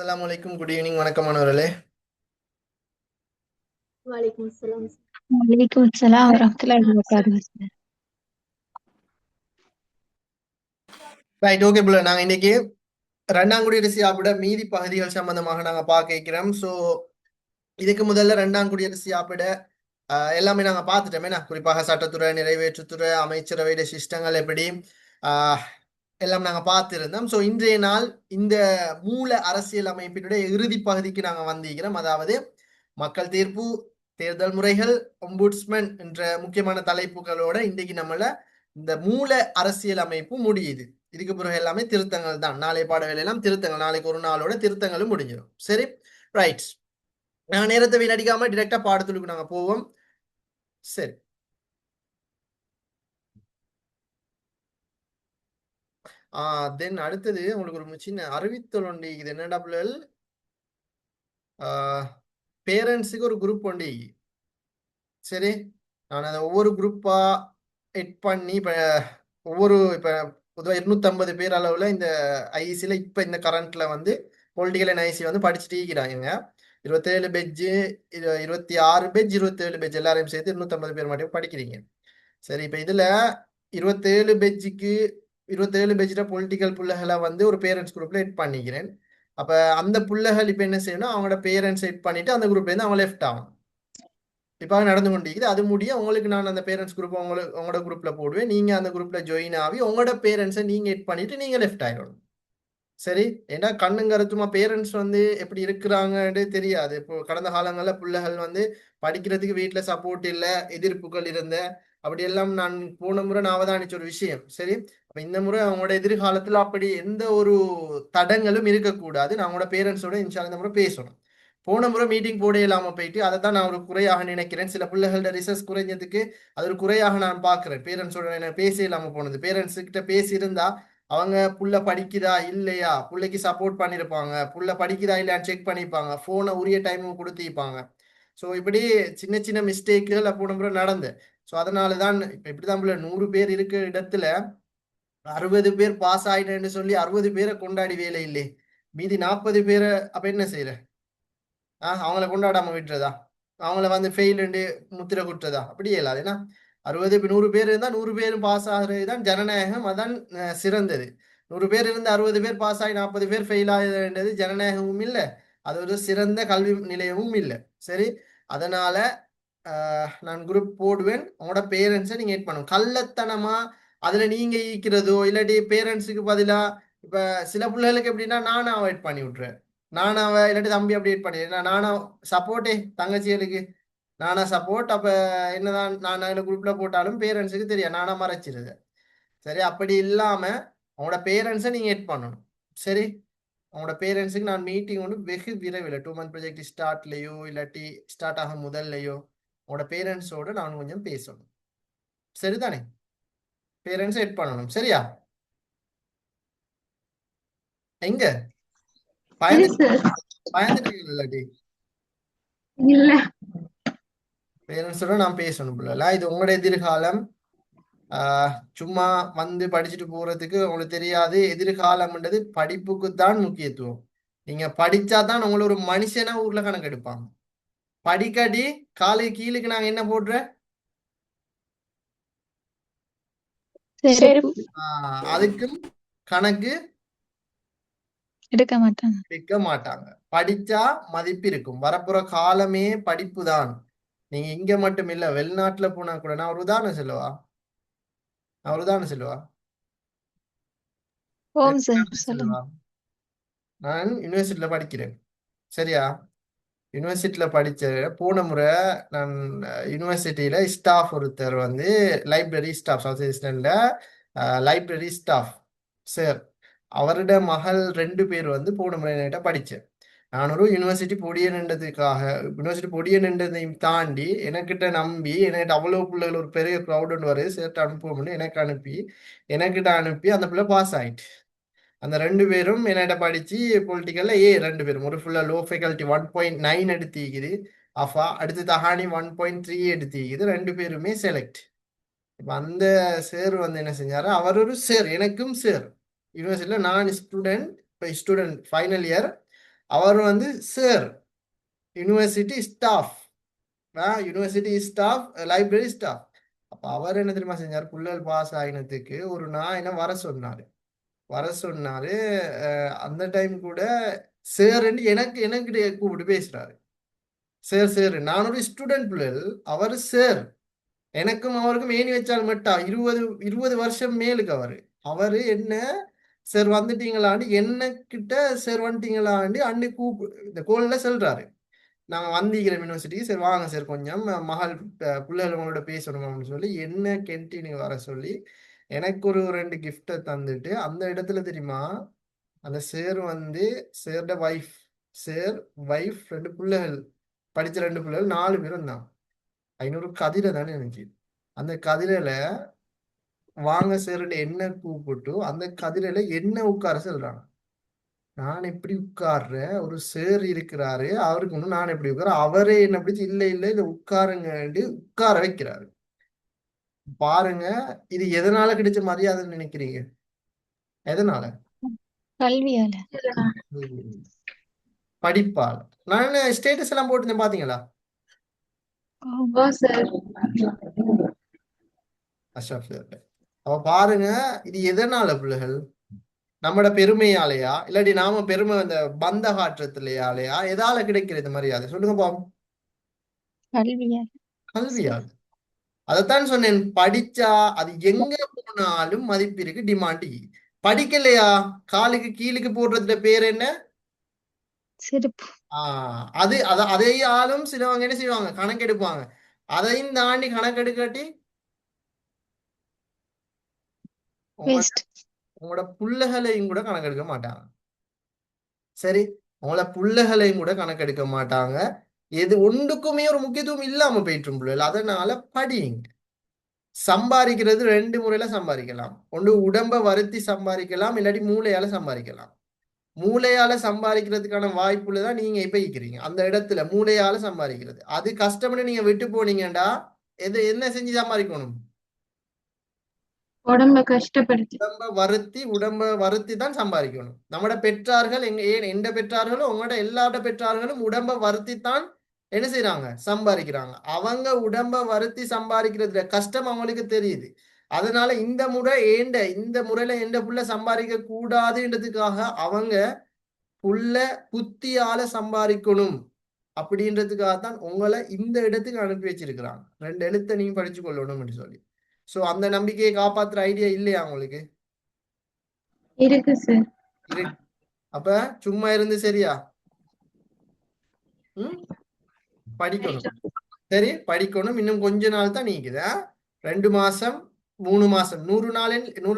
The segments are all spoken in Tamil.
அஸ்ஸலாமு அலைக்கும். Good evening. வணக்கம் மாணவர்களே. वालेकुम अस्सलाम। वालेकुम अस्सलाम வரஹ்மத்துல்லாஹி வபரகாத்துஹு. ரைட், ஓகே புள்ள. நாங்க இன்னைக்கு ரெண்டாம் குடியரசு யாப்போட மீதி பகுதிகள் சம்பந்தமாக நாங்க பார்க்க இருக்கிறோம். ஸோ இதுக்கு முதல்ல ரெண்டாம் குடியரசு யாப்போட எல்லாமே நாங்க பார்த்துட்டோமே. குறிப்பாக சட்டத்துறை, நிறைவேற்றுத்துறை, அமைச்சரவையிட சிஸ்டங்கள் எப்படி ஆஹ், எல்லாம் நாங்க பார்த்திருந்தோம். ஸோ இன்றைய நாள் இந்த மூல அரசியல் அமைப்பினுடைய இறுதி பகுதிக்கு நாங்க வந்திருக்கிறோம். அதாவது மக்கள் தீர்ப்பு, தேர்தல் முறைகள், ஒம்புட்ஸ்மன் என்ற முக்கியமான தலைப்புகளோட இன்றைக்கு நம்மள இந்த மூல அரசியல் அமைப்பு முடியுது. இதுக்கு பிறகு எல்லாமே திருத்தங்கள் தான். நாளை பாடவேளை எல்லாம் திருத்தங்கள். நாளைக்கு ஒரு நாளோட திருத்தங்களும் முடிஞ்சிடும். சரி, ரைட். நாங்க நேரத்தை வீணடிக்காம டிரெக்டா பாடத்துக்கு நாங்க போவோம். சரி, தென் அடுத்தது உங்களுக்கு ஒரு சின்ன அறிவித்தல் ஒண்டி. இது என்னடா பிள்ளைகள், பேரண்ட்ஸுக்கு ஒரு குரூப் ஒண்டி. சரி, நான் அதை ஒவ்வொரு குரூப்பா எட் பண்ணி இப்போ பொதுவாக 250 பேர் அளவுல இந்த ஐசியில் இப்போ இந்த கரண்ட்ல வந்து பொலிட்டிக்கல் அண்ட் ஐசி வந்து படிச்சுட்டு இருக்கிறாங்க. 27 பெஜ்ஜு, 26 பெஜ், 27 பெஜ் எல்லாரையும் சேர்த்து 250 பேர் மட்டும் படிக்கிறீங்க. சரி, இப்போ இதுல 27 பெஜ்ஜுக்கு 27 பெஜ்ஜில் பொலிட்டிக்கல் புள்ளைகளை வந்து ஒரு பேரண்ட்ஸ் குரூப்ல எட் பண்ணிக்கிறேன். அப்ப அந்த புள்ளைகள் இப்போ என்ன செய்யணும், அவங்களோட பேரண்ட்ஸ் எட் பண்ணிட்டு அந்த குரூப்ல இருந்து அவங்க லெஃப்ட் ஆகும். இப்போ நடந்து கொண்டிருக்குது. அது முடிய உங்களுக்கு நான் அந்த பேரண்ட்ஸ் குரூப் உங்களோட குரூப்ல போடுவேன். நீங்க அந்த குரூப்ல ஜாயின் ஆகி உங்களோட பேரண்ட்ஸை நீங்க எட் பண்ணிட்டு நீங்க லெஃப்ட் ஆயிடணும். சரி, ஏன்னா கண்ணுங்கருத்துமா பேரண்ட்ஸ் வந்து எப்படி இருக்கிறாங்கன்னு தெரியாது. இப்போ கடந்த காலங்களில் பிள்ளைகள் வந்து படிக்கிறதுக்கு வீட்டில் சப்போர்ட் இல்லை, எதிர்ப்புகள் இருந்த அப்படியெல்லாம் நான் போன முறை நான் அவதானிச்ச ஒரு விஷயம். சரி, அப்ப இந்த முறை அவங்களோட எதிர்காலத்துல அப்படி எந்த ஒரு தடங்களும் இருக்கக்கூடாது. நான் அவங்களோட பேரண்ட்ஸோட இன்ஷா இந்த முறை பேசணும். போன முறை மீட்டிங் போட இல்லாம போயிட்டு அதை தான் நான் ஒரு குறையாக நினைக்கிறேன். சில பிள்ளைகளோட ரிசர்ச் குறைஞ்சதுக்கு அது ஒரு குறையாக நான் பார்க்கிறேன். பேரண்ட்ஸோட என்ன பேச இல்லாம போனது. பேரண்ட்ஸ் கிட்ட பேசி இருந்தா அவங்க புள்ள படிக்குதா இல்லையா, பிள்ளைக்கு சப்போர்ட் பண்ணியிருப்பாங்க, புள்ள படிக்குதா இல்லையான்னு செக் பண்ணிப்பாங்க, போனை உரிய டைமும் கொடுத்திருப்பாங்க. ஸோ இப்படி சின்ன சின்ன மிஸ்டேக்குகள் போன முறை நடந்து. ஸோ அதனால தான் இப்போ இப்படிதான் பிள்ளை 100 பேர் இருக்கிற இடத்துல 60 பேர் பாஸ் ஆயிட்டேன்னு சொல்லி 60 பேரை கொண்டாடி வேலை இல்லை. மீதி 40 பேரை அப்ப என்ன செய்யற? அவங்கள கொண்டாடாம விட்டுறதா? அவங்கள வந்து ஃபெயிலுண்டு முத்திரை குட்டுறதா? அப்படியே இல்லாது. ஏன்னா 60 100 பேர் இருந்தா 100 பேரும் பாஸ் ஆகிறது தான் ஜனநாயகம். அதான் சிறந்தது. 100 பேர் இருந்து 60 பேர் பாஸ் ஆகி 40 பேர் ஃபெயில் ஆகுதுன்றது ஜனநாயகமும் இல்லை, அது ஒரு சிறந்த கல்வி நிலையமும் இல்லை. சரி, அதனால நான் குரூப் போடுவேன். உங்களோட பேரண்ட்ஸை நீங்க எட் பண்ணுங்க. கள்ளத்தனமா அதுல நீங்க ஈக்கிறதோ இல்லாட்டி பேரண்ட்ஸுக்கு பதிலா இப்ப சில பிள்ளைகளுக்கு எப்படின்னா நானா அவாய்ட் பண்ணி விட்டுறேன். நானாவ இல்லாட்டி தம்பி அப்டேட் பண்ணிடுறேன். நானா சப்போர்ட்டே தங்கச்சிகளுக்கு நானா சப்போர்ட். அப்ப என்னதான் நான் அதில் குரூப்ல போட்டாலும் பேரண்ட்ஸுக்கு தெரியும் நானா மறைச்சிருது. சரி, அப்படி இல்லாம அவங்களோட பேரண்ட்ஸை நீங்க எட் பண்ணணும். சரி, அவங்களோட பேரண்ட்ஸுக்கு நான் மீட்டிங் ஒன்று வெகு விரைவில் 2 மந்த் ப்ராஜெக்ட் ஸ்டார்ட்லையோ இல்லாட்டி ஸ்டார்ட் ஆகும் முதல்லையோ உங்களோட பேரண்ட்ஸோட நான் கொஞ்சம் பேசணும். சரிதானே? பேரண்ட்ஸ் எட் பண்ணணும். சரியா? எங்க சரி பயந்துட்டு சார். பயந்துட்டீங்க இல்லாட்டி இல்ல பேரண்ட்ஸோட நான் பேசணும் பிள்ளை. இது உங்களோட எதிர்காலம். சும்மா வந்து படிச்சுட்டு போறதுக்கு உங்களுக்கு தெரியாது. எதிர்காலம்ன்றது படிப்புக்கு தான் முக்கியத்துவம். நீங்க படிச்சா தான் உங்களை ஒரு மனுஷனா ஊர்ல கணக்கு எடுப்பாங்க. படிக்கடி காலை கீழுக்கு நாங்க என்ன போடுற செருப்பு அதுக்கும் கணக்கு எடுக்க மாட்டாங்க. எடுக்க மாட்டாங்க. படிச்சா மதிப்பு இருக்கும். வரப்புற காலமே படிப்பு தான். நீங்க இங்க மட்டும் இல்ல, வெளிநாட்டுல போனா கூட. நான் ஒரு உதாரணம் சொல்லவா? ஓம் சார் சொல்லுங்க. நான் யூனிவர்சிட்டியில படிக்கிறேன். சரியா? யூனிவர்சிட்டியில படிச்ச போன முறை நான் யூனிவர்சிட்டியில ஸ்டாஃப் ஒருத்தர் வந்து லைப்ரரி ஸ்டாஃப், சவுத் ஈஸ்டர்ன்ல லைப்ரரி ஸ்டாஃப் சார், அவரோட மகள் 2 பேர் வந்து போன முறை என்கிட்ட படிச்சேன். நான் ஒரு யூனிவர்சிட்டி பொடிய நின்றதையும் தாண்டி எனக்கிட்ட நம்பி என்கிட்ட அவ்வளவு பிள்ளைகள் ஒரு பெரிய க்ரௌட் ஒன்று வருது சேர்த்து அனுப்புவோம்னு எனக்கிட்ட அனுப்பி அந்த பிள்ளை பாஸ் ஆயிட்டு. அந்த 2 பேரும் என்னிட்ட படிச்சு பொலிட்டிக்கல்ல 2 பேரும் ஒரு ஃபுல்லா லோ ஃபேக்கல்ட்டி 1.9 எடுத்திக்குது. அஃபா அடுத்து தஹானி 1.3 எடுத்திக்குது. 2 பேருமே செலக்ட். இப்போ அந்த சார் வந்து என்ன செஞ்சாரு, அவர் ஒரு சார், எனக்கும் சார் யூனிவர்சிட்டியில நான் ஸ்டூடெண்ட், இப்போ ஸ்டூடெண்ட் ஃபைனல் இயர். அவர் வந்து sir, university staff, university staff, library staff. அப்ப அவர் என்ன தெரியுமா செஞ்சார், புள்ளல் பாஸ் ஆகினத்துக்கு ஒரு நாள் என்ன வர சொன்னாரு. அந்த டைம் கூட சார்ன்னு எனக்கு எனக்கு கூப்பிட்டு பேசுறாரு. சார் சார், நான் ஒரு ஸ்டூடெண்ட் பிள்ளைகள், அவர் சார். எனக்கும் அவருக்கும் ஏணி வச்சால் மட்டும் 20 வருஷம் மேலுக்கு அவரு என்ன சார் வந்துட்டீங்களாண்டு என்ன கிட்ட சார் வந்துட்டீங்களாண்டு அன்னி இந்த கோல்ல சொல்றாரு. நாங்க வந்திக்கிறோம் யூனிவர்சிட்டிக்கு, சரி வாங்க சார் கொஞ்சம் மகள் பிள்ளைகள் உங்களோட பேசணும் அப்படின்னு சொல்லி என்ன கேன்டீனுக்கு வர சொல்லி எனக்கு ஒரு 2 கிஃப்டை தந்துட்டு அந்த இடத்துல தெரியுமா, அந்த சார் வந்து சார்ட வைஃப், சார் வைஃப் 2 பிள்ளைகள், படிச்ச 2 பிள்ளைகள் 4 பேரும் தான் 500 கதிரை தானே எனக்கு. அந்த கதிரையில வாங்க சார்ன்னு என்ன கூப்பிட்டு அந்த கதிரையில என்ன உட்கார சொல்றாங்க. நான் எப்படி உட்கார்றேன், ஒரு சார் இருக்கிறாரு அவருக்கு முன்ன நான் எப்படி உட்கார, அவரே என்ன பிடிச்சி இல்ல இல்ல இதை உட்காருங்கன்னு உட்கார வைக்கிறாரு. பாருங்க, இது எதனால கிடைச்ச மரியாதைன்னு நினைக்கிறீங்க? எதனால? கல்வியால. ம். படிப்பால். நான் ஸ்டேட்டஸ் எல்லாம் போட்டுருந்தேன் பாத்தீங்களா? ஓ சார். அஷ்ரப் சார். அப்ப பாருங்க, இது எதனால பிள்ளைகள்? நம்மட பெருமையாலையா இல்லாட்டி நாம பெருமை இந்த பந்த காட்டுறதுலையாலையா எதால கிடைக்கிறது மரியாதை சொல்லுங்க பாப்போம். கல்வியால. கல்வியால். அதைத்தான் சொன்னேன், படிச்சா அது எங்க போனாலும் மதிப்பு இருக்கு, டிமாண்ட். படிக்கலையா, காலுக்கு கீழுக்கு போடுறதுல பேர் என்ன? செருப்பு. அதே ஆளும் சிலவங்க என்ன செய்வாங்க, கணக்கெடுப்பாங்க. அதையும் தாண்டி கணக்கெடுக்காட்டி உங்க வேஸ்ட். உங்களோட புள்ளைகளையும் கூட கணக்கெடுக்க மாட்டாங்க. சரி, உங்களோட புள்ளைகளையும் கூட கணக்கெடுக்க மாட்டாங்க. எது ஒன்றுக்குமே ஒரு முக்கியத்துவம் இல்லாம போயிட்டு பிள்ளைகள். அதனால படிங்க. சம்பாதிக்கிறது 2 முறையில சம்பாதிக்கலாம். ஒன்று உடம்ப வருத்தி சம்பாதிக்கலாம், இல்லாட்டி மூளையால சம்பாதிக்கலாம். மூளையால சம்பாதிக்கிறதுக்கான வாய்ப்புல தான் நீங்க இப்ப இருக்கிறீங்க. அந்த இடத்துல மூளையால சம்பாதிக்கிறது அது கஷ்டம்னு நீங்க விட்டு போனீங்கடா, என்ன செஞ்சு சம்பாதிக்கணும்? உடம்ப கஷ்டப்படுத்தி. உடம்ப வருத்தி தான் சம்பாதிக்கணும். நம்மட பெற்றார்கள் ஏன் எந்த பெற்றார்களும் உங்களோட எல்லாரோட பெற்றார்களும் உடம்ப வருத்தி தான் என்ன செய்யறாங்க, சம்பாதிக்கிறாங்க. அவங்க உடம்ப வருத்தி சம்பாதிக்கிறதுல கஷ்டம் அவங்களுக்கு தெரியுது. அதனால இந்த முறையில எந்த புள்ள சம்பாதிக்க கூடாதுன்றதுக்காக அவங்க புள்ள புத்தியால சம்பாதிக்கணும் அப்படின்றதுக்காக தான் உங்களை இந்த இடத்துக்கு அனுப்பி வச்சிருக்கிறாங்க. 2 எழுத்தை நீங்க படிச்சு கொள்ளணும்னு சொல்லி. சோ அந்த நம்பிக்கையை காப்பாத்துற ஐடியா இல்லையா உங்களுக்கு? இருக்கு சார். இருக்கு. அப்ப சும்மா இருந்து சரியா? ம். படிக்கணும். சரி, படிக்கணும். இன்னும் கொஞ்ச நாள் தான் நீக்குது. 2 மாசம் 3 மாசம் 100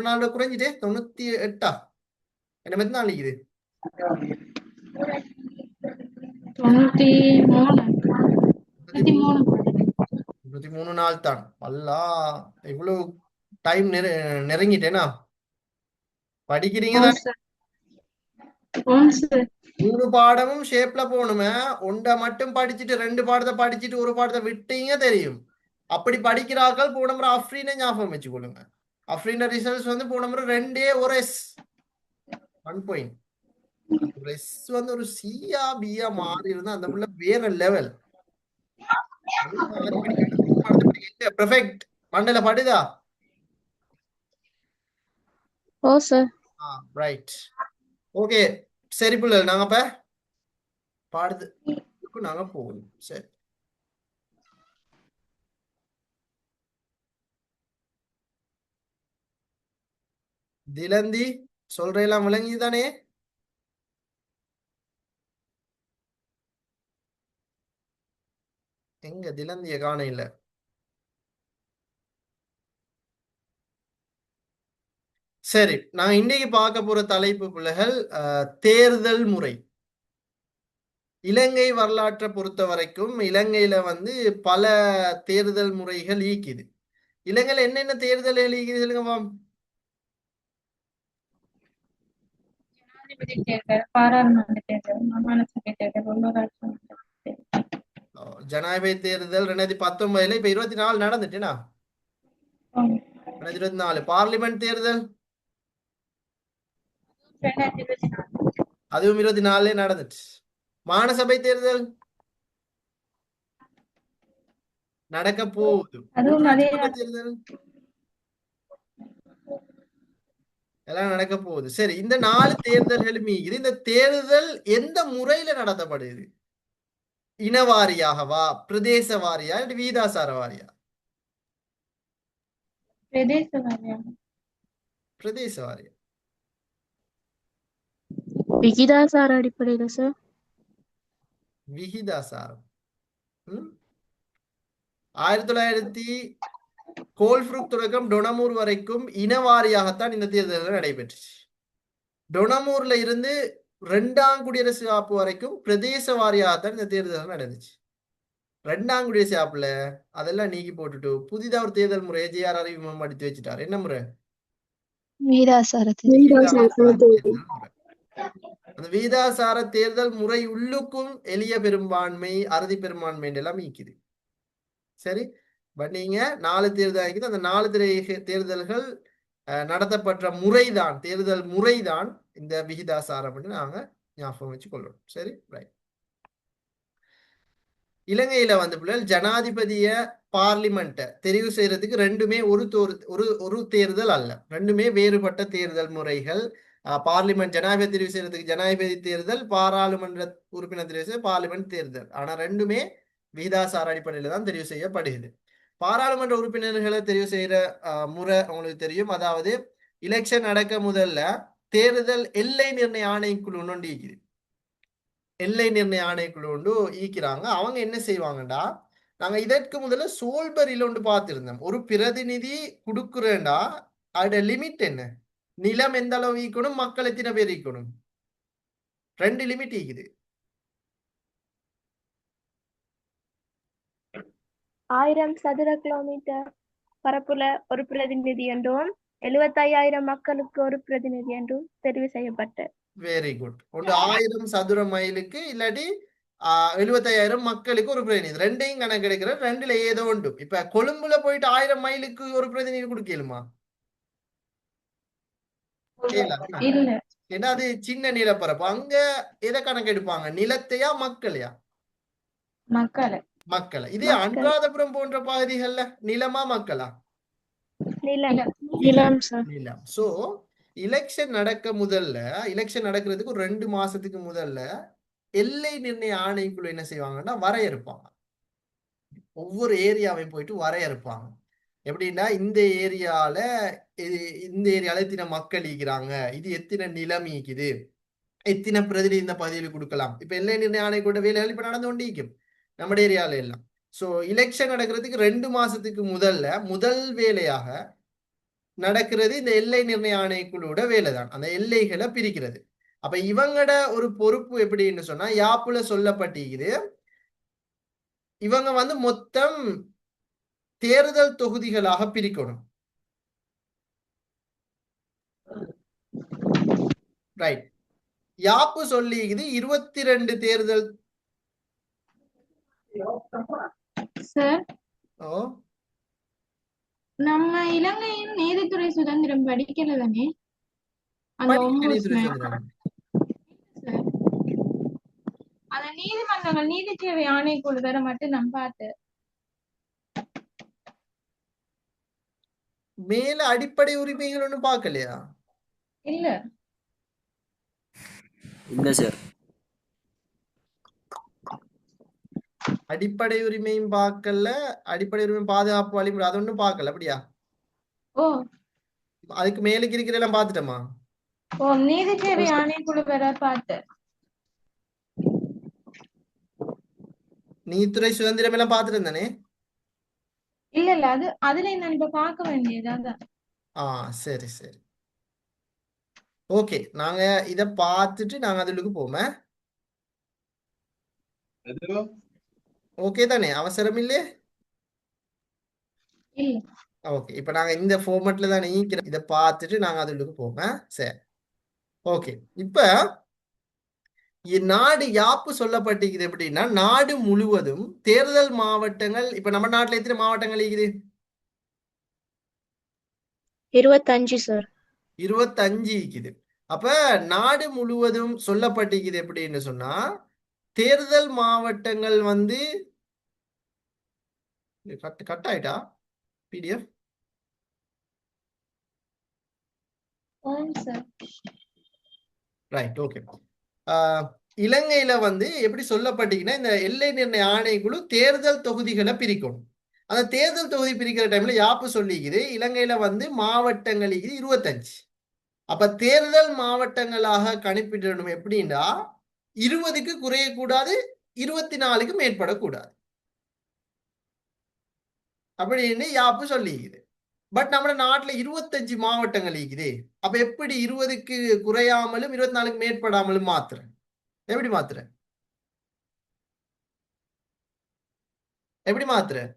நாள் குறைஞ்சிட்டே 98 என்ன மாதிரி நாள் நிக்குது? 93. 93 93. 23 நாள் தான். அல்லா, இவ்வளவு டைம் நெருங்கிட்டேனா? படிக்கிறீங்க ஓ தானே? சார். ஓ சார். 3 பாடமும் ஷேப்ல போகணுமே. ஒன்றை மட்டும் படிச்சுட்டு 2 பாடத்தை படிச்சுட்டு ஒரு பாடத்தை விட்டீங்க தெரியும். அப்படி படிக்கிறார்கள் போன முறை அஃப்ரீனை ஞாபகம் வச்சுக்கொள்ளுங்க. அஃப்ரீன ரிசல்ட்ஸ் வந்து போன முறை 2 ஒரு எஸ் 1 பாயிண்ட். அந்த எஸ் வந்து ஒரு சியா பியா மாறி இருந்தா அந்த புள்ள வேற லெவல். மாறி படிக்கணும். பெர்ஃபெக்ட். மண்டல படுதா? ஓ சார். ரைட். ஓகே, சரி புள்ள, நாங்க இப்ப பாடத்துக்கு நாங்க போகணும். சரி, திலந்தி சொல்றேலாம் விளங்கி தானே? எங்க திலந்திய காண இல்ல. சரி, நான் இன்னைக்கு பார்க்க போற தலைப்பு பிள்ளைகள் தேர்தல் முறை. இலங்கை வரலாற்றை பொறுத்த வரைக்கும் இலங்கையில வந்து பல தேர்தல் முறைகள் ஈக்குது. இலங்கையில என்னென்ன தேர்தல் ஈக்குது சொல்லுங்க பாம். ஜனாதிபதி தேர்தல், பாராளுமன்ற தேர்தல், மாகாண சபை தேர்தல், உள்ளூராட்சி மன்ற தேர்தல். ஜனாதிபதி தேர்தல் 2019 இப்ப 24 நடந்துட்டுனா? ஆம். 2024 பார்லிமெண்ட் தேர்தல் 2024. அதுவும் 24 நடந்துட்டு. மாநசபை தேர்தல் நடக்க போகுது. அதுவும் உள்ளூராட்சி அதே மன்ற தேர்தல் எல்லாம் நடக்க போகுது. சரி, இந்த 4 தேர்தல்களும் மீது இந்த தேர்தல் எந்த முறையில நடத்தப்படுது? இனவாரியாகவா, பிரதேச வாரியா, இல்ல வீதாசார வாரியா? பிரதேச வாரியாக. பிரதேச வாரியா. விகிதாசார அடிப்படையில சார். விகிதாசாரம். ம்? 1900 கோல்ஃப்ரூக் தொடக்கம் டொனமூர் வரைக்கும் இனவாரியாகத்தான் இந்த தேர்தல்கள் நடைபெற்றுச்சு. டொனமூர்ல இருந்து 2ஆம் குடியரசு காப்பு வரைக்கும் பிரதேச வாரியாகத்தான் இந்த தேர்தல்கள் நடந்துச்சு. 2ஆம் குடியரசு காப்புல அதெல்லாம் நீக்கி போட்டுட்டு புதிதா ஒரு தேர்தல் முறையை ஜே.ஆர்.ஆர். அடித்து வச்சுட்டாரு. என்ன முறை? வீதாசாரத்தில் வீதாசார தேர்தல் முறை. அந்த வீதாசார தேர்தல் முறை உள்ளுக்கும் எளிய பெரும்பான்மை, அறுதி பெரும்பான்மை எல்லாம் நீக்குது. சரி, பட் நீங்க 4 தேர்தல் ஆகிக்குது. அந்த 4 தேர்தல்கள் நடத்தப்பட்ட முறைதான், தேர்தல் முறைதான் இந்த விகிதாசாரம் நாங்க ஞாபகம் வச்சு கொள்ளணும். சரி, ரைட். இலங்கையில வந்து பிள்ளைகள் ஜனாதிபதிய பார்லிமெண்ட்டை தெரிவு செய்யறதுக்கு ரெண்டுமே ஒரு தேர்தல் அல்ல, ரெண்டுமே வேறுபட்ட தேர்தல் முறைகள். பார்லிமெண்ட் ஜனாதிபதி தெரிவு செய்யறதுக்கு ஜனாதிபதி தேர்தல், பாராளுமன்ற உறுப்பினர் தெரிவு செய்ய பார்லிமெண்ட் தேர்தல். ஆனா ரெண்டுமே விகிதாசார அடிப்படையில தான் தெரிவு செய்யப்படுகிறது. பாராளுமன்ற உறுப்பினர்களை தெரிவு செய்யற முறை உங்களுக்கு தெரியும். அதாவது எலெக்ஷன் நடக்க முதல்ல தேர்தல் எல்லை நிர்ணய ஆணைக்குழு ஒன்று இருக்குது. எல்லை நிர்ணய ஆணைக்குழு ஒன்று ஈக்கிறாங்க. அவங்க என்ன செய்வாங்கடா, நாங்க இதற்கு முதல்ல சோல்பரியில் ஒன்று பார்த்திருந்தோம். ஒரு பிரதிநிதி கொடுக்குறேன்டா, அதோட லிமிட் என்ன? நிலம் எந்த அளவு ஈக்கணும், மக்கள் எத்தனை பேர் ஈக்கணும்? 2 லிமிட் ஈக்குது. 1000 சதுர கிலோமீட்டர் பரப்புல ஒரு பிரதிநிதி என்றும் 75,000 மக்களுக்கு ஒரு பிரதிநிதி என்றும் தெரிவு செய்யப்பட்ட. Very good. ஒன்று 1000 சதுர மைலுக்கு இல்லாட்டி 75,000 மக்களுக்கு ஒரு பிரதிநிதி, ரெண்டையும் கணக்கு எடுக்கிற. ரெண்டுல ஏதோ உண்டு. இப்ப கொழும்புல போயிட்டு 1000 மைலுக்கு ஒரு பிரதிநிதி கொடுக்கலுமா? இல்ல, ஏன்னா அது சின்ன நிலப்பரப்பு. அங்க எதை கணக்கு எடுப்பாங்க? நிலத்தையா மக்களையா? மக்களை. மக்களை. இதே மக்கள். அனுராதபுரம் போன்ற பகுதிகள்ல நிலமா மக்களா? நிலம். நிலம் சார். நிலம். சோ எலெக்ஷன் எலெக்ஷன் நடக்கிறதுக்கு ஒரு 2 மாசத்துக்கு முதல்ல எல்லை நிர்ணய ஆணைக்குழு என்ன செய்வாங்கன்னா வரையறுப்பாங்க. ஒவ்வொரு ஏரியாவையும் போயிட்டு வரையறுப்பாங்க. எப்படின்னா இந்த ஏரியால எத்தனை மக்கள் ஈக்கிறாங்க, இது எத்தனை நிலம் ஈக்குது, எத்தனை பிரதிநிதி இந்த பகுதியில் கொடுக்கலாம். இப்ப எல்லை நிர்ணய ஆணைக்குழு வேலைகள் இப்ப நடந்து கொண்டு ஈக்கும் நம்ம ஏரியால எல்லாம். சோ எலெக்ஷன் நடக்கிறதுக்கு 2 மாசத்துக்கு முதல் வேலையாக நடக்கிறது இந்த எல்லை நிர்ணய ஆணைக்குழுவோட வேலை தான், அந்த எல்லைகளை பிரிக்கிறது. அப்ப இவங்கட ஒரு பொறுப்பு எப்படின்னு சொன்னா, யாப்புல சொல்லப்பட்டிருக்குது, இவங்க வந்து மொத்தம் தேர்தல் தொகுதிகளாக பிரிக்கணும். ரைட். யாப்பு சொல்லிக்குது 22 தேர்தல். சார், ஓ, நம்ம இலங்கையின் நீதித்துறை சுதந்திரம் படிக்கல தானே? அந்த ombudsman. சார், அந்த நீதிமன்றங்கள் நீதி சேவை ஆணைக்குழு வேற மட்டும் நான் பார்த்தேன். மேல அடிப்படை உரிமைகள் ஒண்ணு பார்க்கலையா? இல்ல இல்ல சார். அடிப்படை உரிமையும் பார்க்கல, அடிப்படை உரிமை பாதுகாப்பு வழிமுறை அது ஒன்றும் பார்க்கல. அப்படியா? ஓ அதுக்கு மேலுக்கு இருக்கிற எல்லாம் பார்த்துட்டோமா? ஓ நீதி சேவை ஆணைக்குழு வேற பார்த்தேன். நீதித்துறை சுதந்திரம் எல்லாம் பார்த்துட்டு இருந்தானே. இல்ல அதுல நான் இப்ப பார்க்க வேண்டியது அதான். சரி சரி, ஓகே. நாங்க இத பார்த்துட்டு நாங்க அதுக்கு போமே. ஓகே தானே? அவசரம் இல்லையே? இல்ல ஓகே. இப்ப நாங்க இந்த ஃபார்மட்ல தான் நீக்கிறோம். இதை பார்த்துட்டு நாங்க அதுக்கு போமே. சரி, ஓகே. இப்ப நாடு யாப்பு சொல்லப்பட்டிருக்குது எப்படின்னா, நாடு முழுவதும் தேர்தல் மாவட்டங்கள். இப்ப நம்ம நாட்டுல எத்தனை மாவட்டங்கள் இருக்குது? 25 சார். 25 இருக்குது. அப்ப நாடு முழுவதும் சொல்லப்பட்டிருக்குது எப்படின்னு சொன்னா, தேர்தல் மாவட்டங்கள் வந்து கட் ஆயிட்டா பிடிஎஃப். ஆம் சார். Right, okay. இலங்கையில வந்து எப்படி சொல்லப்பட்டீங்கன்னா, இந்த எல்லை நிர்ணய ஆணைக்குழு தேர்தல் தொகுதிகளை பிரிக்கும். அந்த தேர்தல் தொகுதி பிரிக்கிற டைம்ல யாப்பு சொல்லிக்குது, இலங்கையில வந்து மாவட்டங்கள் 25. அப்ப தேர்தல் மாவட்டங்களாக கணிப்பிடணும் எப்படின்னா 20க்கு குறையக்கூடாது, 24க்கு மேற்படக்கூடாது அப்படின்னு யாப்பு சொல்லிக்குது. பட் நம்ம நாட்டுல 25 மாவட்டங்கள் இருக்குது. அப்ப எப்படி 20க்கு குறையாமலும் 24க்கு மேற்படாமலும் மாத்துறேன்? எப்படி மாத்துறேன்? எப்படி மாத்துறேன்?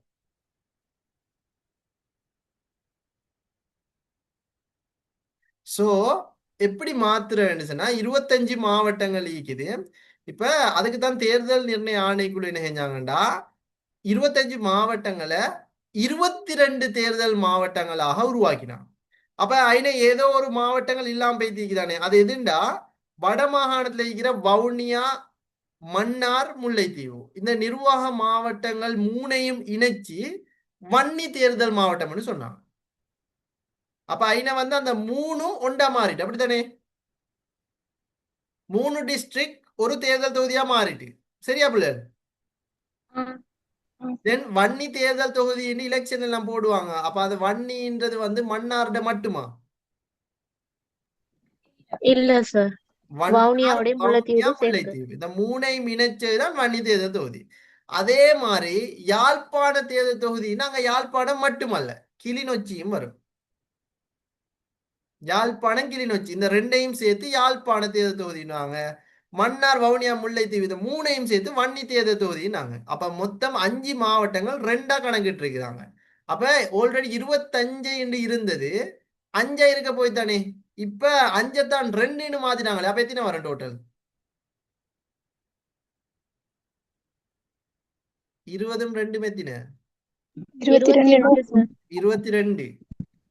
சோ எப்படி மாத்துறேன்னு சொன்னா 25 மாவட்டங்கள் இருக்குது. இப்ப அதுக்கு தான் தேர்தல் நிர்ணய ஆணைக்குழு என்ன செஞ்சாங்கண்டா 25 மாவட்டங்களை 22 தேர்தல் மாவட்டங்களாக உருவாக்கினான். அப்ப அதுல ஏதோ ஒரு மாவட்டங்கள் இல்லாம போய்த்திக்குதானே, அது எதுண்டா வட மாகாணத்துல இருக்கிற வவுனியா, மன்னார், முல்லைத்தீவு இந்த நிர்வாக மாவட்டங்கள் மூணையும் இணைச்சு வன்னி தேர்தல் மாவட்டம்னு சொன்னாங்க. அப்ப ஐன வந்து அந்த மூணும் ஒண்டா மாறிட்டு அப்படித்தானே, 3 டிஸ்ட்ரிக்ட் ஒரு தேர்தல் தொகுதியா மாறிட்டு. சரியா பிள்ளை? தென் வன்னி தேர்தல் தொகுதின்னு எலெக்ஷன் எல்லாம் போடுவாங்க. அப்ப அது வன்னின்றது வந்து மன்னார்ட மட்டுமா? இல்ல சார். மன்னார், வவுனியாவோட வவுனியா, முல்லைத்தீவு சேர்த்து. முல்லைத்தீவு இந்த மூணையும் இணைச்சதுதான் வன்னி தேர்தல் தொகுதி. அதே மாதிரி யாழ்ப்பாண தேர்தல் தொகுதின்னா அங்க யாழ்ப்பாணம் மட்டுமல்ல, கிளிநொச்சியும் வரும். யாழ்ப்பாணம், கிளிநொச்சி இந்த ரெண்டையும் சேர்த்து யாழ்ப்பாண தேர்தல் தொகுதினாங்க. மன்னார், வவுனியா, முல்லைத்தீவு இந்த மூணையும் சேர்த்து வன்னி தேர்தல் தொகுதினாங்க. அப்ப மொத்தம் 5 மாவட்டங்கள் 2ஆ கணக்கிட்டு இருக்கிறாங்க. அப்ப ஆல்ரெடி 25 என்று இருந்தது 5 இருக்க போய்த்தானே, இப்ப 5 தான் 2ன்னு மாத்தினாங்களே. அப்ப எத்தனை வரும் டோட்டல்? 20ம் 2ம் எத்தனை? 22 சார். 22.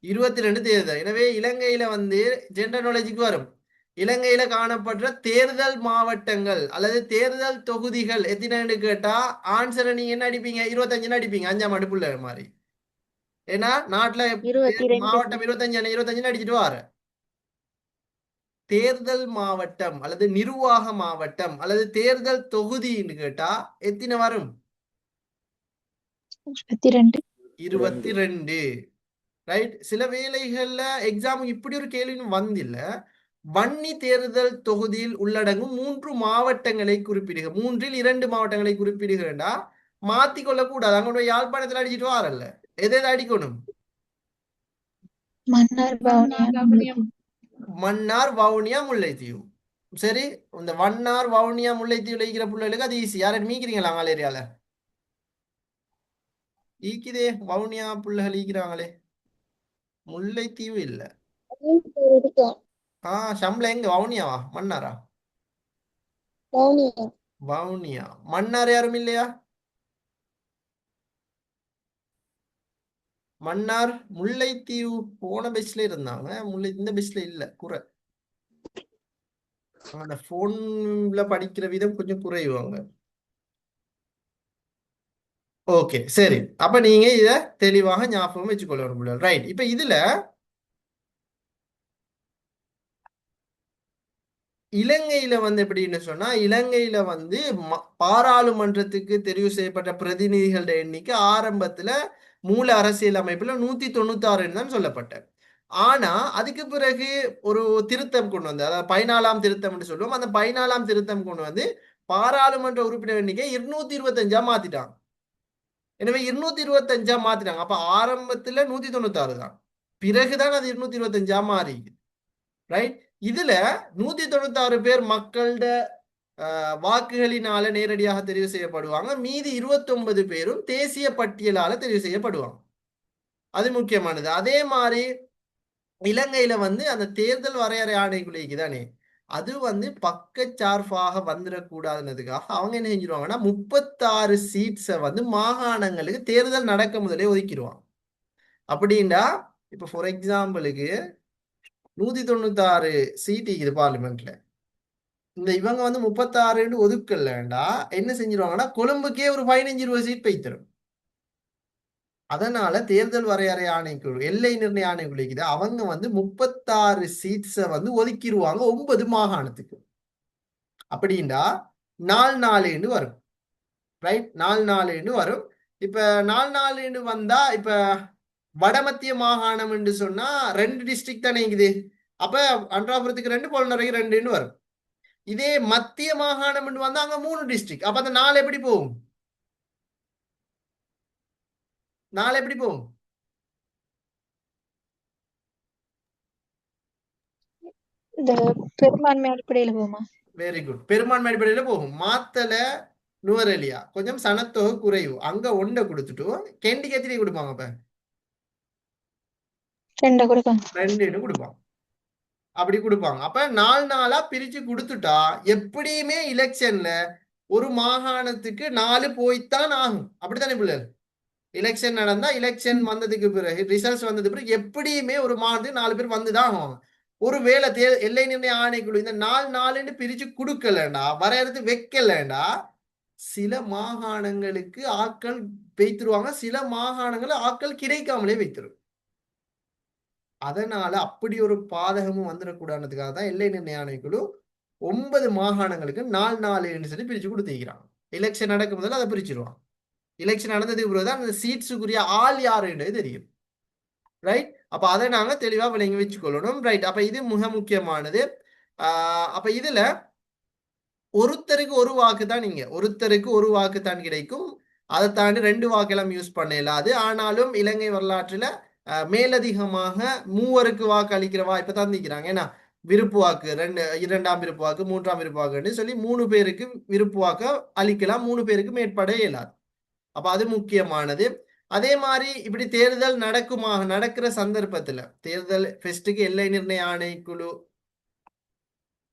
22 தேர்தல். எனவே இலங்கையில வந்து ஜெனரல் நாலேஜுக்கு வரும். இலங்கையில காணப்படுற தேர்தல் மாவட்டங்கள் அல்லது தேர்தல் தொகுதிகள் எத்தனைன்னு கேட்டா ஆன்சரை நீங்க என்ன அடிப்பீங்க? 25 அடிப்பீங்க. 5ஆம் ஆண்டு புள்ள மாதிரி. ஏன்னா நாட்டுல 22 மாவட்டம் 25 அடிச்சுட்டு வார. தேர்தல் மாவட்டம் அல்லது நிர்வாக மாவட்டம் அல்லது தேர்தல் தொகுதின்னு கேட்டா எத்தனை வரும்? 22. 22. ரைட். சில வேளைகள்ல எக்ஸாம் இப்படி ஒரு கேள்வி வந்தில்ல. வன்னி தேர்தல் தொகுதியில் உள்ளடங்கும் 3 மாவட்டங்களை குறிப்பிடுக. 3ல் 2 மாவட்டங்களை குறிப்பிடுகிறா மாத்திக்கொள்ள கூடாது. அங்க யாழ்ப்பாணத்துல அடிச்சுட்டு வாரல்ல, எதை அடிக்கணும்? மன்னார், மன்னார், வவுனியா, முல்லைத்தீவு. சரி, இந்த மன்னார், வவுனியா, முல்லைத்தீவுல இருக்கிற பிள்ளைகளுக்கு அது ஈஸி. யாரும் மீக்கிறீங்களா அங்க ஏரியால? ஈக்குதே, வவுனியா பிள்ளைகள் ஈக்கிறாங்களே, முல்லைத்தீவு இல்ல. சம்பளம் எங்க? வவுனியாவா மன்னாரா? வவுனியா. மன்னார் யாரும் இல்லையா? மன்னார், முல்லைத்தீவு போன பெஸ்ட்ல இருந்தாங்க. இந்த பெஸ்ட்ல இல்ல, குறை. அந்த போன்ல படிக்கிற விதம் கொஞ்சம் குறைவாங்க. ஓகே, சரி. அப்ப நீங்க இத தெளிவாக ஞாபகம் வச்சுக்கொள்ளணும். ரைட். இப்ப இதுல இலங்கையில வந்து எப்படின்னு சொன்னா, இலங்கையில வந்து பாராளுமன்றத்துக்கு தெரிவு செய்யப்பட்ட பிரதிநிதிகளோட எண்ணிக்கை ஆரம்பத்துல மூல அரசியல் அமைப்புல 196 தான் சொல்லப்பட்டது. ஆனா அதுக்கு பிறகு ஒரு திருத்தம் கொண்டு வந்து, அதாவது 14ஆம் திருத்தம் சொல்லுவோம். அந்த 14ஆம் திருத்தம் கொண்டு வந்து பாராளுமன்ற உறுப்பினர் எண்ணிக்கை 225 மாத்திட்டாங்க. எனவே 225 மாத்திட்டாங்க. அப்ப ஆரம்பத்துல 196 தான், பிறகுதான் அது 225 மாறி. ரைட். இதுல 196 பேர் மக்களோட வாக்குகளினால நேரடியாக தெரிவு செய்யப்படுவாங்க. மீதி 29 பேரும் தேசிய பட்டியலால தெரிவு செய்யப்படுவாங்க. அது முக்கியமானது. அதே மாதிரி இலங்கையில வந்து அந்த தேர்தல் வரையறை ஆணைக்குள்ளே தானே, அது வந்து பக்கச்சார்பாக வந்துடக்கூடாதுன்றதுக்காக அவங்க என்ன செஞ்சிருவாங்கன்னா 36 சீட்ஸை வந்து மாகாணங்களுக்கு தேர்தல் நடக்க முதலே ஒதுக்கிடுவாங்க. அப்படின்னா இப்ப ஃபார் எக்ஸாம்பிளுக்கு 196 சீட் இருக்குது பார்லிமெண்ட்ல. இவங்க வந்து 36 ஒதுக்கலண்டா என்ன செஞ்சிருவாங்கன்னா கொழும்புக்கே ஒரு 15-20 சீட் பெய்த்திரும். அதனால தேர்தல் வரையறை ஆணைக்குழு, எல்லை நிர்ணய ஆணைக்குழு இருக்குது, அவங்க வந்து 36 சீட்ஸை வந்து ஒதுக்கிடுவாங்க 9 மாகாணத்துக்கு. அப்படின்னா 4-4 வரும். ரைட், 4-4 வரும். இப்ப 4-4 வந்தா இப்ப வடமத்திய மாகாணம் என்று சொன்னா 2 டிஸ்ட்ரிக்ட் தானே இருக்குது. அப்ப அன்றாபுரத்துக்கு 2, பொலனரைக்கு 2 வரும். இதே மத்திய மாகாணம் வந்தா அங்க 3 டிஸ்ட்ரிக்ட். அப்ப அந்த 4 எப்படி போகும்? 4 எப்படி போகும்? இந்த பெரும்பான்மை அடிப்படையில போமா? Very good. பெரும்பான்மை அடிப்படையில போகும். மாத்தல நுவரெலியா கொஞ்சம் சனத்தொகை குறைவு, அங்க 1 கொடுத்துட்டு கெண்டிக்கு எத்தனை கொடுப்பாங்க? அப்ப 2 கொடுப்பாங்க. 2 கொடுப்பாங்க. அப்படி கொடுப்பாங்க. அப்ப 4-4 பிரிச்சு கொடுத்துட்டா எப்படியுமே எலெக்ஷன்ல ஒரு மாகாணத்துக்கு 4 போய்த்தான் ஆகும். அப்படித்தானே பிள்ளைகள்? எலெக்ஷன் நடந்தா எலெக்ஷன் வந்ததுக்கு பிறகு ரிசல்ட்ஸ் வந்ததுக்கு பிறகு எப்படியுமே ஒரு மாநிலத்துக்கு 4 பேர் வந்துதான் ஆகும். ஒருவேளை எல்லை நிர்ணய ஆணைக்குழு இந்த 4-4 பிரிச்சு கொடுக்கலண்டா, வரையறுத்து வைக்கலண்டா, சில மாகாணங்களுக்கு ஆட்கள் வைத்துருவாங்க, சில மாகாணங்களை ஆட்கள் கிடைக்காமலே வைத்திரும். அதனால அப்படி ஒரு பாதகமும் வந்துடக்கூடாதுக்காக தான் எல்லை நிர்ணய ஆணைக்குழு 9 மாகாணங்களுக்கு 4-4 சொல்லி பிரிச்சு கொடுத்துக்கிறாங்க. எலெக்ஷன் நடக்கும் போதுல அதை பிரிச்சிருவாங்க. எலெக்ஷன் நடந்ததுக்கு பிறகுதான் அந்த சீட்ஸுக்குரிய ஆள் யாருன்றது தெரியும். ரைட், அப்ப அதை நாங்க தெளிவா விளங்கி வச்சுக்கொள்ளணும். ரைட், அப்ப இது மிக முக்கியமானது. அப்ப இதுல ஒருத்தருக்கு ஒரு வாக்கு தான், ஒருத்தருக்கு ஒரு வாக்கு தான் கிடைக்கும். அதை தாண்டி 2 வாக்கெல்லாம் யூஸ் பண்ண இயலாது. ஆனாலும் இலங்கை வரலாற்றுல மேலதிகமாக 3 வாக்கு அளிக்கிற வாய்ப்பை தந்திக்கிறாங்க. ஏன்னா விருப்பு வாக்கு 2ஆம் விருப்பு வாக்கு, 3ஆம் விருப்பு வாக்குன்னு சொல்லி 3 பேருக்கு விருப்பு வாக்கு அளிக்கலாம், 3 பேருக்கு மேற்பட இயலாது. அப்ப அது முக்கியமானது. அதே மாதிரி இப்படி தேர்தல் நடக்கிற சந்தர்ப்பத்துல தேர்தல் ஃபெஸ்டுக்கு எல்லை நிர்ணய ஆணைக்குழு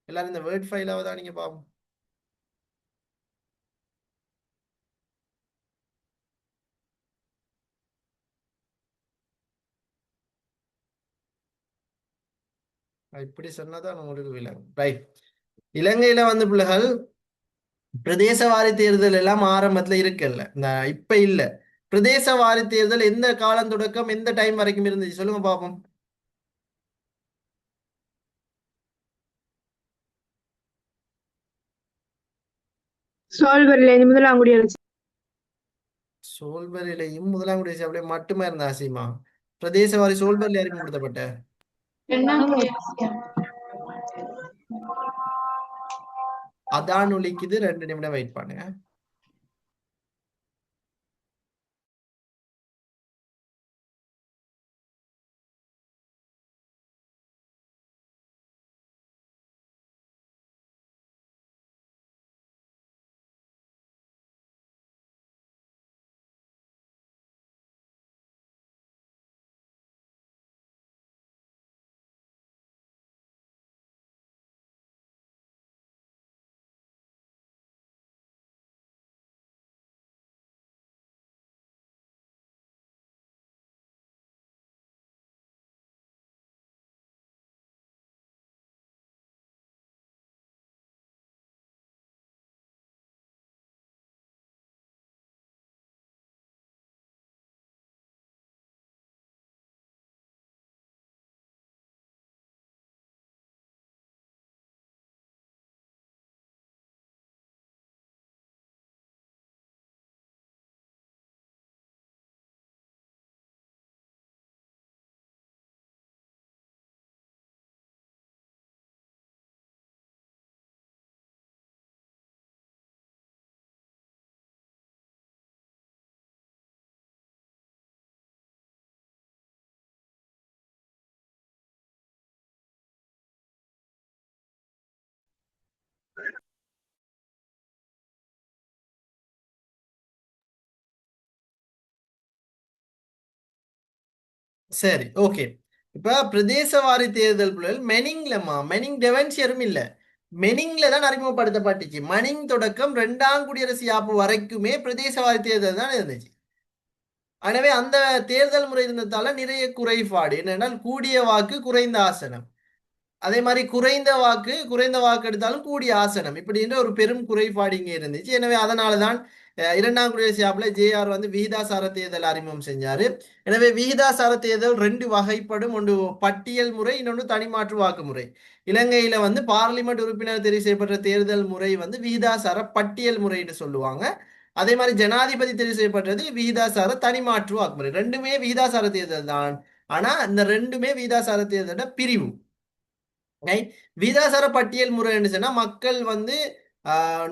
எல்லாரும் இந்த வேர்ட் ஃபைலாவதான் நீங்க பாப்போம். இப்படி சொன்னதான் உங்களுக்கு விளங்கும். ரைட், இலங்கையில வந்து பிள்ளைகள் பிரதேசவாரி தேர்தல் எல்லாம் ஆரம்பத்துல இருக்குல்ல, இந்த இப்ப இல்ல. பிரதேசவாரி தேர்தல் எந்த காலம் தொடக்கம் எந்த டைம் வரைக்கும் இருந்துச்சு சொல்லுங்க பாப்போம். சோல்வரில் முதலாங்குடி அரசு. சோல்பரிலையும் முதலாங்குடி அப்படியே மட்டுமா இருந்த ஆசிமா? பிரதேசவாரி சோல்பரில் அறிமுகப்படுத்தப்பட்ட 2ஆம் குடியரசு. அதான் ஒலிக்குது. 2 நிமிடம் வெயிட் பண்ணுங்க. சரி, ஓகே. இப்ப பிரதேசவாரி தேர்தல் மெனிங்லமா, மெனிங் டெவன்சியரும் இல்ல, மெனிங்ல தான் அறிமுகப்படுத்தப்பட்டுச்சு. மணிங் தொடக்கம் 2ஆம் குடியரசு யாப்பு வரைக்குமே பிரதேசவாரி தேர்தல் தான் இருந்துச்சு. எனவே அந்த தேர்தல் முறை இருந்ததால நிறைய குறைபாடு என்னென்னால் கூடிய வாக்கு குறைந்த ஆசனம். அதே மாதிரி குறைந்த வாக்கு எடுத்தாலும் கூடிய ஆசனம் இப்படின்ற ஒரு பெரும் குறைபாடு இங்கே இருந்துச்சு. எனவே அதனாலதான் இரண்டாம் குடியரசு யாப்புல ஜேஆர் வந்து விகிதாசார தேர்தல் அறிமுகம் செஞ்சாரு. எனவே விகிதாசார தேர்தல் ரெண்டு வகைப்படும், ஒன்று பட்டியல் முறை, இன்னொன்று தனிமாற்று வாக்கு முறை. இலங்கையில வந்து பார்லிமெண்ட் உறுப்பினர் தெரிவு செய்யப்பட்ட தேர்தல் முறை வந்து விகிதாசார பட்டியல் முறைன்னு சொல்லுவாங்க. அதே மாதிரி ஜனாதிபதி தெரிவு செய்யப்பட்டது விகிதாசார தனிமாற்று வாக்குமுறை. ரெண்டுமே விகிதாசார தேர்தல் தான், ஆனா இந்த ரெண்டுமே விகிதாசார தேர்தலோட பிரிவு. விகிதாசார பட்டியல் முறைன்னு சொன்னா மக்கள் வந்து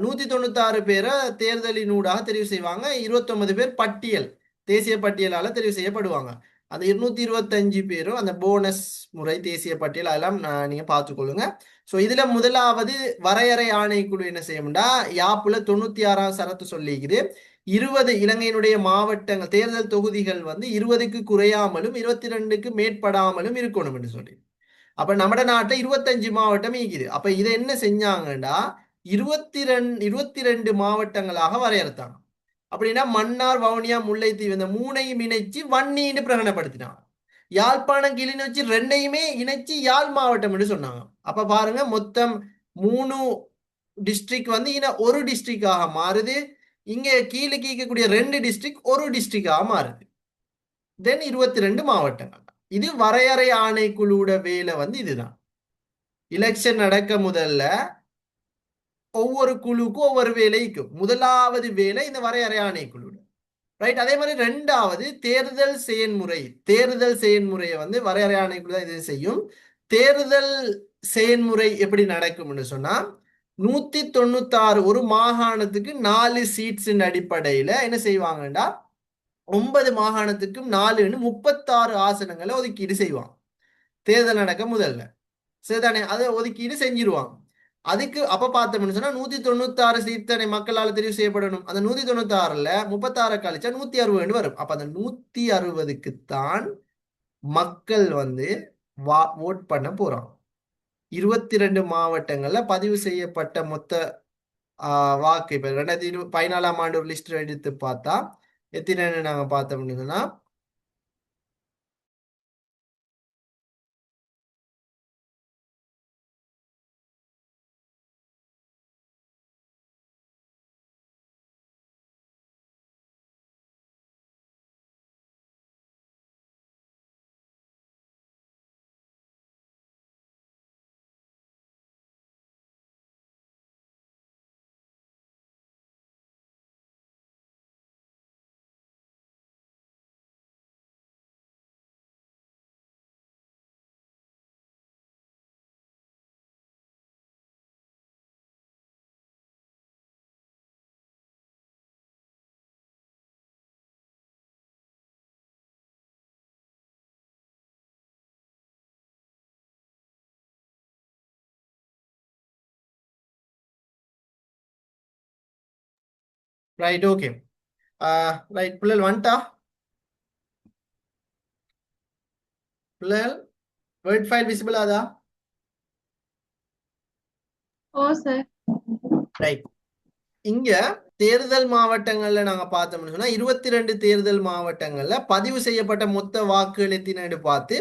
196 பேரை தேர்தலினூடாக தெரிவு செய்வாங்க. 29 பேர் தேசிய பட்டியலால தெரிவு செய்யப்படுவாங்க. அந்த 225 பேரும் அந்த போனஸ் முறை, தேசிய பட்டியல், அதெல்லாம் நீங்க பார்த்துக்கொள்ளுங்க. ஸோ இதுல முதலாவது வரையறை ஆணைக்குழு என்ன செய்யும்டா, யாப்புல 96ஆம் சரத்து சொல்லிக்குது 20 இலங்கையினுடைய மாவட்டங்கள் தேர்தல் தொகுதிகள் வந்து 20க்கு குறையாமலும் 22க்கு மேற்படாமலும் இருக்கணும் என்று சொல்லி. அப்ப நம்ம நாட்டுல 25 மாவட்டம் இருக்குது. அப்ப இதை என்ன செஞ்சாங்கன்னா 22 மாவட்டங்களாக வரையறுத்தாங்க. அப்படின்னா மன்னார், வவுனியா, முல்லைத்தீவு இந்த மூணையும் இணைச்சு வன்னின்னு பிரகடனப்படுத்தினாங்க. யாழ்ப்பாணம், கிளிநொச்சி ரெண்டையுமே இணைச்சு யாழ் மாவட்டம் என்று சொன்னாங்க. அப்ப பாருங்க, மொத்தம் 3 டிஸ்ட்ரிக்ட் வந்து ஒரு டிஸ்ட்ரிக்டாக மாறுது. இங்க கீழே கீழக்கூடிய 2 டிஸ்ட்ரிக்ட் ஒரு டிஸ்ட்ரிக்டாக மாறுது. தென் 22 மாவட்டங்கள். இது வரையறை ஆணைக்குழுவோட வேலை வந்து இதுதான். எலெக்ஷன் நடக்க முதல்ல ஒவ்வொரு குழுக்கும் ஒவ்வொரு வேலைக்கும் முதலாவது வேலை இந்த வரையறை ஆணைக்குழு, ரைட். அதே மாதிரி ரெண்டாவது தேர்தல் செயன்முறையை வந்து வரையறை ஆணைக்குழு தான் இது செய்யும். தேர்தல் செயன்முறை எப்படி நடக்கும்னு சொன்னா 196 ஒரு மாகாணத்துக்கு 4 சீட்ஸ் அடிப்படையில என்ன செய்வாங்கடா, 9 மாகாணத்துக்கும் 4ன்னு 36 ஆசனங்களை ஒதுக்கீடு செய்வாங்க. தேர்தல் நடக்க முதல்ல சரிதானே, அதை ஒதுக்கீடு செஞ்சிருவாங்க. அதுக்கு அப்ப பார்த்தோம்னு சொன்னா 196 சீட் தானே மக்களால் தெரிவு செய்யப்படணும். அந்த 196ல 36 கழிச்சா 160 வரும். அப்ப அந்த 160க்குத்தான் மக்கள் வந்து ஓட் பண்ண போறாங்க. 22 மாவட்டங்கள்ல பதிவு செய்யப்பட்ட மொத்த வாக்கு இப்ப 2014ஆம் ஆண்டு ஒரு லிஸ்ட் எடுத்து பார்த்தா எத்தனைன்னு நாங்க பார்த்தோம்னு சொன்னா ரைட். Okay, right. பிள்ளைகள் வந்துட்டா? பிள்ளைகள் வேர்ட் ஃபைல் விசிபிள் ஆதா? ஓ சார். ரைட். இங்க தேர்தல் மாவட்டங்கள்ல நாங்க பார்த்தோம்னு சொன்னா 22 தேர்தல் மாவட்டங்கள்ல பதிவு செய்யப்பட்ட மொத்த வாக்குகள் எத்தினு பார்த்து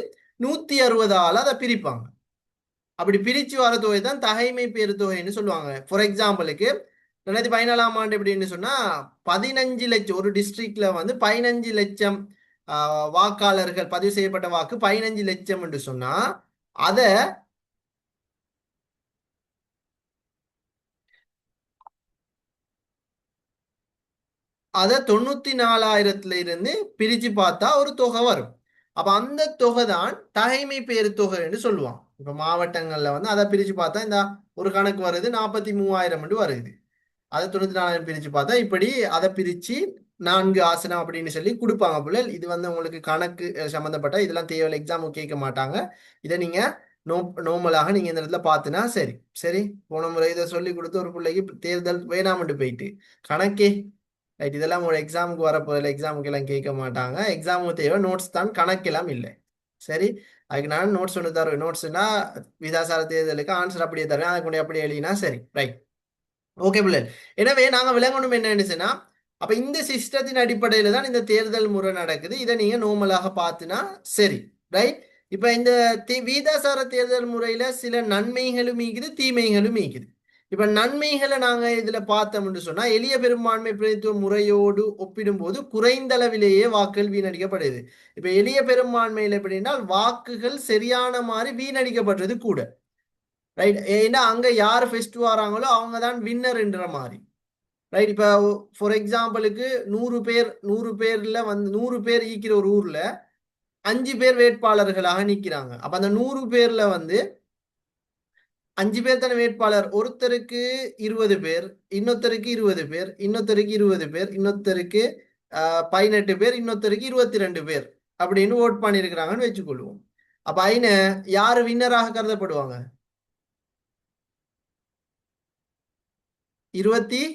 160ஆல அதை பிரிப்பாங்க. அப்படி பிரிச்சு வர தொகை தான் தகைமை பேரு தொகைன்னு சொல்லுவாங்க. ஃபார் எக்ஸாம்பிளுக்கு 2014ஆம் ஆண்டு எப்படின்னு சொன்னா 15 லட்சம் ஒரு டிஸ்ட்ரிக்ட்ல வந்து 15 லட்சம் வாக்காளர்கள் பதிவு செய்யப்பட்ட வாக்கு 15 லட்சம் என்று சொன்னா அத 94,000ல இருந்து பிரிச்சு பார்த்தா ஒரு தொகை வரும். அப்ப அந்த தொகை தான் தகைமை பேரு தொகை என்று சொல்லுவாங்க. இப்ப மாவட்டங்கள்ல வந்து அதை பிரிச்சு பார்த்தா இந்த ஒரு கணக்கு வருது 43,000 வருது. அதை 94,000 பிரிச்சு பார்த்தா இப்படி அதை பிரிச்சு 4 ஆசனம் அப்படின்னு சொல்லி கொடுப்பாங்க. போல இது வந்து உங்களுக்கு கணக்கு சம்பந்தப்பட்ட இதெல்லாம் தேவையில்லை, எக்ஸாமுக்கு கேட்க மாட்டாங்க. இதை நீங்க நோமலாக நீங்க இந்த இடத்துல பார்த்துனா சரி. சரி, போன முறை இதை சொல்லி கொடுத்து ஒரு பிள்ளைக்கு தேர்தல் வேணாமட்டு போயிட்டு கணக்கே, ரைட். இதெல்லாம் ஒரு எக்ஸாமுக்கு வரப்போதில்லை, எக்ஸாமுக்கு எல்லாம் கேட்க மாட்டாங்க. எக்ஸாமுக்கு தேவை நோட்ஸ் தான், கணக்கெல்லாம் இல்லை. சரி, அதுக்கு நான் நோட்ஸ் ஒன்று தருவேன். நோட்ஸ்னா விதாசார தேர்தலுக்கு ஆன்சர் அப்படியே தருவேன், அதை கொண்டு அப்படியே எழுதினா சரி. ரைட், ஓகே பிள்ளை. எனவே நாங்க விளங்கணும் என்னன்னு, அப்ப இந்த சிஸ்டத்தின் அடிப்படையில தான் இந்த தேர்தல் முறை நடக்குது. இதை நீங்க நோமலாக பார்த்துனா சரி. ரைட், இப்ப இந்த வீதாசார தேர்தல் முறையில சில நன்மைகளும் ஈக்குது தீமைகளும் ஈக்குது. இப்ப நன்மைகளை நாங்க இதுல பார்த்தோம்னு சொன்னா எளிய பெரும்பான்மை பிரதித்துவ முறையோடு ஒப்பிடும்போது குறைந்த அளவிலேயே வாக்குகள் வீணடிக்கப்படுது. இப்ப எளிய பெரும்பான்மையில எப்படின்னா வாக்குகள் சரியான மாதிரி வீணடிக்கப்படுறது கூட, ரைட். ஏன்னா அங்க யார் ஃபர்ஸ்ட் வராங்களோ அவங்க தான் வின்னர்ன்ற மாதிரி, ரைட். இப்ப ஃபார் எக்ஸாம்பிளுக்கு 100 பேர்ல வந்து 100 பேர் ஈக்கிற ஒரு ஊர்ல 5 பேர் வேட்பாளர்களாக நிக்கிறாங்க. அப்ப அந்த 100 பேர்ல வந்து 5 பேர் தானே வேட்பாளர். ஒருத்தருக்கு 20 பேர், இன்னொருத்தருக்கு 20 பேர், இன்னொருத்தருக்கு 20 பேர், இன்னொருத்தருக்கு 18 பேர், இன்னொருத்தருக்கு 22 பேர் அப்படின்னு ஓட் பண்ணியிருக்கிறாங்கன்னு வச்சுக்கொள்வோம். அப்ப ஐன யாரு வின்னராக கருதப்படுவாங்க? 22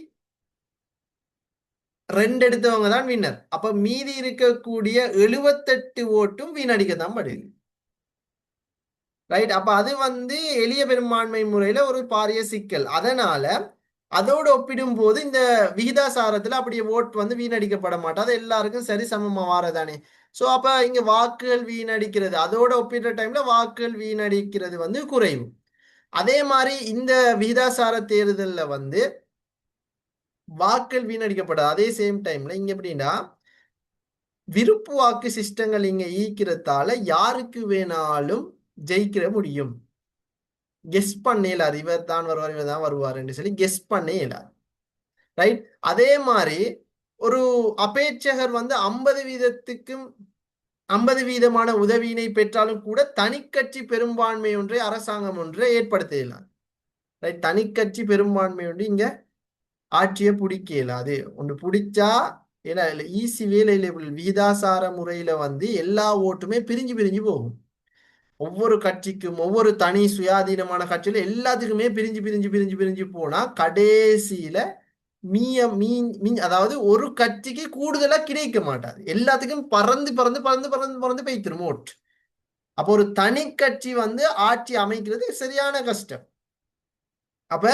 எடுத்தவங்க தான் வின்னர். அப்ப மீதி இருக்கக்கூடிய 78 ஓட்டும் வீணடிக்கத்தான் படுது, ரைட். அப்ப அது வந்து எளிய பெரும்பான்மை முறையில ஒரு பாரிய சிக்கல். அதனால அதோடு ஒப்பிடும் போது இந்த விகிதாசாரத்துல அப்படியே ஓட் வந்து வீணடிக்கப்பட மாட்டாது, எல்லாருக்கும் சரி சமமா வாரதானே. சோ அப்ப இங்க வாக்குகள் வீணடிக்கிறது அதோட ஒப்பிடுற டைம்ல வாக்குகள் வீணடிக்கிறது வந்து குறைவு. அதே மாதிரி இந்த விகிதாசார தேர்தல்ல வந்து வாக்குகள் வீணடிக்கப்படாது. அதே சேம் டைம்ல இங்க எப்படின்னா விருப்பு வாக்கு சிஸ்டங்கள் இங்க ஈக்கிறதால யாருக்கு வேணாலும் ஜெயிக்கிற முடியும். கெஸ் பண்ண இயலாது, இவர் தான் வருவார் இவர் தான் வருவாருன்னு சொல்லி கெஸ் பண்ண இயலாது, ரைட். அதே மாதிரி ஒரு அபேட்சகர் வந்து 50 வீதமான உதவியினை பெற்றாலும் கூட தனிக்கட்சி பெரும்பான்மை ஒன்றை அரசாங்கம் ஒன்றை ஏற்படுத்த இயலாது, ரைட். தனிக்கட்சி பெரும்பான்மை ஒன்று இங்க ஆட்சியை பிடிக்க இயலாது. ஒன்று பிடிச்சா ஏன்னா ஈஸி வேலையில் விகிதாசார முறையில வந்து எல்லா ஓட்டுமே பிரிஞ்சு பிரிஞ்சு போகும். ஒவ்வொரு கட்சிக்கும் ஒவ்வொரு தனி சுயாதீனமான கட்சியில எல்லாத்துக்குமே பிரிஞ்சு பிரிஞ்சு பிரிஞ்சு பிரிஞ்சு போனா கடைசியில அதாவது ஒரு கட்சிக்கு கூடுதலா கிடைக்க மாட்டாது, எல்லாத்துக்கும் பறந்து பறந்து பறந்து பறந்து பறந்து போய்த்திரும் ஓட்டு. அப்போ ஒரு தனி கட்சி வந்து ஆட்சி அமைக்கிறது சரியான கஷ்டம். அப்ப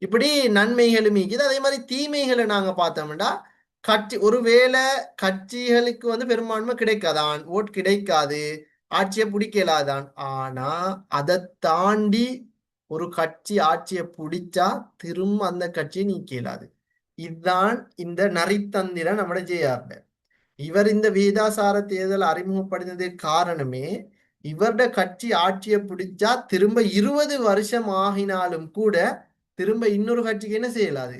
இப்படி நன்மைகளும் இருக்குது. அதே மாதிரி தீமைகளை நாங்க பார்த்தோம்னா ஒருவேளை கட்சிகளுக்கு வந்து பெரும்பான்மை கிடைக்காதான், ஓட் கிடைக்காது, ஆட்சியை பிடிக்கலாதான். ஆனா அதை தாண்டி ஒரு கட்சி ஆட்சியை பிடிச்சா திரும்ப அந்த கட்சியை நீக்கலாது. இதுதான் இந்த நரித்தந்திரன் நம்மட ஜேஆர். இவர் இந்த விகிதாசார தேர்தல் அறிமுகப்படுத்தினதுக்கு காரணமே இவருடைய கட்சி ஆட்சியை பிடிச்சா திரும்ப 20 வருஷம் ஆகினாலும் கூட திரும்ப இன்னொரு கட்சிக்கு என்ன செய்யலாது,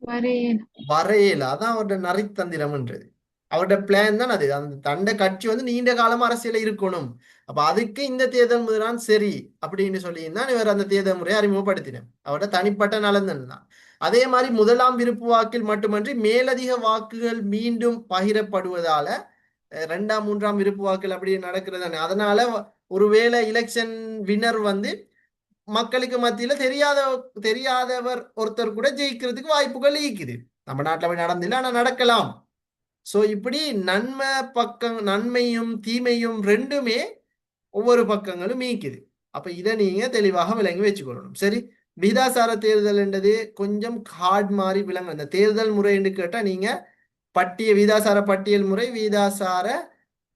வரையல. அதான் அவருடைய நரித்தந்திரம்ன்றது. அவருடைய பிளான் தான் அது. அந்த தண்டை கட்சி வந்து நீண்ட காலமா அரசியல இருக்கணும். அப்ப அதுக்கு இந்த தேர்தல் முறைதான் சரி அப்படின்னு சொல்லியிருந்தான் இவர் அந்த தேர்தல் முறையை அறிமுகப்படுத்தினார். அவருடைய தனிப்பட்ட நலன் தான். அதே மாதிரி முதலாம் விருப்பு வாக்கில் மட்டுமன்றி மேலதிக வாக்குகள் மீண்டும் பகிரப்படுவதால 2ஆம் 3ஆம் விருப்பு வாக்கில் அப்படி நடக்கிறது. அதனால ஒருவேளை எலெக்ஷன் வின்னர் வந்து மக்களுக்கு மத்தியில தெரியாதவர் ஒருத்தர் கூட ஜெயிக்கிறதுக்கு வாய்ப்புகள் இருக்குது. நம்ம நாட்டில் போய் நடந்தில்லை, ஆனா நடக்கலாம். சோ இப்படி நன்மையும் தீமையும் ரெண்டுமே ஒவ்வொரு பக்கங்களும் ஈக்குது. அப்ப இதை நீங்க தெளிவாக விளங்கி வச்சுக்கொள்ளணும். சரி, விகிதாசார தேர்தல் என்றது கொஞ்சம் ஹார்ட் மாதிரி விளங்கும். அந்த தேர்தல் முறை என்று கேட்டா நீங்க விகிதாசார பட்டியல் முறை, விகிதாசார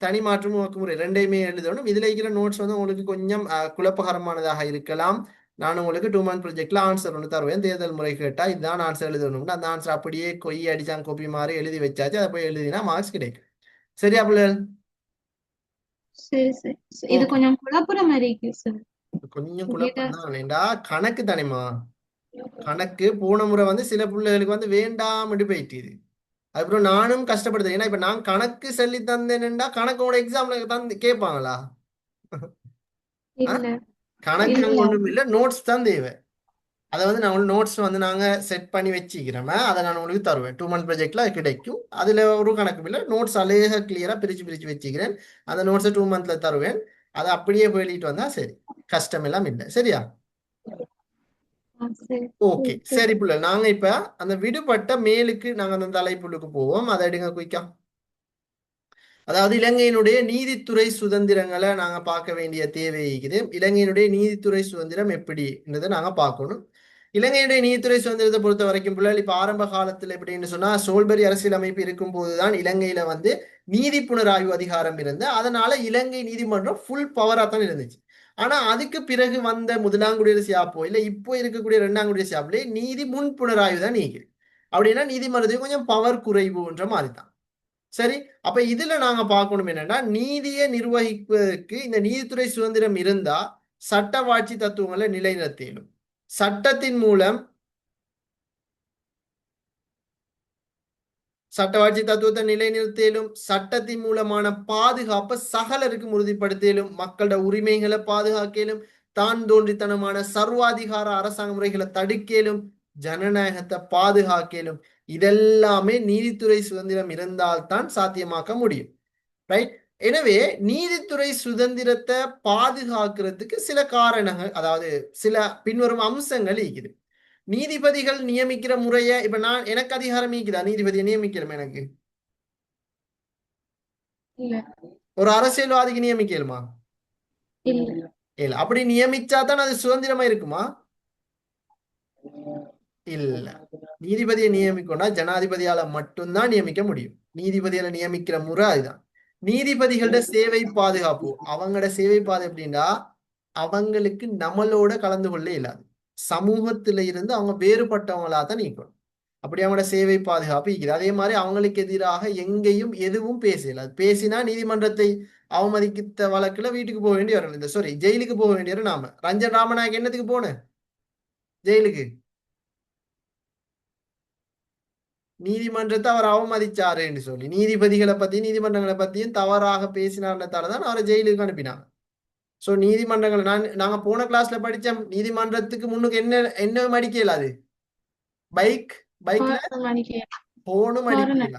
தனி மாற்று முறை ரெண்டையுமே எழுதணும். இதுல இருக்கிற நோட்ஸ் வந்து உங்களுக்கு கொஞ்சம் குழப்பகரமானதாக இருக்கலாம். நான் உங்களுக்கு 2 month ப்ராஜெக்ட்ல ஆன்சர் ஒன்று தருவேன். தேர்தல் முறை கேட்டா இதுதான் ஆன்சர் எழுதணும்னு அந்த ஆன்சர் அப்படியே அடிச்சாங்க கோப்பி மாதிரி எழுதி வச்சாச்சு. அதை போய் எழுதினா மார்க்ஸ் கிடைக்கும். சரியா பிள்ளைகள்? சரி சரி. இது கொஞ்சம் குழப்புற மாதிரி இருக்கு சார். கொஞ்சம் குழப்பம் தான். ஏண்டா கணக்கு தானேமா, கணக்கு போன முறை வந்து சில பிள்ளைகளுக்கு வந்து வேண்டாம் போயிட்டு, அதுக்கப்புறம் நானும் கஷ்டப்படுத்தேன். ஏன்னா இப்ப நான் கணக்கு சொல்லி தந்தேன்டா கணக்கோட எக்ஸாம்ல தந்து கேட்பாங்களா? கணக்கு ஒன்றும் இல்லை, நோட்ஸ் தான் தேவை. அதை வந்து நான் நோட்ஸ் வந்து நாங்க செட் பண்ணி வச்சுக்கிறோமே, அதை நான் உங்களுக்கு தருவேன். 2 month ப்ராஜெக்ட்ல கிடைக்கும். அதுல ஒரு கணக்கு இல்லை, நோட்ஸ் அழகா கிளியரா பிரிச்சு வச்சுக்கிறேன். அந்த நோட்ஸை 2 monthல தருவேன். அதை அப்படியே போயிட்டு வந்தா சரி, கஷ்டம் எல்லாம் இல்லை. சரியா? ஓகே சரி பிள்ளை, நாங்க இப்ப அந்த விடுபட்ட மேலுக்கு நாங்க அந்த தலைப்புள்ளுக்கு போவோம். அதை எடுங்க குயிக்கா. அதாவது இலங்கையினுடைய நீதித்துறை சுதந்திரங்களை நாங்க பார்க்க வேண்டிய தேவை இருக்குது. இலங்கையினுடைய நீதித்துறை சுதந்திரம் எப்படின்றதை நாங்க பார்க்கணும். இலங்கையுடைய நீதித்துறை சுதந்திரத்தை பொறுத்த வரைக்கும் பிள்ளைகள் இப்ப ஆரம்ப காலத்துல எப்படின்னு சொன்னா சோல்பரி அரசியல் அமைப்பு இருக்கும் போதுதான் இலங்கையில வந்து நீதி புனராய்வு அதிகாரம் இருந்து அதனால இலங்கை நீதிமன்றம் ஃபுல் பவரா தான் இருந்துச்சு. ஆனா அதுக்கு பிறகு வந்த முதலாம் குடியரசு யாப்போ இல்ல இப்போ இருக்கக்கூடிய இரண்டாம் குடியரசு யாப்பிலே நீதி முன் புனராய்வு தான் நீக்குது. அப்படின்னா நீதிமன்றத்துக்கு கொஞ்சம் பவர் குறைவுன்ற மாதிரி தான். சரி, அப்ப இதுல நாங்க பார்க்கணும் என்னன்னா நீதியை நிர்வகிப்பதற்கு இந்த நீதித்துறை சுதந்திரம் இருந்தா சட்டவாட்சி தத்துவங்களை நிலைநிறுத்திடும். சட்டத்தின் மூலம் சட்டவாட்சி தத்துவத்தை நிலைநிறுத்திலும் சட்டத்தின் மூலமான பாதுகாப்பை சகலருக்கும் உறுதிப்படுத்திலும் மக்களோட உரிமைகளை பாதுகாக்கலும் தான் தோன்றித்தனமான சர்வாதிகார அரசாங்க முறைகளை தடுக்கலும் ஜனநாயகத்தை பாதுகாக்கலும் இதெல்லாமே நீதித்துறை சுதந்திரம் இருந்தால்தான் சாத்தியமாக்க முடியும். ரைட். எனவே நீதித்துறை சுதந்திரத்தை பாதுகாக்கிறதுக்கு சில காரணங்கள், அதாவது சில பின்வரும் அம்சங்கள் இருக்குது. நீதிபதிகள் நியமிக்கிற முறைய இப்ப நான் எனக்கு அதிகாரம் இருக்குதா நீதிபதியை நியமிக்கிறோம்? எனக்கு இல்ல ஒரு அரசியல்வாதிக்கு நியமிக்கலுமா? இல்ல இல்ல. அப்படி நியமிச்சா தான் அது சுதந்திரமா இருக்குமா? இல்ல. நீதிபதியை நியமிக்கணும்னா ஜனாதிபதியால மட்டும்தான் நியமிக்க முடியும். நீதிபதியால நியமிக்கிற முறை அதுதான். நீதிபதிகளோட சேவை பாதுகாப்பு, அவங்களோட சேவை பாது எப்படின்னா அவங்களுக்கு நம்மளோட கலந்து கொள்ள இயலாது. சமூகத்தில இருந்து அவங்க வேறுபட்டவங்களா தான் நீக்கணும். அப்படி அவங்களோட சேவை பாதுகாப்பு இருக்குது. அதே மாதிரி அவங்களுக்கு எதிராக எங்கேயும் எதுவும் பேசல. பேசினா நீதிமன்றத்தை அவமதித்த வழக்குல வீட்டுக்கு போக வேண்டிய வரும். இந்த ஜெயிலுக்கு போக வேண்டிய வரும். நாம ரஞ்சன் ராமநாயக் என்னத்துக்கு போன ஜெயிலுக்கு? நீதிமன்றத்தை அவர் அவமதிச்சாருன்னு சொல்லி நீதிபதிகளை பத்தியும் நீதிமன்றங்களை பத்தியும் தவறாக பேசினார்ன்றதாலதான் அவரை ஜெயிலுக்கு அனுப்பினாங்க. சோ நீதிமன்றங்கள் நாங்க போன கிளாஸ்ல படிச்ச நீதிமன்றத்துக்கு முன்னுக்கு என்ன அடிக்கல, அது பைக்ல போனும் அடிக்கல.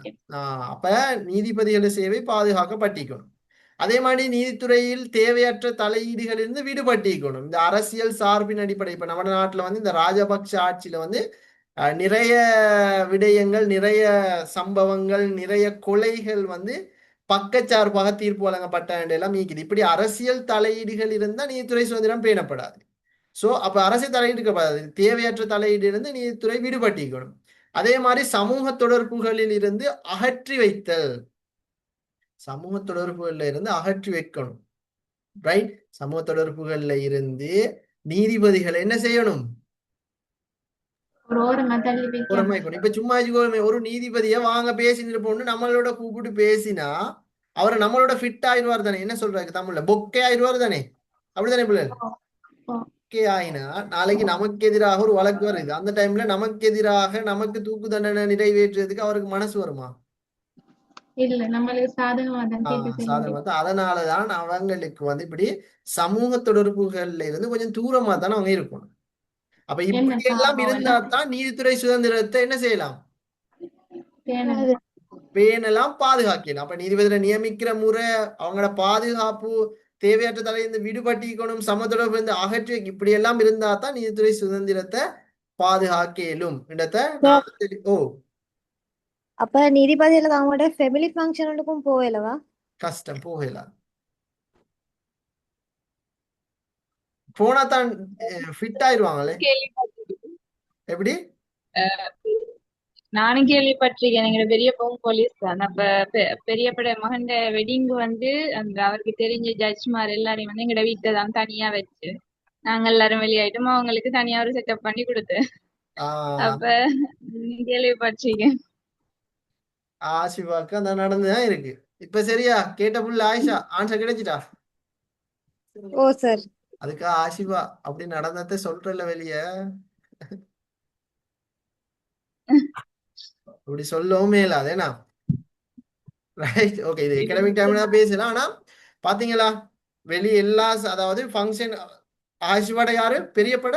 அப்ப நீதிபதிகள சேவை பாதுகாக்கப்பட்டிக்கணும். அதே மாதிரி நீதித்துறையில் தேவையற்ற தலையீடுகளிலிருந்து விடுபட்டிக்கணும். இந்த அரசியல் சார்பின் அடிப்படை இப்ப நம்ம நாட்டுல வந்து இந்த ராஜபக்ஷ ஆட்சியில வந்து நிறைய விடயங்கள், நிறைய சம்பவங்கள், நிறைய கொலைகள் வந்து பக்கச்சார்பாக தீர்ப்பு வழங்கப்பட்ட எல்லாம் நீக்குது. இப்படி அரசியல் தலையீடுகள் இருந்தா நீதித்துறை சுதந்திரம் பேணப்படாது. சோ அப்ப அரசியல் தலையீடு இருக்கப்படாது. தேவையற்ற தலையீடு இருந்து நீதித்துறை விடுபட்டிக்கணும். அதே மாதிரி சமூக தொடர்புகளில் இருந்து அகற்றி வைத்தல், சமூக தொடர்புகள்ல இருந்து அகற்றி வைக்கணும். ரைட். சமூக தொடர்புகள்ல இருந்து நீதிபதிகளை என்ன செய்யணும்? இப்ப சும்மா ஒரு நீதிபதியை வாங்க பேசிட்டு போன்னு நம்மளோட கூப்பிட்டு பேசினா அவரை நம்மளோட ஃபிட் ஆயிடுவார் தானே? என்ன சொல்றாரு தமிழ்ல? பொக்கே ஆயிடுவார் தானே? அப்படித்தானே பிள்ளைகள்? பொக்கே ஆயினா நாளைக்கு நமக்கு எதிராக ஒரு வழக்கு வருது. அந்த டைம்ல நமக்கு எதிராக நமக்கு தூக்கு தண்டனை நிறைவேற்றுறதுக்கு அவருக்கு மனசு வருமா? இல்ல, நம்மளுக்கு சாதகமா. அதனாலதான் அவங்களுக்கு வந்து இப்படி சமூக தொடர்புகள்ல இருந்து கொஞ்சம் தூரமா தானே அவங்க இருக்கணும். அப்ப இப்படி எல்லாம் இருந்தா தான் நீதித்துறை சுதந்திரத்தை என்ன செய்யலாம்? பேணலாம், பாதுகாக்கலாம். அப்ப நீதிபதியில நியமிக்கிற முறை, அவங்களோட பாதுகாப்பு, தேவையற்ற தலையிலிருந்து விடுபட்டிக்கணும், சமதொடர்பு இருந்து அகற்றி, இப்படி எல்லாம் இருந்தா தான் நீதித்துறை சுதந்திரத்தை பாதுகாக்கலும். அப்ப நீதிபதியில அவங்களோட ஃபேமிலி ஃபங்க்ஷனுக்கும் போகலவா? கஷ்டம், போகலாம். போனா தான் ஃபிட் ஆயிடுவாங்களே. எப்படி? நானும் கேள்விப்பட்டிருக்கேன். எங்க பெரியப்பாவும் போலீஸ் தான். அப்ப பெரியப்பட மகன் வெட்டிங் வந்து அந்த அவருக்கு தெரிஞ்ச ஜட்ஜ்மார் எல்லாரையும் வந்து எங்கட வீட்டை தான் தனியா வச்சு நாங்க எல்லாரும் வெளியாயிட்டோம். அவங்களுக்கு தனியா ஒரு செட்டப் பண்ணி கொடுத்தேன். அப்ப கேள்விப்பட்டிருக்கேன். ஆசிவாக்கு அந்த நடந்துதான் இருக்கு. இப்ப சரியா கேட்ட புள்ள ஆயிஷா ஆன்சர் கிடைச்சிட்டா? ஓ சார். அதுக்கா ஆசிவா அப்படி நடந்ததை சொல்றல வெளிய அப்படி சொல்லவும் மேலாதேனா? ரைட். ஓகே, இது எக்கனாமிக் டைம்ல தான் பேசலாம். ஆனா பாத்தீங்களா வெளி எல்லா அதாவது ஃபங்க்ஷன் ஆசிவாட யாரு? பெரியப்பட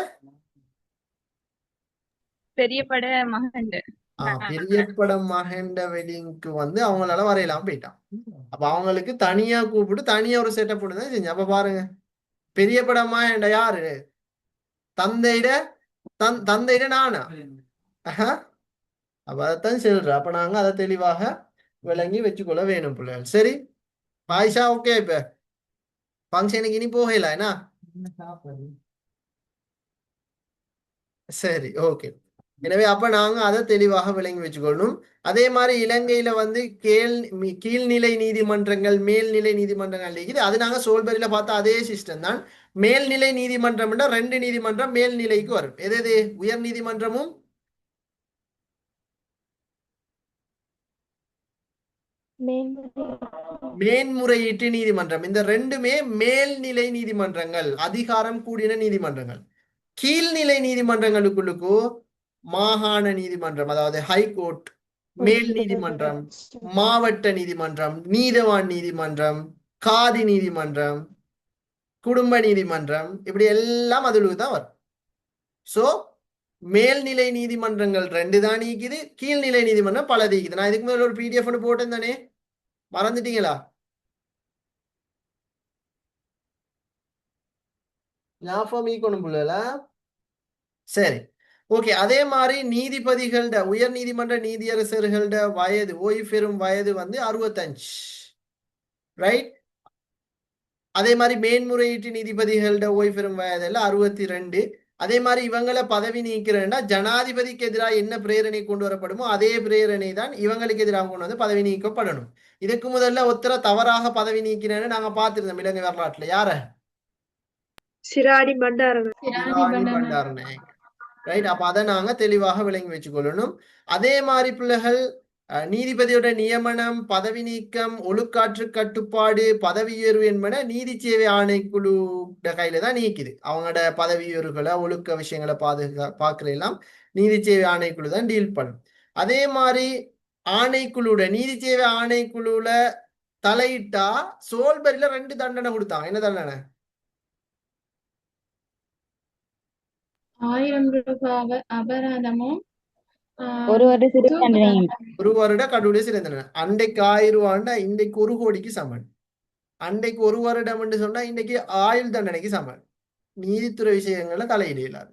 மகன் பெரியப்பட மகண்ட வெட்டிங்க்கு வந்து அவங்களால வரையலாம் போயிட்டான். அப்ப அவங்களுக்கு தனியா கூப்பிட்டு தனியா ஒரு செட்டப் போட்டு தான் செஞ்சு. அப்ப பாருங்க, பெரியப்பட மகண்ட யாரு? தந்தையிட நானா? அப்ப அதைத்தான் சொல்ற. அப்ப நாங்க அதை தெளிவாக விளங்கி வச்சுக்கொள்ள வேணும் பிள்ளைகள். சரி ஆயிஷா, ஓகே. இப்ப ஃபங்க்ஷனுக்கு இனி போகல என்ன? சரி, ஓகே. எனவே அப்ப நாங்க அதை தெளிவாக விளங்கி வச்சுக்கொள்ளணும். அதே மாதிரி இலங்கையில வந்து கீழ்நிலை நீதிமன்றங்கள், மேல்நிலை நீதிமன்றங்கள் இருக்குது. அது நாங்க சோல்பரியில பார்த்த அதே சிஸ்டம் தான். மேல்நிலை நீதிமன்றம்னா 2 நீதிமன்றம் மேல்நிலைக்கு வரும். எது எது? உயர் நீதிமன்றமும் மேன்முறையீட்டு நீதிமன்றம். இந்த ரெண்டுமே மேல்நிலை நீதிமன்றங்கள், அதிகாரம் கூடின நீதிமன்றங்கள். கீழ்நிலை நீதிமன்றங்களுக்குள்ளுக்கு மாகாண நீதிமன்றம், அதாவது ஹைகோர்ட், மேல் நீதிமன்றம், மாவட்ட நீதிமன்றம், நீதவான் நீதிமன்றம், காதி நீதிமன்றம், குடும்ப நீதிமன்றம், இப்படி எல்லாம் அதுக்கு தான் வரும். சோ மேல்நிலை நீதிமன்றங்கள் 2 தான் நீக்குது, கீழ்நிலை நீதிமன்றம் பல நீக்குது. நான் இதுக்கு மேல ஒரு PDF ஒன்று போட்டேன் தானே, மறந்துட்டீங்களா? ஞாபகம் ஈக்கணும் புள்ளல. சரி, ஓகே. அதே மாதிரி நீதிபதிகளோட, உயர் நீதிமன்ற நீதியரசர்களோட வயது, ஓய்வு பெறும் வயது வந்து 65, ரைட்? அதே மாதிரி மேன்முறையீட்டு நீதிபதிகளோட ஓய்வு பெறும் வயதுல 62. அதே மாதிரி இவங்களை பதவி நீக்கிறேன்னா ஜனாதிபதிக்கு எதிராக என்ன பிரேரணை கொண்டு வரப்படுமோ அதே பிரேரணை தான் இவங்களுக்கு எதிராக கொண்டு வந்து பதவி நீக்கப்படணும். இதுக்கு முதல்ல ஒருத்தர தவறாக பதவி நீக்கிறேன்னு நாங்க பார்த்திருந்தோம் இலங்கை வரலாற்றுல. யார? சிராடி பண்டாரநாயக்க. சிராணி சிராணி பண்டாரநாயக்க. பண்டாரநாயக்க, ரைட்? அப்ப அதை நாங்க தெளிவாக விளங்கி வச்சுக்கொள்ளணும். அதே மாதிரி பிள்ளைகள் நீதிபதியோட நியமனம், பதவி நீக்கம், ஒழுக்காற்று கட்டுப்பாடு, பதவி உயர்வு என்பன நீதி சேவை ஆணைக்குழு கையில தான் நீக்குது. அவங்களோட பதவி உயர்வுகளை, ஒழுக்க விஷயங்களை பார்க்கறதெல்லாம் நீதி சேவை ஆணைக்குழு தான் டீல் பண்ணும். அதே மாதிரி ஆணைக்குழுட, நீதி சேவை ஆணைக்குழுல தலையிட்டா சோல்பரியில 2 தண்டனை கொடுத்தாங்க. என்ன தண்டனை? 1000 ரூபாய் அபராதமும் ஒரு வருட சிறை தூக்கு தண்டனையும். தண்டனை. 1 வருட கடவுளே சிறை தண்டனை. அன்றைக்கு 1000 ரூபாண்டா இன்றைக்கு 1 கோடிக்கு சமன். அன்றைக்கு 1 வருடம் என்று சொன்னா இன்னைக்கு ஆயுள் தண்டனைக்கு சமன். நீதித்துறை விஷயங்கள்ல தலையிட இயலாது,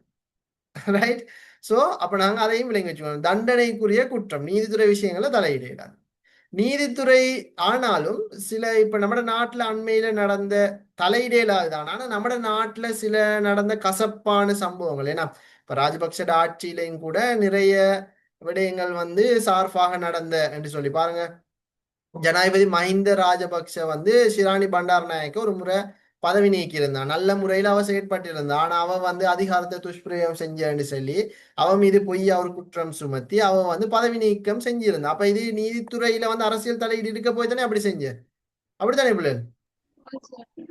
ரைட்? சோ அப்ப நாங்க அதையும் விளங்கி வச்சுக்கோங்க. தண்டனைக்குரிய குற்றம், நீதித்துறை விஷயங்கள்ல தலையிட இயலாது. நீதித்துறை ஆனாலும் சில இப்ப நம்ம நாட்டுல அண்மையில நடந்த தலையிட இயலாதுதான். ஆனா நம்ம நாட்டுல சில நடந்த கசப்பான சம்பவங்கள், ஏன்னா இப்ப ராஜபக்ச ஆட்சியிலையும் கூட நிறைய விடயங்கள் வந்து சார்பாக நடந்த என்று சொல்லி பாருங்க. ஜனாதிபதி மஹிந்த ராஜபக்ச வந்து ஷிராணி பண்டாரநாயக்க ஒரு முறை பதவி நீக்கி இருந்தான். நல்ல முறையில் அவ செயற்பட்டிருந்தான். ஆனா அவ வந்து அதிகாரத்தை துஷ்பிரயோகம் செஞ்சேன்னு சொல்லி அவ மீது பொய் அவர் குற்றம் சுமத்தி அவ வந்து பதவி நீக்கம் செஞ்சிருந்தான். அப்ப இது நீதித்துறையில வந்து அரசியல் தலையீடு இருக்க போய் தானே அப்படி செஞ்ச, அப்படித்தானே பிள்ளை?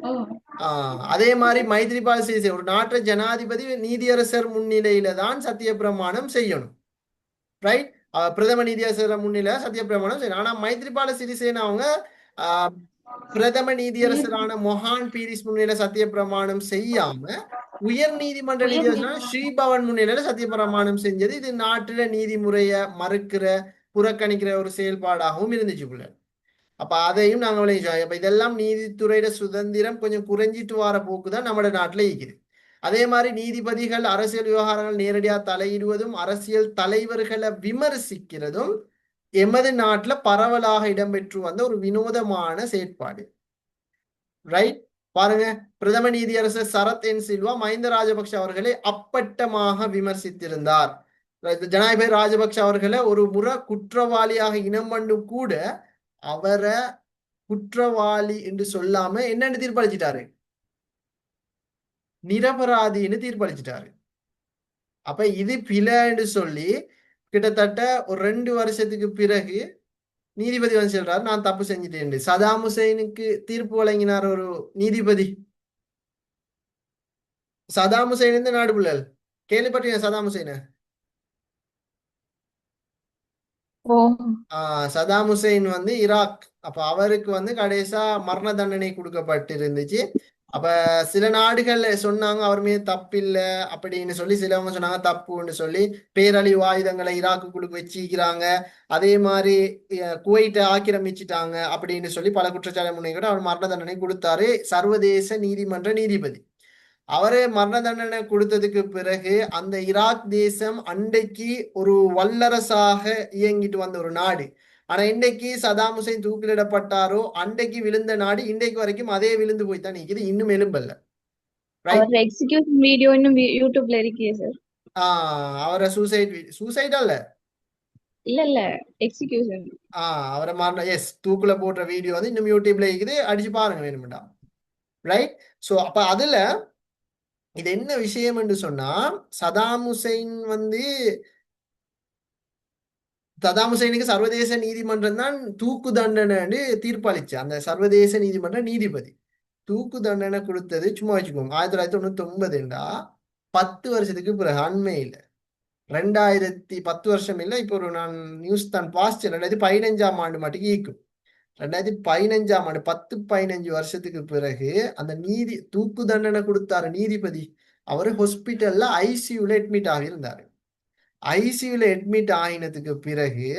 ஓ அதே மாதிரி மைத்ரிபால சிறிசேன, ஒரு நாட்டு ஜனாதிபதி நீதியரசர் முன்னிலையில தான் சத்திய பிரமாணம் செய்யணும், ரைட்? பிரதம நீதியரசர் முன்னிலை சத்திய பிரமாணம் செய்யணும். ஆனா மைத்ரிபால சிறிசேன அவங்க பிரதம நீதியரசரான மொஹான் பீரிஸ் முன்னிலை சத்திய பிரமாணம் செய்யாம உயர் நீதிமன்ற நீதியரசரான ஸ்ரீபவன் முன்னிலையில சத்திய பிரமாணம் செஞ்சது. இது நாட்டுல நீதிமுறைய மறுக்கிற, புறக்கணிக்கிற ஒரு செயல்பாடாகவும் இருந்துச்சு புள்ள. அப்ப அதையும் நாங்க விளைவிச்சோம். அப்ப இதெல்லாம் நீதித்துறையில சுதந்திரம் கொஞ்சம் குறைஞ்சிட்டு வர போக்குதான் நம்ம நாட்டுல இருக்குது. அதே மாதிரி நீதிபதிகள் அரசியல் விவகாரங்கள் நேரடியா தலையிடுவதும் அரசியல் தலைவர்களை விமர்சிக்கிறதும் எமது நாட்டுல பரவலாக இடம்பெற்று வந்த ஒரு வினோதமான செயற்பாடு, ரைட்? பாருங்க, பிரதம நீதியரசர் சரத் என் சில்வா மஹிந்த ராஜபக்ஷ அவர்களை அப்பட்டமாக விமர்சித்திருந்தார். ஜனாதிபதி ராஜபக்ஷ அவர்களை ஒரு முறை குற்றவாளியாக இனம் கண்டு கூட அவரை குற்றவாளி என்று சொல்லாம என்னன்னு தீர்ப்பளிச்சிட்டாரு? நிரபராதின்னு தீர்ப்பளிச்சிட்டாரு. அப்ப இது பிழைன்னு சொல்லி கிட்டத்தட்ட ஒரு 2 வருஷத்துக்கு பிறகு நீதிபதி வந்து சொல்றாரு, நான் தப்பு செஞ்சுட்டேன். சதாம் ஹுசைனுக்கு தீர்ப்பு வழங்கினார் ஒரு நீதிபதி. சதாம் ஹுசைன் இந்த நாடு பிள்ளல் கேள்விப்பட்டீங்க? சதாம் ஹுசைன சதாம் ஹுசைன் வந்து ஈராக். அப்ப அவருக்கு வந்து கடைசா மரண தண்டனை கொடுக்கப்பட்டிருந்துச்சு. அப்ப சில நாடுகள் சொன்னாங்க அவர் மீது தப்பில்லை அப்படின்னு சொல்லி, சிலவங்க சொன்னாங்க தப்புன்னு சொல்லி பேரழிவு ஆயுதங்களை ஈராக்குக்குள்ள வச்சிக்கிறாங்க, அதே மாதிரி குவைட்டை ஆக்கிரமிச்சிட்டாங்க அப்படின்னு சொல்லி பல குற்றச்சாட்டு முன்னே அவர் மரண தண்டனை கொடுத்தாரு சர்வதேச நீதிமன்ற நீதிபதி. அவரே மரண தண்டனை கொடுத்ததுக்கு பிறகு அந்த ஈராக் தேசம் அன்றைக்கு ஒரு வல்லரசாக இயங்கிட்டு வந்த ஒரு நாடு. ஆனா இன்றைக்கு சதாம் ஹுசைன் தூக்கிலிடப்பட்டாரோ அன்றைக்கு விழுந்த நாடு இன்றைக்கு வரைக்கும் அதே விழுந்து போய் தான் நிக்குது, இன்னும் எலும்பல்ல, ரைட்? எக்ஸிகியூஷன் வீடியோ இன்னும் யூடியூப்ல இருக்கே சார். அவரை சூசைட் அல்ல, இல்ல எக்ஸிகியூஷன். அவரை மாறின எஸ் தூக்குல போடுற வீடியோ வந்து இன்னும் யூடியூப்ல இருக்குது, அடிச்சு பாருங்க வேணும்டா. ரைட். ஸோ அப்ப அதுல இது என்ன விஷயம் என்று சொன்னா, சதாம் ஹுசைன் வந்து சதாம் ஹுசைனுக்கு சர்வதேச நீதிமன்றம் தான் தூக்கு தண்டனை தீர்ப்பளிச்சு. அந்த சர்வதேச நீதிமன்ற நீதிபதி தூக்கு தண்டனை கொடுத்தது சும்மா வச்சுக்கோங்க 1999 10 வருஷத்துக்கு பிறகு, அண்மையில் 2010 வருஷம் இல்லை, இப்போ ஒரு நான் நியூஸ் தான் பாஸ்ட் 2015 மட்டும் ஈக்கும். 2015 10-15 வருஷத்துக்கு பிறகு அந்த தூக்கு தண்டனை கொடுத்தாரு நீதிபதி. அவர் ஹாஸ்பிட்டல்ல ஐசியூல அட்மிட் ஆகியிருந்தாரு. ஐசியூல அட்மிட் ஆகினதுக்கு பிறகு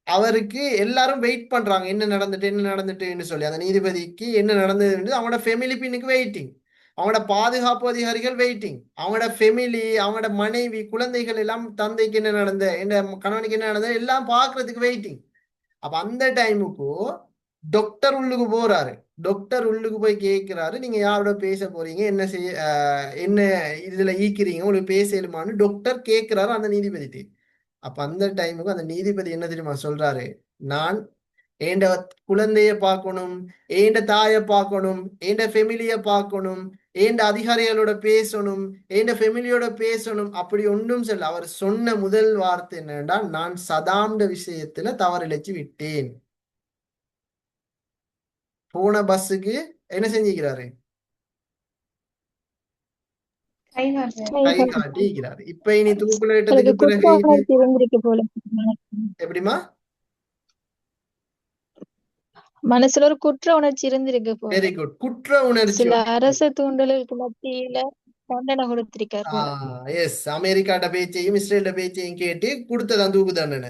அவருக்கு எல்லாரும் வெயிட் பண்றாங்க, என்ன நடந்துட்டுன்னு சொல்லி. அந்த நீதிபதிக்கு என்ன நடந்ததுன்னு அவங்களோட ஃபேமிலி பின்னுக்கு வெயிட்டிங், அவங்களோட பாதுகாப்பு அதிகாரிகள் வெயிட்டிங், அவங்களோட ஃபேமிலி, அவங்களோட மனைவி, குழந்தைகள் எல்லாம் தந்தைக்கு என்ன நடந்த, என் கணவனுக்கு என்ன நடந்தது எல்லாம் பார்க்கறதுக்கு வெயிட்டிங். அப்ப அந்த டைமுக்கு டாக்டர் உள்ளுக்கு போறாரு. டாக்டர் உள்ளுக்கு போய் கேட்கிறாரு, நீங்க யாரோட பேச போறீங்க, என்ன செய்ய என்ன இதுல ஈக்கிறீங்க, உங்களுக்கு பேசலுமான்னு டாக்டர் கேட்கிறாரு அந்த நீதிபதிட்டு. அப்ப அந்த டைமுக்கு அந்த நீதிபதி என்ன தெரியுமா சொல்றாரு, நான் ஏண்ட குழந்தைய பார்க்கணும், ஏண்ட தாயை பார்க்கணும், ஏண்ட ஃபெமிலிய பார்க்கணும், ஏண்ட அதிகாரிகளோட பேசணும், ஏண்ட ஃபெமிலியோட பேசணும், அப்படி ஒன்றும் சொல்ல. அவர் சொன்ன முதல் வார்த்தை என்னன்னா, நான் சதாம்ட விஷயத்துல தவறிழைச்சு விட்டேன். போன பஸ்ஸுக்கு என்ன செஞ்சுக்கிறாரு, கை காட்டிக்கிறாரு. இப்ப இனி தூக்குல இட்டதுக்கு பிறகு குற்ற உணர்ச்சி இருந்திருக்கு போல. எப்படிமா மனசுல ஒரு குற்ற உணர்ச்சி இருந்திருக்கு போல. Very good. குற்ற உணர்ச்சி சில அரச தூண்டலுக்கு மத்தியில தண்டனை கொடுத்திருக்காரு போல. எஸ், அமெரிக்காட்ட பேச்சையும் இஸ்ரேல்ட பேச்சையும் கேட்டு கொடுத்ததான் தூக்கு தண்டனை.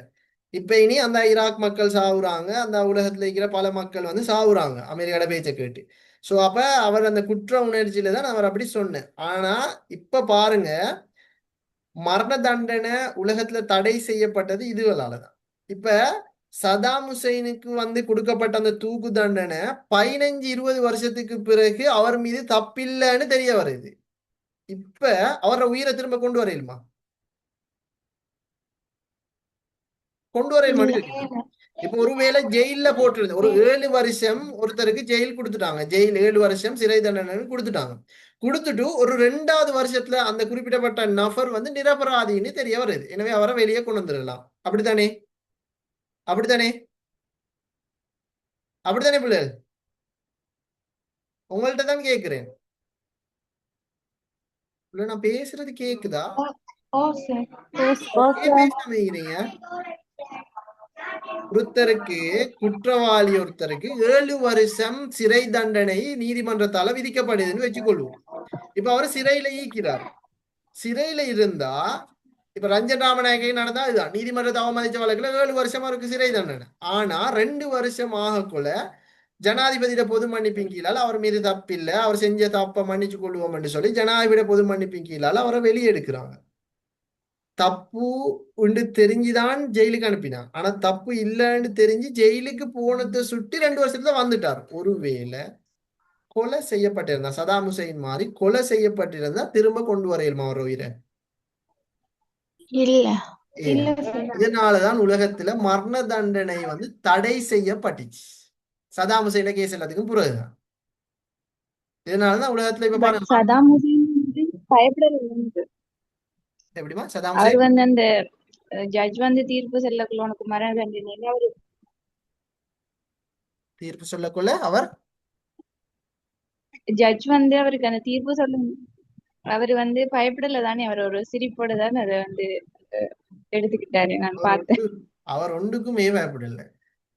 இப்ப இனி அந்த ஈராக் மக்கள் சாவுறாங்க, அந்த உலகத்துல இருக்கிற பல மக்கள் வந்து சாவுறாங்க அமெரிக்காட பேச்சை கேட்டு. சோ அப்ப அவர் அந்த குற்ற உணர்ச்சியில தான் அவர் அப்படி சொன்னேன். ஆனா இப்ப பாருங்க, மரண தண்டனை உலகத்துல தடை செய்யப்பட்டது இதுகளாலதான். இப்ப சதாம் ஹுசைனுக்கு வந்து கொடுக்கப்பட்ட அந்த தூக்கு தண்டனை 15-20 வருஷத்துக்கு பிறகு அவர் மீது தப்பில்லைன்னு தெரிய வருது. இப்ப அவரோட உயிரை திரும்ப கொண்டு வரையிலுமா, கொண்டு வரையில் மட்டும். இப்ப ஒருவேளை ஜெயில போட்டுருது, ஒரு 7 வருஷம் ஒருத்தருக்கு ஜெயில் கொடுத்துட்டாங்க, ஜெயில் 7 வருஷம் சிறை தண்டனை கொடுத்துட்டாங்க. கொடுத்துட்டு ஒரு 2வது வருஷத்துல அந்த குறிப்பிடப்பட்ட நபர் வந்து நிரபராதின்னு தெரிய வருது. எனவே அவரை வெளியே கொண்டு வந்துடலாம். அப்படித்தானே? அப்படித்தானே? அப்படித்தானே பிள்ளைகள்? உங்கள்கிட்ட தான் கேட்கிறேன். நான் பேசுறது கேக்குதா? பேசாம இருக்கிறீங்க. ஒருத்தருக்கு குற்றவாளி ஒருத்தருக்கு 7 வருஷம் சிறை தண்டனை நீதிமன்றத்தால விதிக்கப்படுதுன்னு வச்சுக்கொள்வோம். இப்ப அவர் சிறையில ஈக்கிறார். சிறையில இருந்தா இப்ப ரஞ்சன் ராமநாயகை நடந்தா இதுதான், நீதிமன்றத்தை அவமதிச்ச வழக்குல 7 வருஷம் அவருக்கு சிறை தண்டனை. ஆனா 2 வருஷம் ஆகக்குள்ள ஜனாதிபதியிட பொது மன்னிப்பின் கீழால் அவர் மீது தப்பில்லை, அவர் செஞ்ச தப்பை மன்னிச்சு கொள்வோம் என்று சொல்லி ஜனாதிபதியிட பொது மன்னிப்பின் கீழால் அவரை வெளியெடுக்கிறாங்க. தப்பு உண்டு தெரிஞ்சுதான் ஜெயிலுக்கு அனுப்பினான். ஆனா தப்பு இல்லைன்னு தெரிஞ்சு ஜெயிலுக்கு போனதை சுட்டி 2 வருஷத்துல வந்துட்டார். ஒருவேளை கொலை செய்யப்பட்டிருந்தா, சதாம் ஹுசைன் மாதிரி கொலை செய்யப்பட்டிருந்தா திரும்ப கொண்டு வரையுமா அவர் உயிரை? இல்ல. இதனாலதான் உலகத்துல மரண தண்டனை வந்து தடை செய்யப்பட்டுச்சு சதாம் ஹுசைன் கேஸ் எல்லாத்துக்கும் பிறகுதான். இதனாலதான் உலகத்துல இப்ப பாருங்க, சதாம் ஹுசைன் வந்து பயப்படல. எப்படிமா சதாம் அவர் ஹுசைன் வந்து அந்த ஜட்ஜ் வந்து தீர்ப்பு சொல்லக்குள்ள உனக்கு மரண தண்டனை அவரு தீர்ப்பு சொல்லக்குள்ள அவர் ஜட்ஜ் வந்து அவருக்கு அந்த தீர்ப்பு சொல்லும் அவர் வந்து பயப்படல தானே, அவர் ஒரு சிரிப்போட தானே அதை வந்து எடுத்துக்கிட்டாரு. நான் பார்த்தேன். அவர் ஒன்றுக்குமே பயப்படல.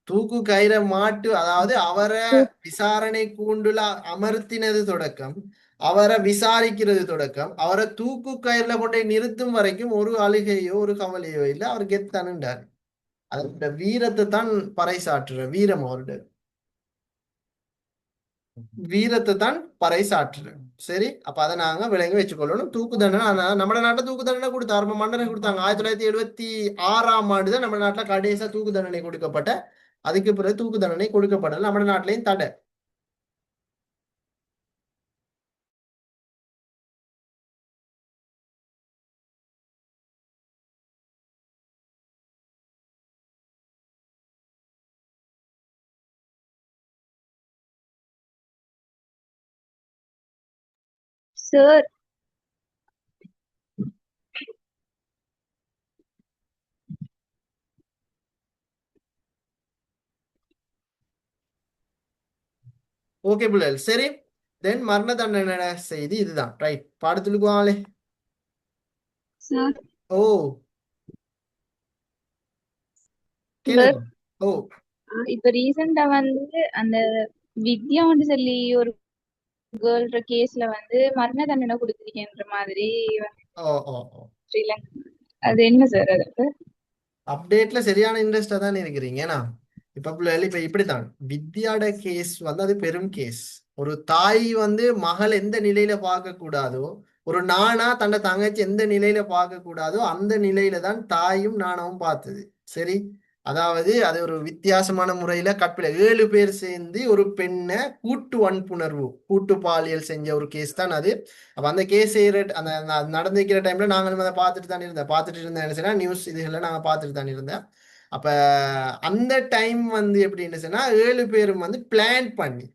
தூக்கு கயிறை மாட்டு, அதாவது அவரை விசாரணை கூண்டுல அமர்த்தினது தொடக்கம், அவரை விசாரிக்கிறது தொடக்கம், அவரை தூக்கு கயிறுல கொண்டு நிறுத்தும் வரைக்கும் ஒரு அழுகையோ ஒரு கவலையோ இல்லை. அவர் கெத்தானுண்டாரு. அதோட வீரத்தை தான் பறைசாற்றுற வீரம், அவருடைய வீரத்தை தான் பறைசாற்றுற. சரி, அப்ப அதை நாங்க விளங்கி வச்சுக்கொள்ளணும். தூக்கு தண்டனை நம்ம நாட்டுல தூக்கு தண்டனை கொடுத்தாரு, மன்னரை கொடுத்தாங்க. 1976 தான் நம்ம நாட்டுல கடைசியா தூக்கு தண்டனை கொடுக்கப்பட்ட. அதுக்கு பிறகு தூக்கு தண்டனை கொடுக்கப்படல. நம்ம நாட்டிலையும் தடை. சார் ஓகே புள்ளல், சரி. தென் மரண தண்டனை செய்தி இதுதான், ரைட். பாடத்துக்கு வாங்களே. சார் ஓ, கேளுங்க. ஓ, இப்ப ரீசெண்டா வந்து அந்த வித்யான்னு சொல்லி ஒரு கேர்ள்ற கேஸ்ல வந்து மரண தண்டனை கொடுத்திருக்கேன்ற மாதிரி ஓ, ஓ, ஓ. ஸ்ரீலங்கா. அது என்ன சார் அது? அப்டேட்ல சரியான இன்ட்ரெஸ்டா தான் இருக்கிறீங்க. ஏன்னா இப்ப பிள்ளைகள் இப்ப இப்படித்தான் வித்யாட கேஸ் வந்து அது பெரும் கேஸ். ஒரு தாய் வந்து மகள் எந்த நிலையில பார்க்க கூடாதோ, ஒரு நானா தன்னை தங்கச்சி எந்த நிலையில பார்க்க கூடாதோ அந்த நிலையில தான் தாயும் நாணவும் பார்த்தது. சரி, அதாவது அது ஒரு வித்தியாசமான முறையில கற்பில 7 பேர் சேர்ந்து ஒரு பெண்ணை கூட்டு வன்புணர்வு, கூட்டு பாலியல் செஞ்ச ஒரு கேஸ் தான் அது. அப்ப அந்த கேஸ் செய்யற அந்த நடந்துக்கிற டைம்ல நாங்களும் அதை பார்த்துட்டு இருந்தேன் என்ன சொன்னா, நியூஸ் இதுகளை நாங்க பார்த்துட்டு தான் இருந்தேன். அப்ப அந்த டைம் வந்து எப்படின்னு சொன்னா 7 பேரும் வந்து பிளான் பண்ணி,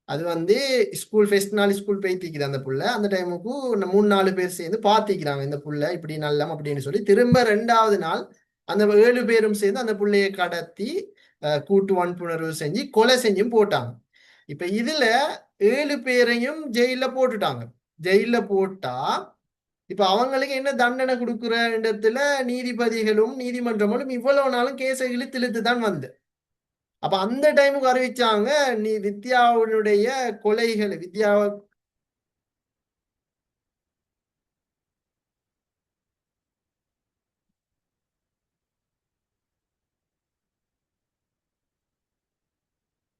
அது வந்து ஸ்கூல் ஃபெஸ்ட் நாள் ஸ்கூல் போய்த்திக்குது அந்த புள்ள. அந்த டைமுக்கு 3-4 பேர் சேர்ந்து பார்த்திக்கிறாங்க இந்த புள்ள இப்படி நல்லம் அப்படின்னு சொல்லி. திரும்ப 2வது நாள் அந்த 7 பேரும் சேர்ந்து அந்த புள்ளைய கடத்தி கூட்டு வன்புணர்வு செஞ்சு கொலை செஞ்சும் போட்டாங்க. இப்ப இதுல 7 பேரையும் ஜெயில போட்டுட்டாங்க. ஜெயில போட்டா இப்ப அவங்களுக்கு என்ன தண்டனை கொடுக்குற இடத்துல நீதிபதிகளும் நீதிமன்றங்களும் இவ்வளவு நாளும் கேஸை இழுத்து தான் வந்து. அப்ப அந்த டைமுக்கு அறிவிச்சாங்க, நீ வித்யாவுடைய கொலைகள் வித்யா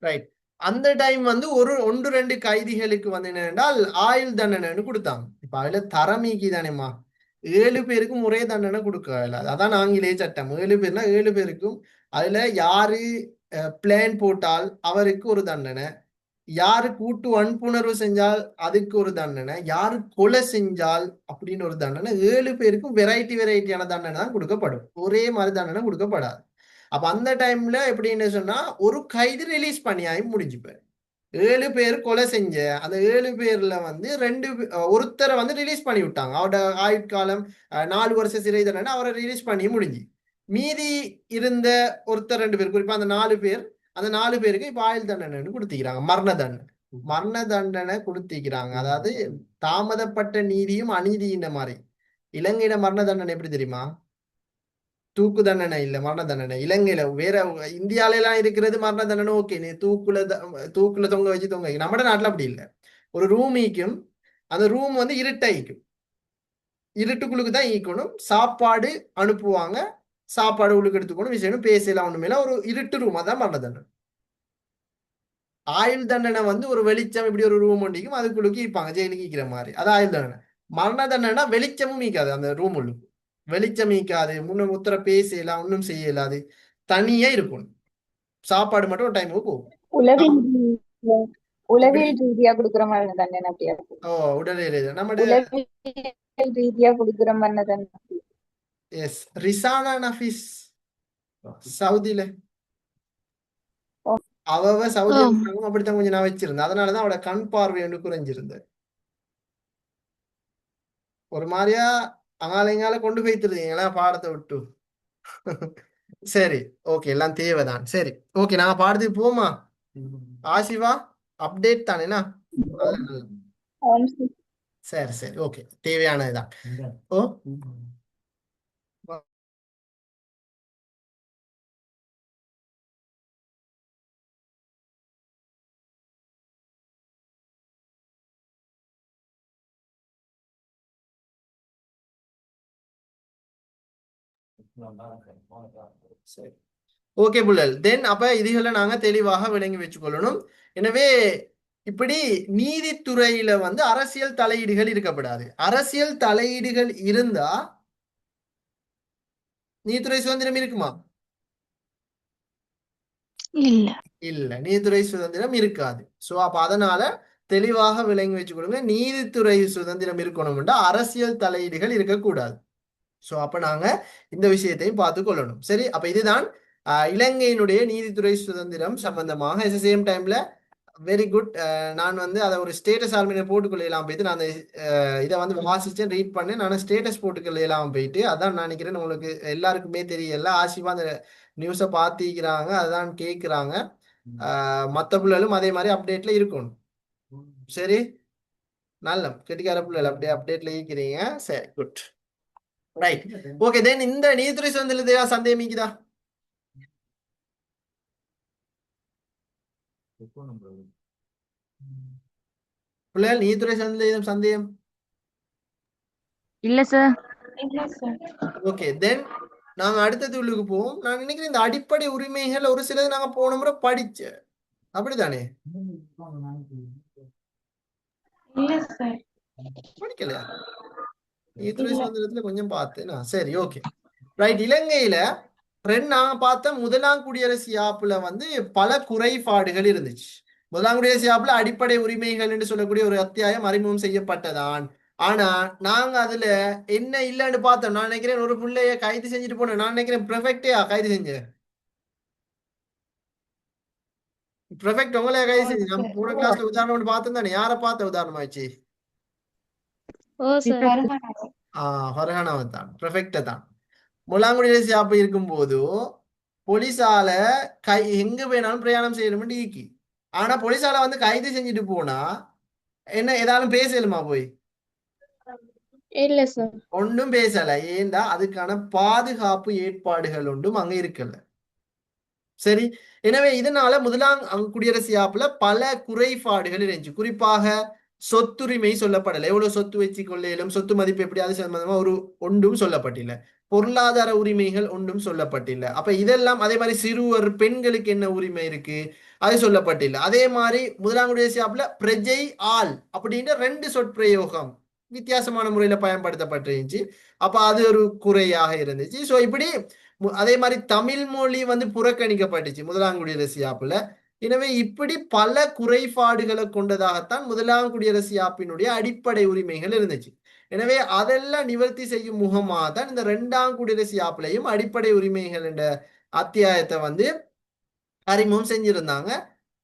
ரைட். அந்த டைம் வந்து ஒரு 1-2 கைதிகளுக்கு வந்து என்னென்றால் ஆயுள் தண்டனைன்னு கொடுத்தாங்க. இப்ப அதுல தரமீக்கி தானேம்மா 7 பேருக்கும் ஒரே தண்டனை கொடுக்க. அதான் ஆங்கிலேய சட்டம். 7 பேர்னா 7 பேருக்கும். அதுல யாரு பிளான் போட்டால் அவருக்கு ஒரு தண்டனை, யாரு கூட்டு வன்புணர்வு செஞ்சால் அதுக்கு ஒரு தண்டனை, யாரு கொலை செஞ்சால் அப்படின்னு ஒரு தண்டனை. 7 பேருக்கும் வெரைட்டியான தண்டனை தான் கொடுக்கப்படும். ஒரே மாதிரி தண்டனை கொடுக்கப்படாது. அப்ப அந்த டைம்ல எப்படின்னு சொன்னா ஒரு கைது ரிலீஸ் பண்ணியாயும் முடிஞ்சுப்பாரு. 7 பேர் கொலை செஞ்ச அந்த 7 பேர்ல வந்து ஒருத்தரை வந்து ரிலீஸ் பண்ணி விட்டாங்க. அவரோட ஆயுட்காலம் 4 வருஷம் சிறை தண்டனை அவரை ரிலீஸ் பண்ணி முடிஞ்சு. மீதி இருந்த ஒருத்தர் 2 பேர், குறிப்பா அந்த 4 பேர், அந்த 4 பேருக்கு இப்ப ஆயுள் தண்டனை கொடுத்திக்கிறாங்க. மரண தண்டனை கொடுத்திக்கிறாங்க. அதாவது தாமதப்பட்ட நீதியும் அநீதியின் மாதிரி. இலங்கையில மரண தண்டனை எப்படி தெரியுமா? தூக்கு தண்டனை இல்ல, மரண தண்டனை. இலங்கையில வேற இந்தியால எல்லாம் இருக்கிறது மரண தண்டனை. ஓகே, நீ தூக்குல தொங்க வச்சு தொங்க. நம்ம நாட்டுல அப்படி இல்லை. ஒரு ரூம் ஈக்கும், அந்த ரூம் வந்து இருட்டாயிக்கும், இருட்டுக்குள்ளுக்கு தான் ஈக்கணும். சாப்பாடு அனுப்புவாங்க, சாப்பாடு உள்ளுக்கு எடுத்துக்கணும், விஷயம் பேசலாம் ஒண்ணுமே. ஒரு இருட்டு ரூம், அதான் மரண தண்டனை. ஆயுள் தண்டனை வந்து ஒரு வெளிச்சம் இப்படி ஒரு ரூம் ஒண்டிக்கும், அதுக்குள்ளுக்கு ஈப்பாங்க, ஜெயிலுக்கு ஈக்கிற மாதிரி. அது ஆயுள் தண்டனை. மரண தண்டனைனா வெளிச்சமும் ஈக்காது, அந்த ரூம் உள்ளுக்கு வெளிச்சம் ஈக்காது, முத்திர பேசலாம், ஒன்றும் செய்யலாது, தனியா இருக்கணும். சாப்பாடு மட்டும் ஒரு டைமுக்கு போகும். உளவியல் ரீதியா கொடுக்குற மாதிரி தண்டனை அப்படியா? ஓ, உடல் நம்ம உளவியல் ரீதியா கொடுக்குற மாதிரி தண்டனை. எஸ், ரிசானா நஃபீஸ் சவுதியில அவ சவுதி அப்படித்தான் கொஞ்சம் நான் வச்சிருந்தேன். அதனாலதான் அவட கண் பார்வை ஒன்று குறைஞ்சிருந்தது. ஒரு மாதிரியா அங்கால கொண்டு போய்த்துருந்தீங்களா பாடத்தை விட்டு. சரி, ஓகே, எல்லாம் தேவைதான். சரி, ஓகே, நாங்க பாடத்துக்கு போமா? ஆசிவா அப்டேட் தானேனா? சரி, ஓகே, தேவையானதுதான். ஓ, சரி, ஓகே புள்ளல். தென் அப்ப இதுகளை நாங்க தெளிவாக விளங்கி வச்சுக்கொள்ளணும். எனவே இப்படி நீதித்துறையில வந்து அரசியல் தலையீடுகள் இருக்கப்படாது. அரசியல் தலையீடுகள் இருந்தா நீதித்துறை சுதந்திரம் இருக்குமா? இல்ல, நீதித்துறை சுதந்திரம் இருக்காது. சோ அப்ப அதனால தெளிவாக விளங்கி வச்சுக்கொள்ளுங்க, நீதித்துறை சுதந்திரம் இருக்கணும்னா அரசியல் தலையீடுகள் இருக்கக்கூடாது. சோ அப்ப நாங்க இந்த விஷயத்தையும் பார்த்து கொள்ளணும். சரி, அப்ப இதுதான் இலங்கையினுடைய நீதித்துறை சுதந்திரம் சம்பந்தமாக. சேம் டைம்ல வெரி குட். நான் வந்து அதை ஒரு ஸ்டேட்டஸ் ஆல்மினை போட்டுக்கொள்ளலாம் போயிட்டு நான் அந்த இதை வந்து வாசிச்சேன், ரீட் பண்ணேன். நான் ஸ்டேட்டஸ் போட்டுக்கொள்ளலாம் போயிட்டு அதான் நான் நினைக்கிறேன் உங்களுக்கு எல்லாருக்குமே தெரியல. ஆசிவா அந்த நியூஸை பார்த்திக்கிறாங்க, அதான் கேட்குறாங்க. மற்ற பிள்ளைகளும் அதே மாதிரி அப்டேட்ல இருக்கணும். சரி, நல்ல கெட்டிக்கார பிள்ளைகள் அப்படியே அப்டேட்ல இருக்கிறீங்க. சரி, குட், ரைட், ஓகே. தென் இந்த நீதித்துறை சுதந்திரத்தையா சந்தேகிக்குதா? பிள்ளைகள் நீதித்துறை சந்தேகம் சந்தேகம் இல்ல சார். இல்ல சார். ஓகே. தென் நாங்க அடுத்தது உள்ளுக்கு போவோம். நான் நினைக்கிறேன் இந்த அடிப்படை உரிமைகள் ஒரு சிலது நாங்க போன முறை படிச்ச, அப்படித்தானே? இல்ல சார். படிக்கலையா? நீதித்துறை இல்ல. சுதந்திரத்துல கொஞ்சம் பார்த்தேனா. சரி, ஓகே, ரைட். இலங்கையில நாங்க பார்த்த முதலாம் குடியரசு யாப்புல வந்து பல குறைபாடுகள் இருந்துச்சு. முதலாம் குடியரசு யாப்புல அடிப்படை உரிமைகள் என்று சொல்லக்கூடிய ஒரு அத்தியாயம் அறிமுகம் செய்யப்பட்டதான். ஆனா நாங்க அதுல என்ன இல்லைன்னு பார்த்தோம். நான் நினைக்கிறேன் ஒரு பிள்ளைய கைது செஞ்சுட்டு போனேன். நான் நினைக்கிறேன் ப்ரெஃபெக்டே கைது செஞ்ச. ப்ரெஃபெக்ட் உங்களே கைது செஞ்சு. நம்ம போன கிளாஸ்ல உதாரணம் பார்த்தோம் தானே. யாரை பார்த்த உதாரணமாச்சு? ஓ சார். ஃபர்ஹானாவை தான், ப்ரெஃபெக்டை தான். முதலாம் குடியரசு யாப்பு இருக்கும்போது போலீஸால எங்க வேணாலும் பிரயாணம் செய்யணும்னு ஈக்கி. ஆனா போலீஸால வந்து கைது செஞ்சுட்டு போனா என்ன ஏதாலும் பேசலுமா போய்? இல்ல சார். ஒன்றும் பேசல. ஏண்டா அதுக்கான பாதுகாப்பு ஏற்பாடுகள் ஒன்றும் அங்க இருக்கல. சரி, எனவே இதனால முதலாம் குடியரசு யாப்புல பல குறைபாடுகள் இருந்துச்சு. குறிப்பாக சொத்துரிமை சொல்லப்படலை. எவ்வளவு சொத்து வச்சு கொள்ளையிலும் சொத்து மதிப்பு எப்படியாவது சம்பந்தமா ஒரு ஒன்றும் சொல்லப்பட்டில்லை. பொருளாதார உரிமைகள் ஒன்றும் சொல்லப்பட்டில்லை. அப்ப இதெல்லாம் அதே மாதிரி சிறுவர் பெண்களுக்கு என்ன உரிமை இருக்கு அது சொல்லப்பட்டில்லை. அதே மாதிரி முதலாம் குடியரசு யாப்புல பிரஜை ஆள் அப்படின்ற 2 சொற்பிரயோகம் வித்தியாசமான முறையில பயன்படுத்தப்பட்டிருந்துச்சு. அப்ப அது ஒரு குறையாக இருந்துச்சு. ஸோ இப்படி அதே மாதிரி தமிழ் மொழி வந்து புறக்கணிக்கப்பட்டுச்சு முதலாம் குடியரசு யாப்புல. எனவே இப்படி பல குறைபாடுகளை கொண்டதாகத்தான் முதலாம் குடியரசு யாப்பினுடைய அடிப்படை உரிமைகள் இருந்துச்சு. எனவே அதெல்லாம் நிவர்த்தி செய்யும் முகமாக தான் இந்த 2ஆம் குடியரசு யாப்பிலையும் அடிப்படை உரிமைகள் என்ற அத்தியாயத்தை வந்து அறிமுகம் செஞ்சிருந்தாங்க.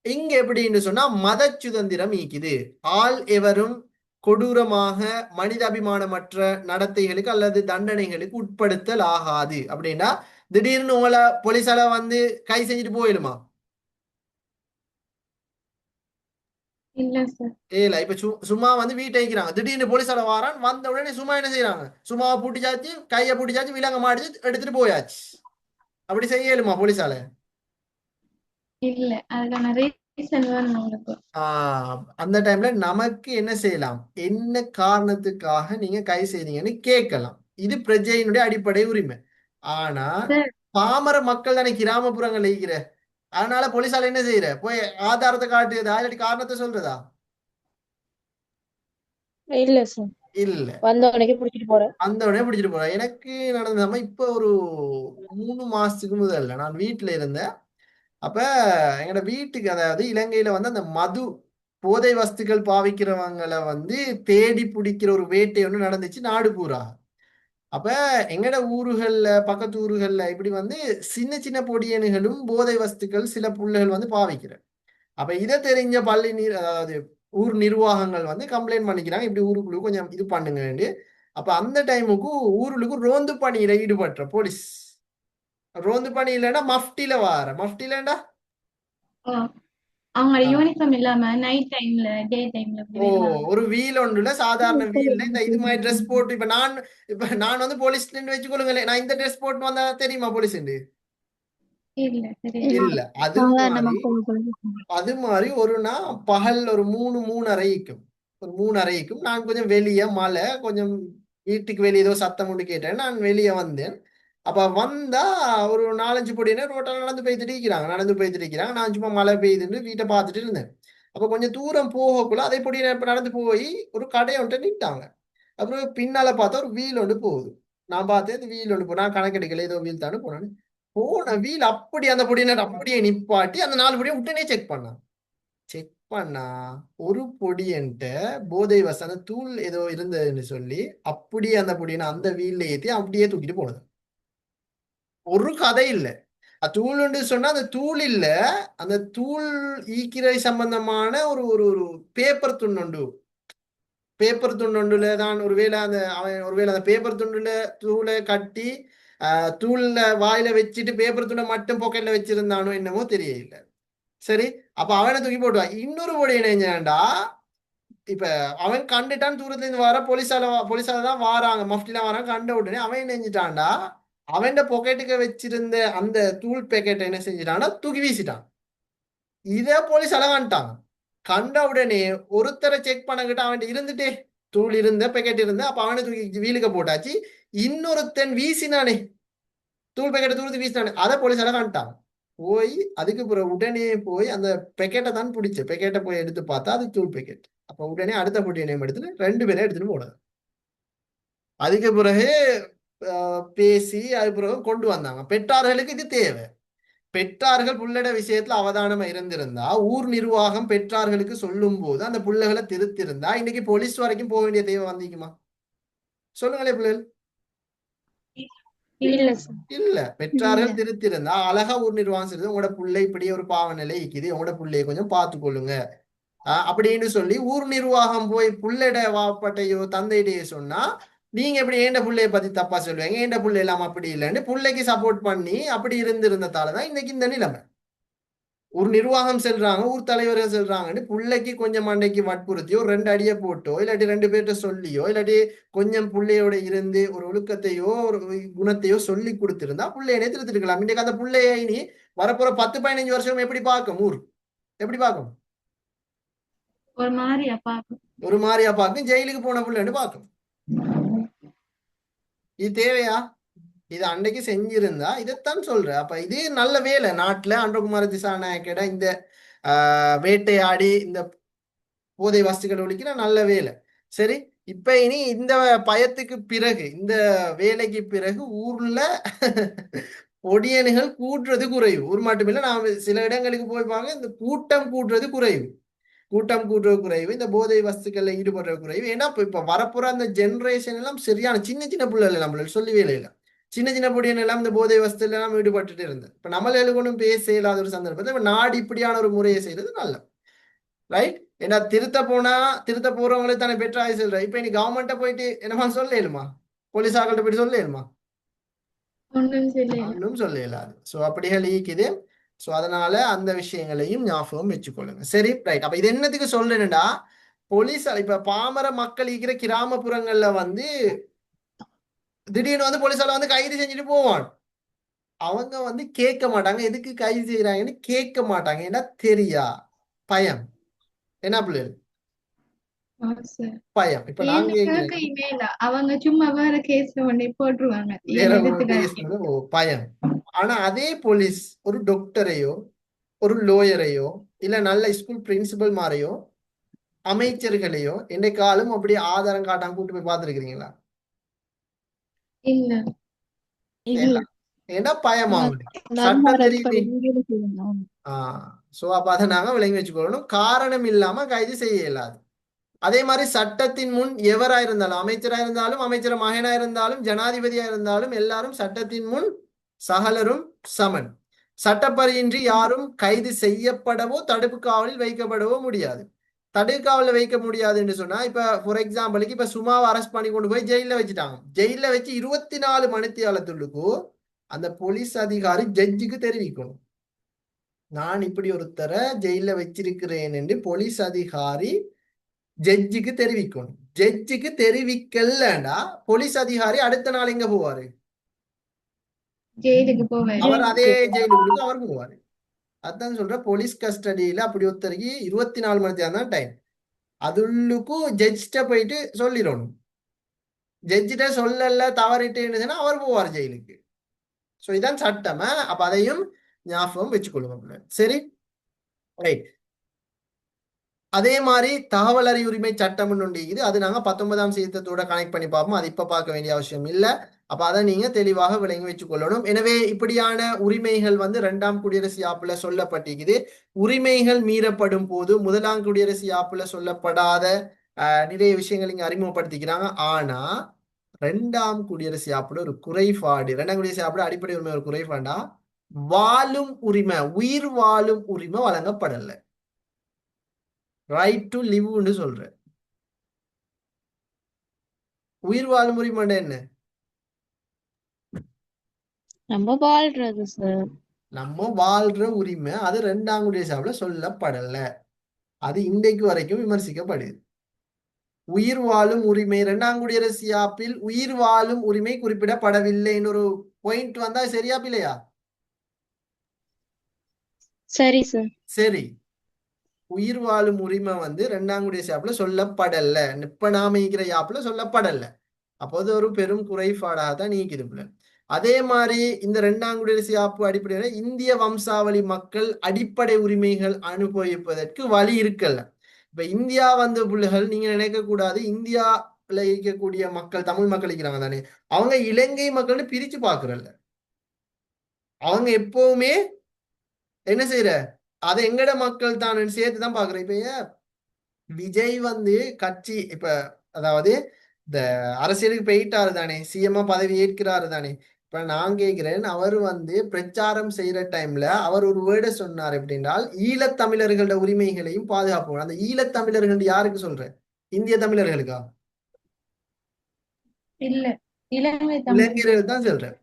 இங்க எப்படின்னு சொன்னா மத சுதந்திரம் ஈக்குது. ஆள் எவரும் கொடூரமாக மனிதாபிமானமற்ற நடத்தைகளுக்கு அல்லது தண்டனைகளுக்கு உட்படுத்தல் ஆகாது. அப்படின்னா திடீர்னு உங்களை போலீஸால வந்து கை செஞ்சுட்டு போயிடுமா? இல்ல சார். இல்ல. இப்ப சும்மா வந்து வீட்டை வைக்கிறாங்க, திடீர்னு போலீஸால வாரான், வந்த உடனே சும்மா என்ன செய்யறாங்க? சும்மாவை பூட்டிச்சாச்சு, கையை பூட்டிச்சாச்சு, விலங்க மாடிச்சு எடுத்துட்டு போயாச்சு. அப்படி செய்யலுமா போலீஸால? இல்ல. அதுக்கான ரீசன் வேணும் உங்களுக்கு. அந்த டைம்ல நமக்கு என்ன செய்யலாம், என்ன காரணத்துக்காக நீங்க கை செய்றீங்கன்னு கேட்கலாம். இது பிரஜையினுடைய அடிப்படை உரிமை. ஆனா சார். பாமர மக்கள் தானே கிராமப்புறங்கள் இருக்கிற. அதனால போலீஸால என்ன செய்யற, போய் ஆதாரத்தை காட்டுதா இல்லாட்டி காரணத்தை சொல்றதா? இல்ல சார். இல்ல. வந்த உடனே பிடிச்சிட்டு போறேன். அந்த உடனே பிடிச்சிட்டு போறேன். எனக்கு நடந்ததாம இப்ப ஒரு 3 மாசத்துக்கு முதல்ல நான் வீட்டுல இருந்தேன். அப்ப எங்களோட வீட்டுக்கு, அதாவது இலங்கையில வந்து அந்த மது போதை வஸ்துக்கள் பாவிக்கிறவங்களை வந்து தேடி பிடிக்கிற ஒரு வேட்டை ஒன்று நடந்துச்சு நாடு பூரா. அப்ப எங்கட ஊர்கள்ல, பக்கத்து ஊர்கள்ல இப்படி வந்து சின்ன சின்ன பொடியனுகளும் போதை வஸ்துக்கள் சில புள்ளைகள் வந்து பாவிக்கிற. அப்ப இதை தெரிஞ்ச பள்ளி அதாவது ஊர் நிர்வாகங்கள் வந்து கம்ப்ளைண்ட் பண்ணிக்கிறாங்க, இப்படி ஊருக்குள்ள கொஞ்சம் இது பண்ணுங்க. அப்ப அந்த டைமுக்கு ஊருக்கு ரோந்து பணியில ஈடுபட்ட போலீஸ், ரோந்து பணி இல்லைன்னா மஃப்டில வார. மஃப்டிலண்டா அவங்க யூனிஃபார்ம் இல்லாம நைட் டைம்ல டே டைம்ல ஒரு வீல் ஒன்றுல சாதாரண வீல்ல இந்த இது மாதிரி ட்ரெஸ் போட்டு, இப்ப நான் வந்து போலீஸ் வச்சுக்கொள்ளுங்களேன், நான் இந்த ட்ரெஸ் போட்டு வந்தா தெரியுமா போலீஸ்? இல்ல. இல்ல. அது மாதிரி ஒரு நாள் பகல் ஒரு 3:30 ஒரு 3:30 நான் கொஞ்சம் வெளியே மழை கொஞ்சம் வீட்டுக்கு வெளியே ஏதோ சத்தம் ஒன்று கேட்டேன். நான் வெளியே வந்தேன். அப்ப வந்தா ஒரு 4-5 பொடியினர் ரோட்டால நடந்து போய்த்துட்டு இருக்கிறாங்க. நான் சும்மா மழை பெய்யுதுன்னு வீட்டை பார்த்துட்டு இருந்தேன். அப்ப கொஞ்சம் தூரம் போகக்குள்ள அதே பொடியினர் இப்ப நடந்து போய் ஒரு கடை ஒன்றை நிட்டாங்க. அப்புறம் பின்னால பார்த்தா ஒரு வீல் ஒன்று போகுது. நான் பார்த்தேன் இந்த வீல் ஒன்று நான் கணக்கெடுக்கல, ஏதோ வீல் தானே போனேன். போன வீல் அப்படி அந்த பொடியினர் அப்படியே நிப்பாட்டி அந்த 4 பொடியை உடனே செக் பண்ணா ஒரு பொடியன்ட்ட போதை வசன தூள் ஏதோ இருந்ததுன்னு சொல்லி அப்படியே அந்த பொடியனை அந்த வீல்ல ஏத்தி அப்படியே தூக்கிட்டு போனது. ஒரு கதை இல்லை. தூள்னு சொன்னா அந்த தூள் இல்ல, அந்த தூள் ஈக்கிரை சம்பந்தமான ஒரு ஒரு ஒரு பேப்பர் துண்டுண்டு. பேப்பர் துண்டுல தான் ஒருவேளை அவன் ஒருவேளை அந்த பேப்பர் துண்டுல தூளை கட்டி தூள்ல வாயில வச்சுட்டு பேப்பர் துண்டை மட்டும் பாக்கெட்ல வச்சிருந்தானோ என்னமோ தெரியல. சரி, அப்ப அவனை தூக்கி போட்டுவான். இன்னொரு பொடி என்னஞ்சான்டா, இப்ப அவன் கண்டுட்டான், தூரத்துல இருந்து வர போலீஸால தான் வாராங்க, மஃப்டிலாம் வராங்க. கண்ட உடனே அவன் என்ன செஞ்சுட்டான்டா, அவன் பொக்கெட்டுக்கு வச்சிருந்த அந்த தூள் பேக்கெட்டை என்ன செஞ்சுட்டான்னா தூக்கி வீசிட்டான். இத போலீஸ் அழகான்ட்டாங்க. கண்ட உடனே ஒருத்தரை செக் பண்ணக்கிட்ட அவன் இருந்துட்டே தூள் இருந்த பேக்கெட் இருந்த, அப்ப அவனை தூக்கி வீலுக்க போட்டாச்சு. இன்னொருத்தன் வீசினானே, தூள் பேக்கெட்டை தூரத்து வீசினானே, அதை போலீஸ் அழகான்ட்டாங்க. போய் அதுக்கு பிறகு உடனே போய் அந்த பேக்கெட்டை தான் பிடிச்ச பேக்கெட்டை போய் எடுத்து பார்த்தா அது தூள் பேக்கெட். அப்ப உடனே அடுத்த போட்டி நேம் எடுத்துட்டு 2 பேரை எடுத்துட்டு போனது. அதுக்கு பிறகு பேசி அது பிறகு கொண்டு வந்தாங்க. பெற்றார்களுக்கு இது தேவை. பெற்றார்கள் புள்ளட விஷயத்துல அவதானம் இருந்திருந்தா, ஊர் நிர்வாகம் பெற்றார்களுக்கு சொல்லும் போது அந்த புள்ளைகளை திருத்திருந்தா இன்னைக்கு போலீஸ் வரைக்கும் போக வேண்டிய தேவை வந்திக்குமா? சொல்லுங்களே பிள்ளைகள். இல்ல சார். இல்ல, இல்ல. பெற்றார்கள் திருத்திருந்தா அழகா ஊர் நிர்வாகம் செய்யுது, உங்களோட புள்ளை இப்படியே ஒரு பாவ நிலை இருக்குது, உங்களோட புள்ளையை கொஞ்சம் பார்த்து கொள்ளுங்க அப்படின்னு சொல்லி ஊர் நிர்வாகம் போய் புள்ளைட வாப்பட்டையோ தந்தையிடையோ சொன்னா, நீங்க எப்படி ஏண்ட புள்ளைய பத்தி தப்பா சொல்லுவீங்க, ஏண்ட புள்ளை இல்லாம அப்படி இல்லைன்னு புள்ளைக்கு சப்போர்ட் பண்ணி அப்படி இருந்திருந்ததாலதான் இன்னைக்கு இந்த நிலைமை. ஒரு நிர்வாகம் செல்றாங்க, ஊர் தலைவர்கள் செல்றாங்கன்னு புள்ளைக்கு கொஞ்சம் மண்டைக்கு வற்புறுத்தியோ 2 அடியை போட்டோ இல்லாட்டி 2 பேர்கிட்ட சொல்லியோ இல்லாட்டி கொஞ்சம் புள்ளையோட இருந்து ஒரு ஒழுக்கத்தையோ ஒரு குணத்தையோ சொல்லி கொடுத்திருந்தா புள்ளையனே திருத்திருக்கலாம். இன்னைக்கு அந்த புள்ளைய இனி வரப்போற 10-15 வருஷம் எப்படி பார்க்கும்? ஊர் எப்படி பார்க்கும்? ஒரு மாதிரியா பாக்கும். ஒரு மாதிரியா பார்க்கும், ஜெயிலுக்கு போன புள்ளைன்னு பார்க்கும். இது தேவையா? இது அன்னைக்கு செஞ்சிருந்தா இதைத்தான் சொல்ற. அப்ப இது நல்ல வேலை நாட்டுல அன்றகுமார திசாநாயக்கட இந்த வேட்டையாடி இந்த போதை வஸ்துக்கள் ஒழிக்கிற நல்ல வேலை. சரி, இப்ப இனி இந்த பயத்துக்கு பிறகு இந்த வேலைக்கு பிறகு ஊர்ல பொடியனுகள் கூட்டுறது குறைவு. ஊர் மட்டுமில்லை, நான் சில இடங்களுக்கு போய் பாங்க, இந்த கூட்டம் கூட்டுறது குறைவு. கூட்டம் கூட்டுறது குறைவு, இந்த போதை வஸ்துக்கள்ல ஈடுபடுறது குறைவு. ஏன்னா இப்ப வரப்போற அந்த ஜென்ரேஷன் எல்லாம் சரியான சின்ன சின்ன பிள்ளைகள் நம்மள சொல்லவே இல்லை. சின்ன சின்ன பொடியன் எல்லாம் இந்த போதை வஸ்துல எல்லாம் ஈடுபட்டுட்டு இருந்தது. இப்ப நம்மளுக்கு ஒன்றும் பேச இல்லாத ஒரு சந்தர்ப்பத்தை இப்ப நாடு இப்படியான ஒரு முறையை செய்யறது நல்ல ரைட். ஏன்னா திருத்த போறவங்களுக்கு தானே பெற்றாய் சொல்ற. இப்ப இனி கவர்மெண்ட்டை போயிட்டு என்னமா சொல்லலுமா? போலீஸார்கள்ட்ட போயிட்டு சொல்லலுமா? ஒன்றும் சொல்ல இயலாது. ஸோ அப்படிகள் ஈக்குது. ஸோ அதனால அந்த விஷயங்களையும் ஞாபகம் வச்சுக்கொள்ளுங்க. சரி, ரைட். அப்ப இது என்னத்துக்கு சொல்றேன்டா, போலீஸ் இப்ப பாமர மக்கள் இருக்கிற கிராமப்புறங்கள்ல வந்து திடீர்னு வந்து போலீஸால வந்து கைது செஞ்சுட்டு போவான். அவங்க வந்து கேட்க மாட்டாங்க, எதுக்கு கைது செய்யறாங்கன்னு கேட்க மாட்டாங்க. ஏன்னா தெரியா, பயம். என்ன பிள்ளைகள்? பயம். இப்ப நாங்க அவங்க சும்மா வேற கேஸ்ல கொண்டு போட்டுருவாங்க, பயம். ஆனா அதே போலீஸ் ஒரு டாக்டரையோ ஒரு லோயரையோ இல்ல நல்ல ஸ்கூல் பிரின்சிபல் மாரையோ அமைச்சர்களையோ என்னைக்காலும் அப்படி ஆதாரம் காட்டாம கூட்டு போய் பார்த்துருக்கீங்களா? இல்ல. ஏன்னா பயமா சட்டம் தெரியுது. சோ அப்ப அதை நாங்க விளங்கி வச்சுக்கொள்ளணும். காரணம் இல்லாம கைது செய்ய இயலாது. அதே மாதிரி சட்டத்தின் முன் எவரா இருந்தாலும், அமைச்சரா இருந்தாலும், அமைச்சர் மகனா இருந்தாலும், ஜனாதிபதியா இருந்தாலும் எல்லாரும் சட்டத்தின் முன் சகலரும் சமன். சட்டப்படியின்றி யாரும் கைது செய்யப்படவோ தடுப்பு காவலில் வைக்கப்படவோ முடியாது. தடுப்பு காவலில் வைக்க முடியாது என்று சொன்னா, இப்ப ஃபார் எக்ஸாம்பிளுக்கு இப்ப சும்மாவை அரெஸ்ட் பண்ணி கொண்டு போய் ஜெயில வச்சுட்டாங்க. ஜெயில வச்சு 24 மணித்தியாலத்துள்ளுக்கு அந்த போலீஸ் அதிகாரி ஜட்ஜுக்கு தெரிவிக்கணும், நான் இப்படி ஒருத்தரை ஜெயில வச்சிருக்கிறேன் என்று போலீஸ் அதிகாரி ஜட்ஜுக்கு தெரிவிக்கணும். ஜட்ஜுக்கு தெரிவிக்கலன்னா போலீஸ் அதிகாரி அடுத்த நாள் எங்க போவாரு? ஜெயிலுக்கு போவாரு. அவர் அதே ஜெயிலுக்கு அவர் போவாரு. அதான் சொல்ற, போலீஸ் கஸ்டடியில அப்படி ஒருத்தருக்கு 24 மணி நேரம் தான் டைம். அதுள்ளுக்கும் ஜட்ஜிட்ட போயிட்டு சொல்லிடணும். ஜட்ஜிட்ட சொல்லல தவறிட்டுன்னா அவர் போவார் ஜெயிலுக்கு. ஸோ இதான் சட்டமா. அப்ப அதையும் ஞாபகம் வச்சுக்கொள்ளுங்க. சரி, ரைட். அதே மாதிரி தகவல் அறிவு உரிமை சட்டம் ஒன்று இது. அது நாங்க 19ஆம் சீர்திருத்தத்தோட கனெக்ட் பண்ணி பார்ப்போம். அது இப்ப பார்க்க வேண்டிய அவசியம் இல்லை. அப்ப அதை நீங்க தெளிவாக விளங்கி வச்சுக் கொள்ளணும். எனவே இப்படியான உரிமைகள் வந்து 2ஆம் குடியரசு யாப்புல சொல்லப்பட்டிருக்குது. உரிமைகள் மீறப்படும் போது 1ஆம் குடியரசு யாப்புல சொல்லப்படாத நிறைய விஷயங்கள் இங்க அறிமுகப்படுத்திக்கிறாங்க. ஆனா 2ஆம் குடியரசு யாப்புல ஒரு குறைபாடு, 2ஆம் குடியரசு யாப்புல அடிப்படை உரிமை ஒரு குறைபாடா, வாழும் உரிமை, உயிர் வாழும் உரிமை வழங்கப்படல. ரைட் டு லிவ்னு சொல்ற. உயிர் வாழும் உரிமை என்ன? நம்ம வாழ்றது சார். நம்ம வாழ்ற உரிமை அது 2ஆம் குடியரசு சபையில சொல்லப்படல. அது இன்றைக்கு வரைக்கும் விமர்சிக்கப்படுது. உயிர் வாழும் உரிமை 2ஆம் குடியரசு யாப்பில் உயிர் வாழும் உரிமை குறிப்பிடப்படவில்லைன்னு ஒரு பாயிண்ட் வந்தா சரியா பிள்ளையா? சரி சார். சரி, உயிர் வாழும் உரிமை 2ஆம் குடியரசு யாப்புல சொல்லப்படல. இப்ப நாம இருக்கிற யாப்புல சொல்லப்படல. அப்போது ஒரு பெரும் குறைபாடாக தான் நீக்கிருப்புல. அதே மாதிரி இந்த 2ஆம் குடியரசு யாப்பு அடிப்படையில் இந்திய வம்சாவளி மக்கள் அடிப்படை உரிமைகள் அனுபவிப்பதற்கு வழி இருக்கல. இப்ப இந்தியா பிள்ளைகள் நீங்க நினைக்க கூடாது, இந்தியாவில் இருக்கக்கூடிய மக்கள் தமிழ் மக்கள் இருக்கிறாங்க தானே, அவங்க இலங்கை மக்கள்னு பிரிச்சு பாக்குறல்ல. அவங்க எப்பவுமே என்ன செய்யற, அதை எங்கட மக்கள் தான் சேர்த்துதான் பாக்குறேன். இப்ப விஜய் கட்சி இப்ப அதாவது இந்த அரசியலுக்கு போயிட்டாரு தானே, சிஎம்மா பதவி ஏற்கிறாரு தானே. இப்ப நான் கேட்கிறேன், அவர் பிரச்சாரம் செய்யற டைம்ல அவர் ஒரு வேர்டை சொன்னார் எப்படின்னால், ஈழத்தமிழர்களோட உரிமைகளையும் பாதுகாப்போம். அந்த ஈழத்தமிழர்கள் யாருக்கு சொல்ற? இந்திய தமிழர்களுக்கா? இல்ல, இலங்கை தமிழ். இலங்கையர்கள் தான் சொல்றேன்.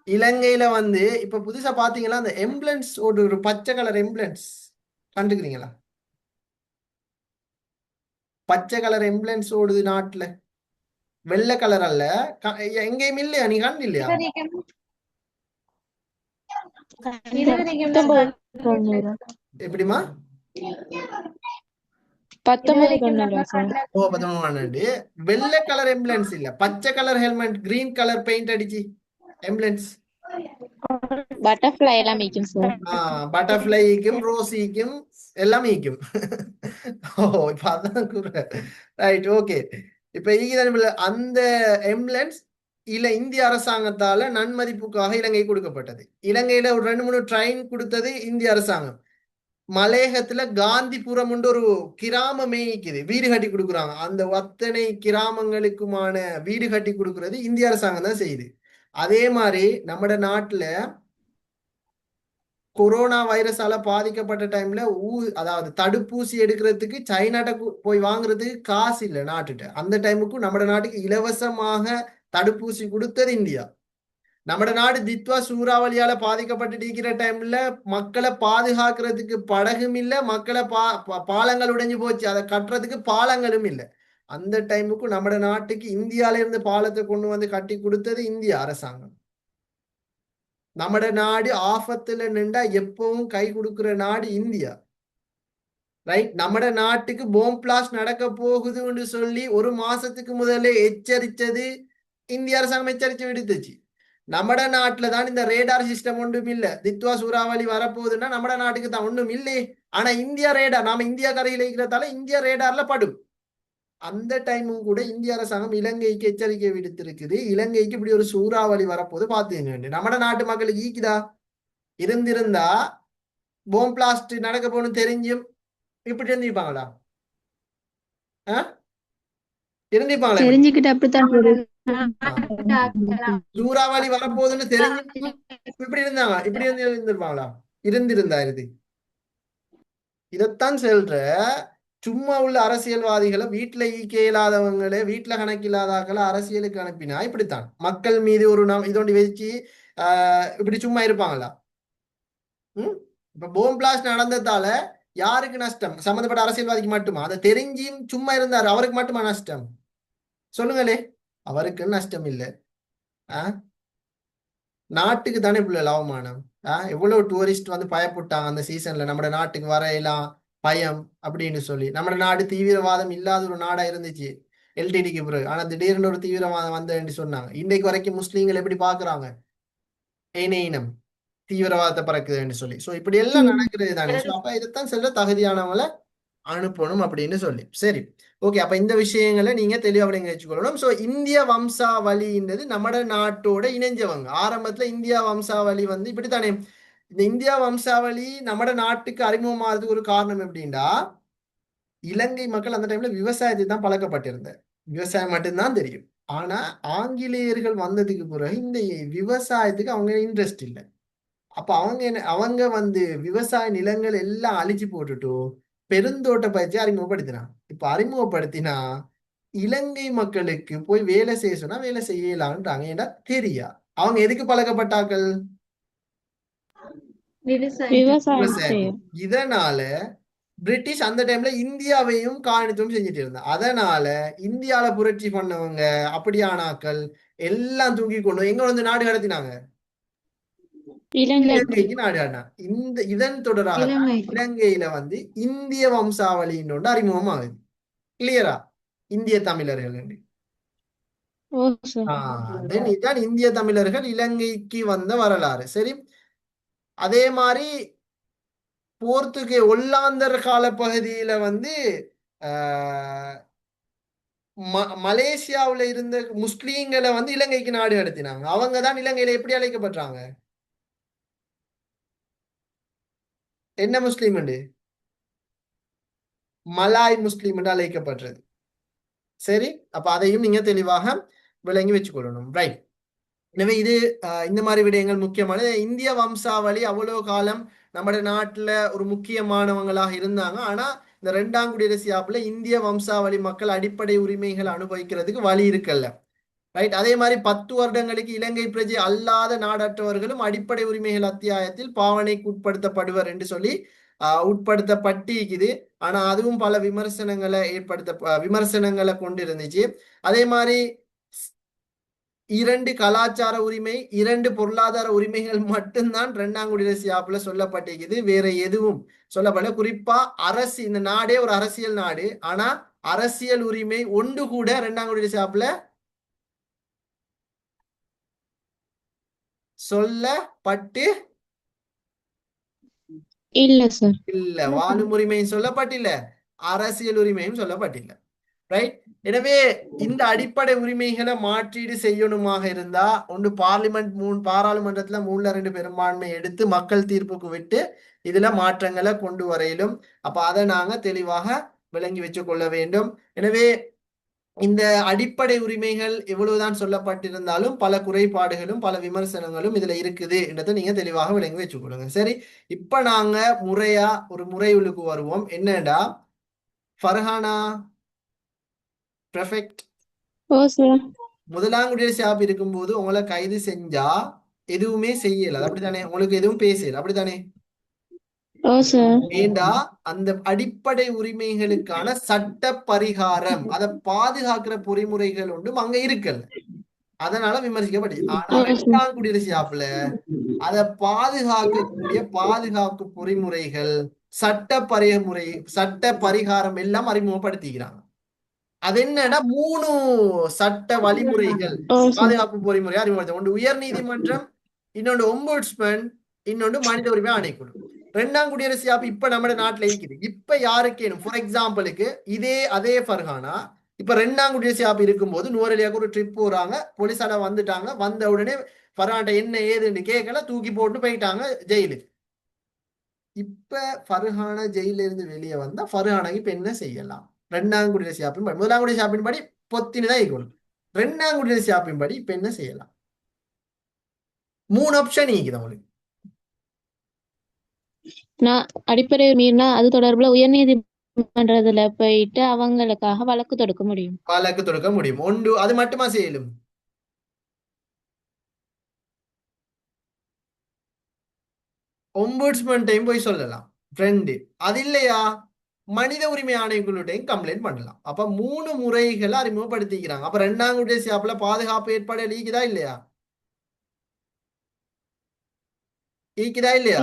இலங்கையில இப்ப புதுசா பாத்தீங்களா, அந்த எம்புலன்ஸ் ஒரு பச்சை கலர் எம்புலன்ஸ் கண்டுக்கிறீங்களா? பச்சை கலர் எம்புலன்ஸ் ஓடுது நாட்டுல, வெள்ளை கலர் அல்ல. எங்கேயும் இல்லையா? நீ கண்டு இல்லையா? எப்படிமா? 19 வெள்ளை கலர் எம்புலன்ஸ் இல்ல, பச்சை colour helmet, green colour paint அடிச்சு எம்புலன்ஸ். பட்டர்ஃப்ளை எல்லாம் மீக்கும் சார். பட்டர்ஃப்ளைக்கும் ரோசிக்கும் எல்லாம் மீக்கும். ஓ, இப்ப அதான் ரைட், ஓகே. இப்ப அந்த எம்புலன்ஸ் இந்திய அரசாங்கத்தால நன்மதிப்புக்காக இலங்கை கொடுக்கப்பட்டது. இலங்கையில ஒரு 2-3 ட்ரெயின் கொடுத்தது இந்திய அரசாங்கம். மலையகத்துல காந்திபுரம் ஒரு கிராமமே இருக்குது, வீடு கட்டி கொடுக்குறாங்க. அந்த அத்தனை கிராமங்களுக்குமான வீடு கட்டி கொடுக்கறது இந்திய அரசாங்கம் தான் செய்யுது. அதே மாதிரி நம்ம நாட்டுல கொரோனா வைரஸால பாதிக்கப்பட்ட டைம்ல அதாவது தடுப்பூசி எடுக்கிறதுக்கு சைனாட்ட போய் வாங்குறதுக்கு காசு இல்லை நாட்டுட்ட. அந்த டைமுக்கும் நம்ம நாட்டுக்கு இலவசமாக தடுப்பூசி கொடுத்தது இந்தியா. நம்ம நாடு தித்வா சூறாவளியால பாதிக்கப்பட்டு இருக்கிற டைம்ல மக்களை பாதுகாக்கிறதுக்கு படகும் இல்லை, மக்களை பாலங்கள் உடைஞ்சு போச்சு, அதை கட்டுறதுக்கு பாலங்களும் இல்லை. அந்த டைமுக்கும் நம்ம நாட்டுக்கு இந்தியால இருந்து பாலத்தை கொண்டு கட்டி கொடுத்தது இந்திய அரசாங்கம். நம்ம நாடு ஆபத்துல நின்றா எப்பவும் கை கொடுக்கிற நாடு இந்தியா. ரைட், நம்ம நாட்டுக்கு போம் பிளாஸ்ட் நடக்க போகுதுன்னு சொல்லி 1 மாசத்துக்கு முதல்ல எச்சரிச்சது இந்திய அரசாங்கம் எச்சரிச்சு விடுத்துச்சு. நம்ம நாட்டுல தான் இந்த ரேடார் சிஸ்டம் ஒன்றும் இல்ல. தித்வா சூறாவளி வரப்போகுதுன்னா நம்ம நாட்டுக்கு தான் ஒண்ணும் இல்லையே. ஆனா இந்தியா ரேடார், நாம இந்தியா கரையில இருக்கிறதால இந்தியா ரேடார்ல படும். அந்த டைமும் கூட இந்திய அரசாங்கம் இலங்கைக்கு எச்சரிக்கை விடுத்திருக்குது, இலங்கைக்கு இப்படி ஒரு சூறாவளி வரப்போது பாத்துங்க. நம்ம நாட்டு மக்களுக்கு ஈக்குதா? இருந்திருந்தா போம் பிளாஸ்ட் நடக்க போகணும் தெரிஞ்சும் இப்படி இருந்திருப்பாங்களா? இருந்திருப்பாங்களா? தெரிஞ்சுக்கிட்டு அப்படித்தான் சூறாவளி வரப்போகுதுன்னு தெரிஞ்சு இப்படி இருந்தாங்க, இப்படி இருந்திருப்பாங்களா? இருந்திருந்தா இது. இதைத்தான் சொல்ற, சும்மா உள்ள அரசியல்வாதிகளை வீட்டுல ஈக்க இல்லாதவங்களே, வீட்டுல கணக்கில்லாதாக்களை அரசியலுக்கு அனுப்பினா இப்படித்தான் மக்கள் மீது ஒரு இதோண்டி வச்சு இப்படி சும்மா இருப்பாங்களா? இப்ப போம் பிளாஸ்ட் நடந்ததால யாருக்கு நஷ்டம்? சம்பந்தப்பட்ட அரசியல்வாதிக்கு மட்டுமா? அதை தெரிஞ்சும் சும்மா இருந்தாரு, அவருக்கு மட்டுமா நஷ்டம்? சொல்லுங்களே, அவருக்கு நஷ்டம் இல்லை. நாட்டுக்கு தானே இவ்வளவு லாபமானம். எவ்வளவு டூரிஸ்ட் பயப்பட்டாங்க அந்த சீசன்ல, நம்ம நாட்டுக்கு வரையலாம் பயம் அப்படின்னு சொல்லி. நம்ம நாடு தீவிரவாதம் இல்லாத ஒரு நாடா இருந்துச்சு எல்டிடிக்கு பிறகு. ஆனா திடீர்னு ஒரு தீவிரவாதம் வந்தேன்னு சொன்னாங்க. இன்னைக்கு வரைக்கும் முஸ்லீம்கள் எப்படி பாக்குறாங்க? இனம் தீவிரவாதத்தை பறக்குதுன்னு சொல்லி. சோ இப்படி எல்லாம் நடக்கிறது தானே. சோ அப்ப இதைத்தான் சொல்ற, தகுதியானவங்களை அனுப்பணும் அப்படின்னு சொல்லி. சரி, ஓகே. அப்ப இந்த விஷயங்களை நீங்க தெளிவா வச்சுக்கொள்ளணும். சோ இந்திய வம்சாவளின்றது நம்ம நாட்டோட இணைஞ்சவங்க. ஆரம்பத்துல இந்தியா வம்சாவளி இப்படித்தானே. இந்த இந்தியா வம்சாவளி நம்ம நாட்டுக்கு அறிமுகமாகிறதுக்கு ஒரு காரணம் எப்படின்னா, இலங்கை மக்கள் அந்த டைம்ல விவசாயத்தை தான் பழக்கப்பட்டிருந்த, விவசாயம் மட்டும்தான் தெரியும். ஆனா ஆங்கிலேயர்கள் வந்ததுக்கு பிறகு இந்த விவசாயத்துக்கு அவங்க இன்ட்ரெஸ்ட் இல்லை. அப்ப அவங்க வந்து விவசாய நிலங்கள் எல்லாம் அழிச்சு போட்டுட்டு பெருந்தோட்ட பயிற்சி அறிமுகப்படுத்தினான். இப்ப அறிமுகப்படுத்தினா இலங்கை மக்களுக்கு போய் வேலை செய்ய சொன்னா வேலை செய்யலான்றாங்க. ஏன்னா தெரியா அவங்க எதுக்கு பழக்கப்பட்டார்கள்? விவசாயத்துக்கு விவசாயத்துக்கு. இதனால பிரிட்டிஷ் அந்த டைம்ல இந்தியாவையும் காணித்தும் செஞ்சுட்டு இருந்தாங்க. அதனால இந்தியால புரட்சி பண்ணவங்க அப்படியானாக்கள் எல்லாம் தூக்கி கொண்டு எங்க வந்து நாடு கடத்தினாங்க? இலங்கைக்கு இலங்கைக்கு நாடு கடத்தினாங்க. இதன் தொடராகத்தான் இலங்கைக்கு இலங்கையில வந்து இந்திய வம்சாவளின்னு ஒன்று அறிமுகமாகுது. கிளியரா? இந்திய தமிழர்கள் என்று. ஓ சார் தென் இதுதான் இந்திய தமிழர்கள் இலங்கைக்கு வந்த வரலாறு. சரி, அதே மாதிரி ஒல்லாந்தர் கால பகுதியில வந்து ஆஹ், மலேசியாவுல இருந்த முஸ்லீம்களை வந்து இலங்கைக்கு நாடு கடத்தினாங்க. அவங்க தான் இலங்கையில எப்படி அழைக்கப்படுறாங்க? என்ன முஸ்லீம்? மலாய் முஸ்லீம் என்று அழைக்கப்படுறது. சரி, அப்ப அதையும் நீங்க தெளிவாக விளங்கி வச்சுக்கொள்ளணும். ரைட். எனவே இது இந்த மாதிரி விடயங்கள் முக்கியமானது. இந்திய வம்சாவளி அவ்வளவு காலம் நம்ம நாட்டுல ஒரு முக்கியமானவங்களாக இருந்தாங்க. ஆனா இந்த 2ஆம் குடியரசு யாப்புல இந்திய வம்சாவளி மக்கள் அடிப்படை உரிமைகள் அனுபவிக்கிறதுக்கு வழி இருக்கல்ல. ரைட். அதே மாதிரி 10 வருடங்களுக்கு இலங்கை பிரஜை அல்லாத நாடற்றவர்களும் அடிப்படை உரிமைகள் அத்தியாயத்தில் பாவனைக்கு உட்படுத்தப்படுவர் என்று சொல்லி உட்படுத்தப்பட்டிருக்குது. ஆனா அதுவும் பல விமர்சனங்களை கொண்டு இருந்துச்சு. அதே மாதிரி 2 கலாச்சார உரிமை, 2 பொருளாதார உரிமைகள் மட்டும்தான் 2ஆம் குடியரசு யாப்புல சொல்லப்பட்டிருக்குது. வேற எதுவும் சொல்லப்படல. குறிப்பா இந்த நாடே ஒரு அரசியல் நாடு. ஆனா அரசியல் உரிமை ஒன்று கூட 2ஆம் குடியரசு யாப்புல சொல்லப்பட்டு இல்ல சார் இல்ல. வாழும் உரிமையும் சொல்லப்பட்டில்ல, அரசியல் உரிமையும் சொல்லப்பட்டில்ல. ரைட். எனவே இந்த அடிப்படை உரிமைகளை மாற்றீடு செய்யணுமாக இருந்தா ஒன்று பாராளுமன்றத்துல 3/2 பெரும்பான்மை எடுத்து மக்கள் தீர்ப்புக்கு விட்டு இதுல மாற்றங்களை கொண்டு வரையிலும். அப்ப அதை நாங்க தெளிவாக விளங்கி வச்சு கொள்ள வேண்டும். எனவே இந்த அடிப்படை உரிமைகள் எவ்வளவுதான் சொல்லப்பட்டிருந்தாலும் பல குறைபாடுகளும் பல விமர்சனங்களும் இதுல இருக்குது என்றதை நீங்க தெளிவாக விளங்கி வச்சுக்கொள்ளுங்க. சரி, இப்ப நாங்க முறையா ஒரு முறையுள்ளுக்கு வருவோம். என்னடா ஃபர்ஹானா பிரஃபெக்ட் ஓ சார் 1ஆம் குடியரசு யாப்பு இருக்கும்போது உங்களை கைது செஞ்சா எதுவுமே செய்யல, அப்படித்தானே? உங்களுக்கு எதுவும் பேசல, அப்படித்தானே? ஓ சார் ஏண்டா அந்த அடிப்படை உரிமைகளுக்கான சட்ட பரிகாரம், அதை பாதுகாக்கிற பொறிமுறைகள் ஒன்றும் அங்க இருக்கல. அதனால விமர்சிக்கப்பட்டுச்சு. ஆனா 2ஆம் குடியரசு யாப்புல அதை பாதுகாக்கக்கூடிய பாதுகாப்பு பொறிமுறைகள், சட்ட பரிகாரம் எல்லாம் அறிமுகப்படுத்திக்கிறாங்க. அது என்னன்னா 3 சட்ட வழிமுறைகள் பாதுகாப்பு பொறிமுறை அறிமுகப்படுத்த. ஒன்று உயர் நீதிமன்றம், இன்னொன்று ஒம்புட்ஸ்மன், இன்னொன்று மனித உரிமை ஆணைக்குழு. 2ஆம் குடியரசு யாப்பு இப்ப நம்ம நாட்டுல இருக்குது. இப்ப யாருக்கேனும் ஃபார் எக்ஸாம்பிளுக்கு அதே ஃபர்ஹானா இப்ப 2ஆம் குடியரசு யாப்பு இருக்கும்போது நுவரெலியாவுக்கு ஒரு ட்ரிப் போறாங்க, போலீஸால வந்துட்டாங்க. வந்த உடனே ஃபர்ஹான்ட்ட என்ன ஏதுன்னு கேட்கல, தூக்கி போட்டு போயிட்டாங்க ஜெயிலுக்கு. இப்ப ஃபர்ஹானா ஜெயில இருந்து வெளியே வந்தா ஃபர்ஹானாக்கு இப்ப என்ன செய்யலாம்? 2ஆம் குடியரசு யாப்பின் படி 1ஆம் குடியரசு யாப்பின் படி பொத்தினு தான் இருக்கணும். 2ஆம் குடியரசு யாப்பின் படி இப்ப என்ன செய்யலாம்? 3 ஆப்ஷன் இருக்குது உங்களுக்கு. நான் அடிப்படை மீறினா அது தொடர்புல உயர்நீதிமன்றத்துல போயிட்டு அவங்களுக்காக வழக்கு தொடுக்க முடியும். வழக்கு தொடுக்க முடியும். ஒன்று அது மட்டுமா செய்யலும்? ஒம்புட்ஸ்மன்ட்டையும் போய் சொல்லலாம் ஃப்ரெண்டு. அது இல்லையா மனித உரிமை ஆணைக்குழுட்டையும் கம்ப்ளைண்ட் பண்ணலாம். அப்ப 3 முறைகளை அறிமுகப்படுத்திக்கிறாங்க. அப்ப 2ஆம் குடியரசு யாப்புல பாதுகாப்பு ஏற்பாடு ஈக்குதா இல்லையா? ஈக்குதா இல்லையா?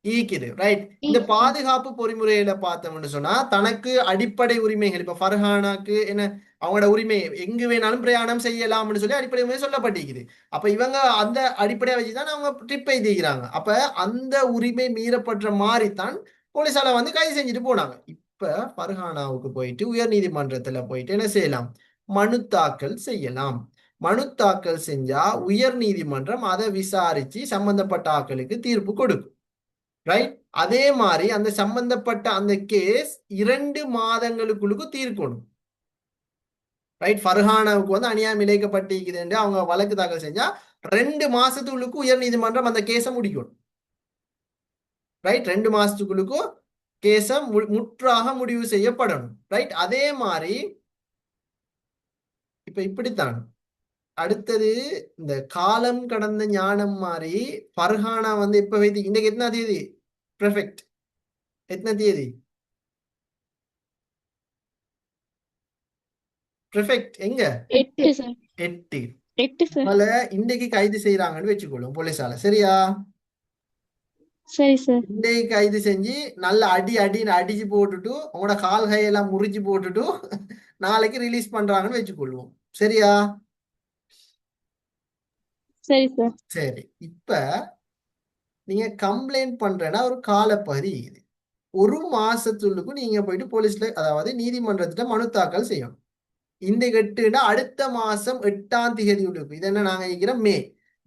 ஈக்குது. ரைட். இந்த பாதுகாப்பு பொறிமுறையில பார்த்தோம்னு சொன்னா தனக்கு அடிப்படை உரிமைகள், இப்ப ஃபர்ஹானாக்கு என்ன அவங்களோட உரிமை எங்கு வேணாலும் பிரயாணம் செய்யலாம்னு சொல்லி அடிப்படை உரிமை சொல்லப்பட்டிருக்குது. அப்ப இவங்க அந்த அடிப்படையை வச்சுதான் அவங்க ட்ரிப் எழுதிக்கிறாங்க. அப்ப அந்த உரிமை மீறப்பட்ட மாதிரித்தான் போலீஸால வந்து கைது செஞ்சுட்டு போனாங்க. இப்ப ஃபர்ஹானாவுக்கு போயிட்டு உயர் நீதிமன்றத்துல போயிட்டு என்ன செய்யலாம்? மனு தாக்கல் செய்யலாம். மனு தாக்கல் செஞ்சா உயர் நீதிமன்றம் அதை விசாரிச்சு சம்பந்தப்பட்ட ஆட்களுக்கு தீர்ப்பு கொடுக்கும். ரைட். அதே மாதிரி அந்த சம்பந்தப்பட்ட அந்த கேஸ் 2 மாதங்களுக்குள்ளுக்கு தீர்க்கணும். ரைட். ஃபர்ஹானாவுக்கு வந்து அநியாயம் இழைக்கப்பட்டிருக்குது என்று அவங்க வழக்கு தாக்கல் செஞ்சா 2 மாசத்துக்குள்ளுக்கு உயர் நீதிமன்றம் அந்த கேஸை முடிக்கணும். ரைட் 2 மாசத்துக்குள்ளுக்கும் கேஸை முற்றாக முடிவு செய்யப்படணும். ரைட் அதே மாதிரி இப்ப இப்படித்தான் அடுத்தது இந்த காலம் கடந்த ஞானம் மாதிரி ஃபர்ஹானா வந்து எப்ப வைத்து இன்னைக்கு எத்தனை தேதி பெர்ஃபெக்ட் எத்தனை தேதி பெர்ஃபெக்ட் எங்க 8 சார் 8 8 சார் நம்மள இன்னைக்கு கைது செய்யறாங்கன்னு வச்சுக்கொள்ளும் போலீஸால சரியா சரி சார் இன்னைக்கு கைது செஞ்சு நல்ல அடின்னு அடிச்சு போட்டுட்டு உங்களோட கால் கையெல்லாம் முறிச்சு போட்டுட்டு நாளைக்கு ரிலீஸ் பண்றாங்கன்னு வச்சுக்கொள்வோம் சரியா சரி சார் சரி இப்ப நீங்க கம்ப்ளைண்ட் பண்றேன்னா ஒரு காலப்பகுதி இது 1 மாசத்துள்ளுக்கும் நீங்க போயிட்டு போலீஸ்ல அதாவது நீதிமன்றத்துல மனு தாக்கல் செய்யணும். இந்த 8னா அடுத்த மாசம் 8ஆம் தேதி உள்ளுக்கு இது என்ன நாங்க இருக்கிறோம் மே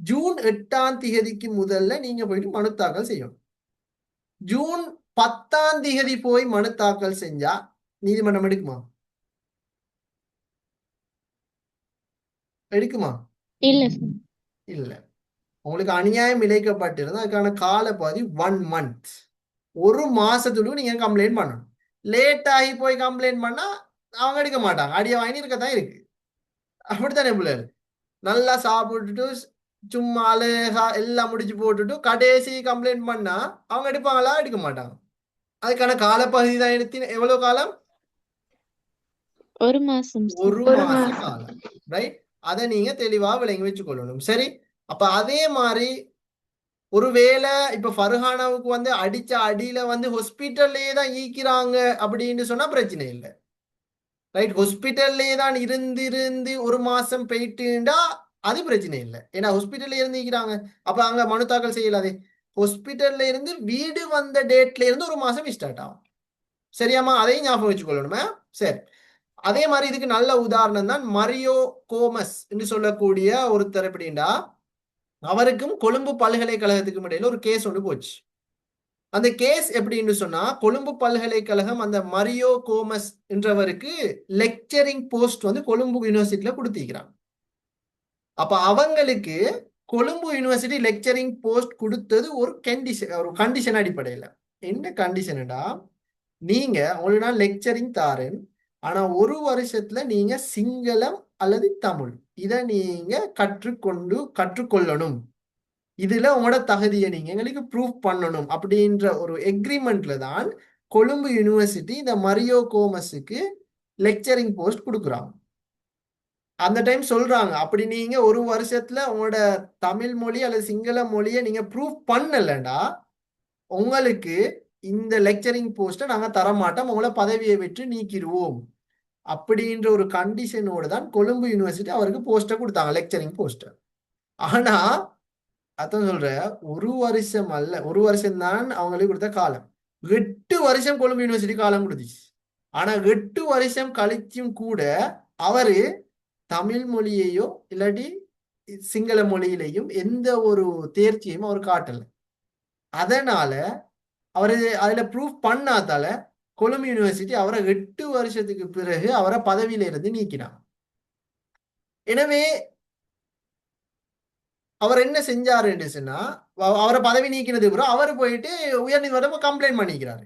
ஜூன் 8ஆம் தேதிக்கு முதல்ல நீங்க போயிட்டு மனு தாக்கல் செய்யணும். ஜூன் 10ஆம் தேதி போய் மனு தாக்கல் செஞ்சா நீதிமன்றம் எடுக்குமா இல்ல சார் இல்ல உங்களுக்கு அநியாயம் இழைக்கப்பட்டிருந்தா அதுக்கான காலப்பகுதி 1 மந்த் 1 மாசத்துக்கு நீங்க கம்ப்ளைண்ட் பண்ணணும். லேட் ஆகி போய் கம்ப்ளைண்ட் பண்ணா அவங்க எடுக்க மாட்டாங்க. அடிய வாங்கி இருக்கத்தான் இருக்கு. அப்படித்தானே பிள்ளைகள் நல்லா சாப்பிட்டுட்டு சும்மா அழகா எல்லாம் முடிச்சு போட்டுட்டு கடைசி கம்ப்ளைண்ட் பண்ணா அவங்க எடுப்பாங்களா எடுக்க மாட்டாங்க. அதுக்கான காலப்பகுதி தான் எடுத்து எவ்வளவு காலம் 1 மாசம் சார் 1 மாச காலம் ரைட் அதை நீங்க தெளிவா விளங்கி வச்சுக்கொள்ளணும். சரி அப்ப அதே மாதிரி ஒருவேளை இப்ப ஃபர்ஹானாவுக்கு வந்து அடிச்ச அடியில வந்து ஹாஸ்பிட்டல்லே தான் ஈக்கிறாங்க அப்படின்னு சொன்னா பிரச்சனை இல்லை. ரைட் ஹாஸ்பிட்டல்லே தான் இருந்து 1 மாசம் போயிட்டுண்டா அது பிரச்சனை இல்லை. ஏன்னா ஹாஸ்பிட்டல்ல இருந்து ஈக்கிறாங்க அப்ப அங்க மனு தாக்கல் செய்யலாதே. ஹாஸ்பிட்டல்ல இருந்து வீடு வந்த டேட்ல இருந்து 1 மாசம் ஸ்டார்ட் ஆகும். சரியாமா அதையும் ஞாபகம் வச்சுக்கொள்ளணுமே. சரி அதே மாதிரி இதுக்கு நல்ல உதாரணம் தான் மரியோ கோமஸ் என்று சொல்லக்கூடிய ஒருத்தர் எப்படின்னா அவருக்கும் கொழும்பு பல்கலைக்கழகத்துக்கும் இடையில ஒரு கேஸ் ஒன்று போச்சு. அந்த கேஸ் எப்படின்னு சொன்னா கொழும்பு பல்கலைக்கழகம் அந்த மரியோ கோமஸ் என்றவருக்கு லெக்சரிங் போஸ்ட் வந்து கொழும்பு யூனிவர்சிட்டியில கொடுத்திருக்கிறாங்க. அப்ப அவங்களுக்கு கொழும்பு யூனிவர்சிட்டி லெக்சரிங் போஸ்ட் கொடுத்தது ஒரு கண்டிஷன் அடிப்படையில. என்ன கண்டிஷன்டா நீங்க உங்களுக்கு நான் லெக்சரிங் தாரேன் ஆனா 1 வருஷத்துல நீங்க சிங்களம் அல்லது தமிழ் இதை நீங்க கற்றுக்கொள்ளணும். இதுல உங்களோட தகுதியை நீங்க எங்களுக்கு ப்ரூவ் பண்ணணும் அப்படின்ற ஒரு எக்ரிமெண்ட்ல தான் கொழும்பு யூனிவர்சிட்டி இந்த மரியோ கோமஸுக்கு லெக்சரிங் போஸ்ட் கொடுக்குறாங்க. அந்த டைம் சொல்றாங்க அப்படி நீங்க 1 வருஷத்துல உங்களோட தமிழ் மொழி அல்லது சிங்கள மொழியை நீங்க ப்ரூவ் பண்ணலண்டா உங்களுக்கு இந்த லெக்சரிங் போஸ்ட்டை நாங்க தரமாட்டோம் உங்களை பதவியை விட்டு நீக்கிடுவோம் அப்படின்ற ஒரு கண்டிஷனோடு தான் கொழும்பு யூனிவர்சிட்டி அவருக்கு போஸ்டை கொடுத்தாங்க லெக்சரிங் போஸ்டர். ஆனா அதான் சொல்ற 1 வருஷம் அல்ல 1 வருஷம் தான் அவங்களுக்கு கொடுத்த காலம். 8 வருஷம் கொழும்பு யூனிவர்சிட்டி காலம் கொடுத்துச்சு. ஆனா 8 வருஷம் கழிச்சும் கூட அவரு தமிழ் மொழியையோ இல்லாட்டி சிங்கள மொழியிலையும் எந்த ஒரு தேர்ச்சியும் அவர் காட்டல. அதனால அவரு அதுல ப்ரூவ் பண்ணாதால கொழும்பு யூனிவர்சிட்டி அவரை 8 வருஷத்துக்கு பிறகு அவரை பதவியில இருந்து நீக்கினாங்க. எனவே அவர் என்ன செஞ்சாருன்னு சொன்னா அவரை பதவி நீக்கினது பிறகு அவர் போயிட்டு உயர்நீதிமன்றம் கம்ப்ளைண்ட் பண்ணிக்கிறாரு.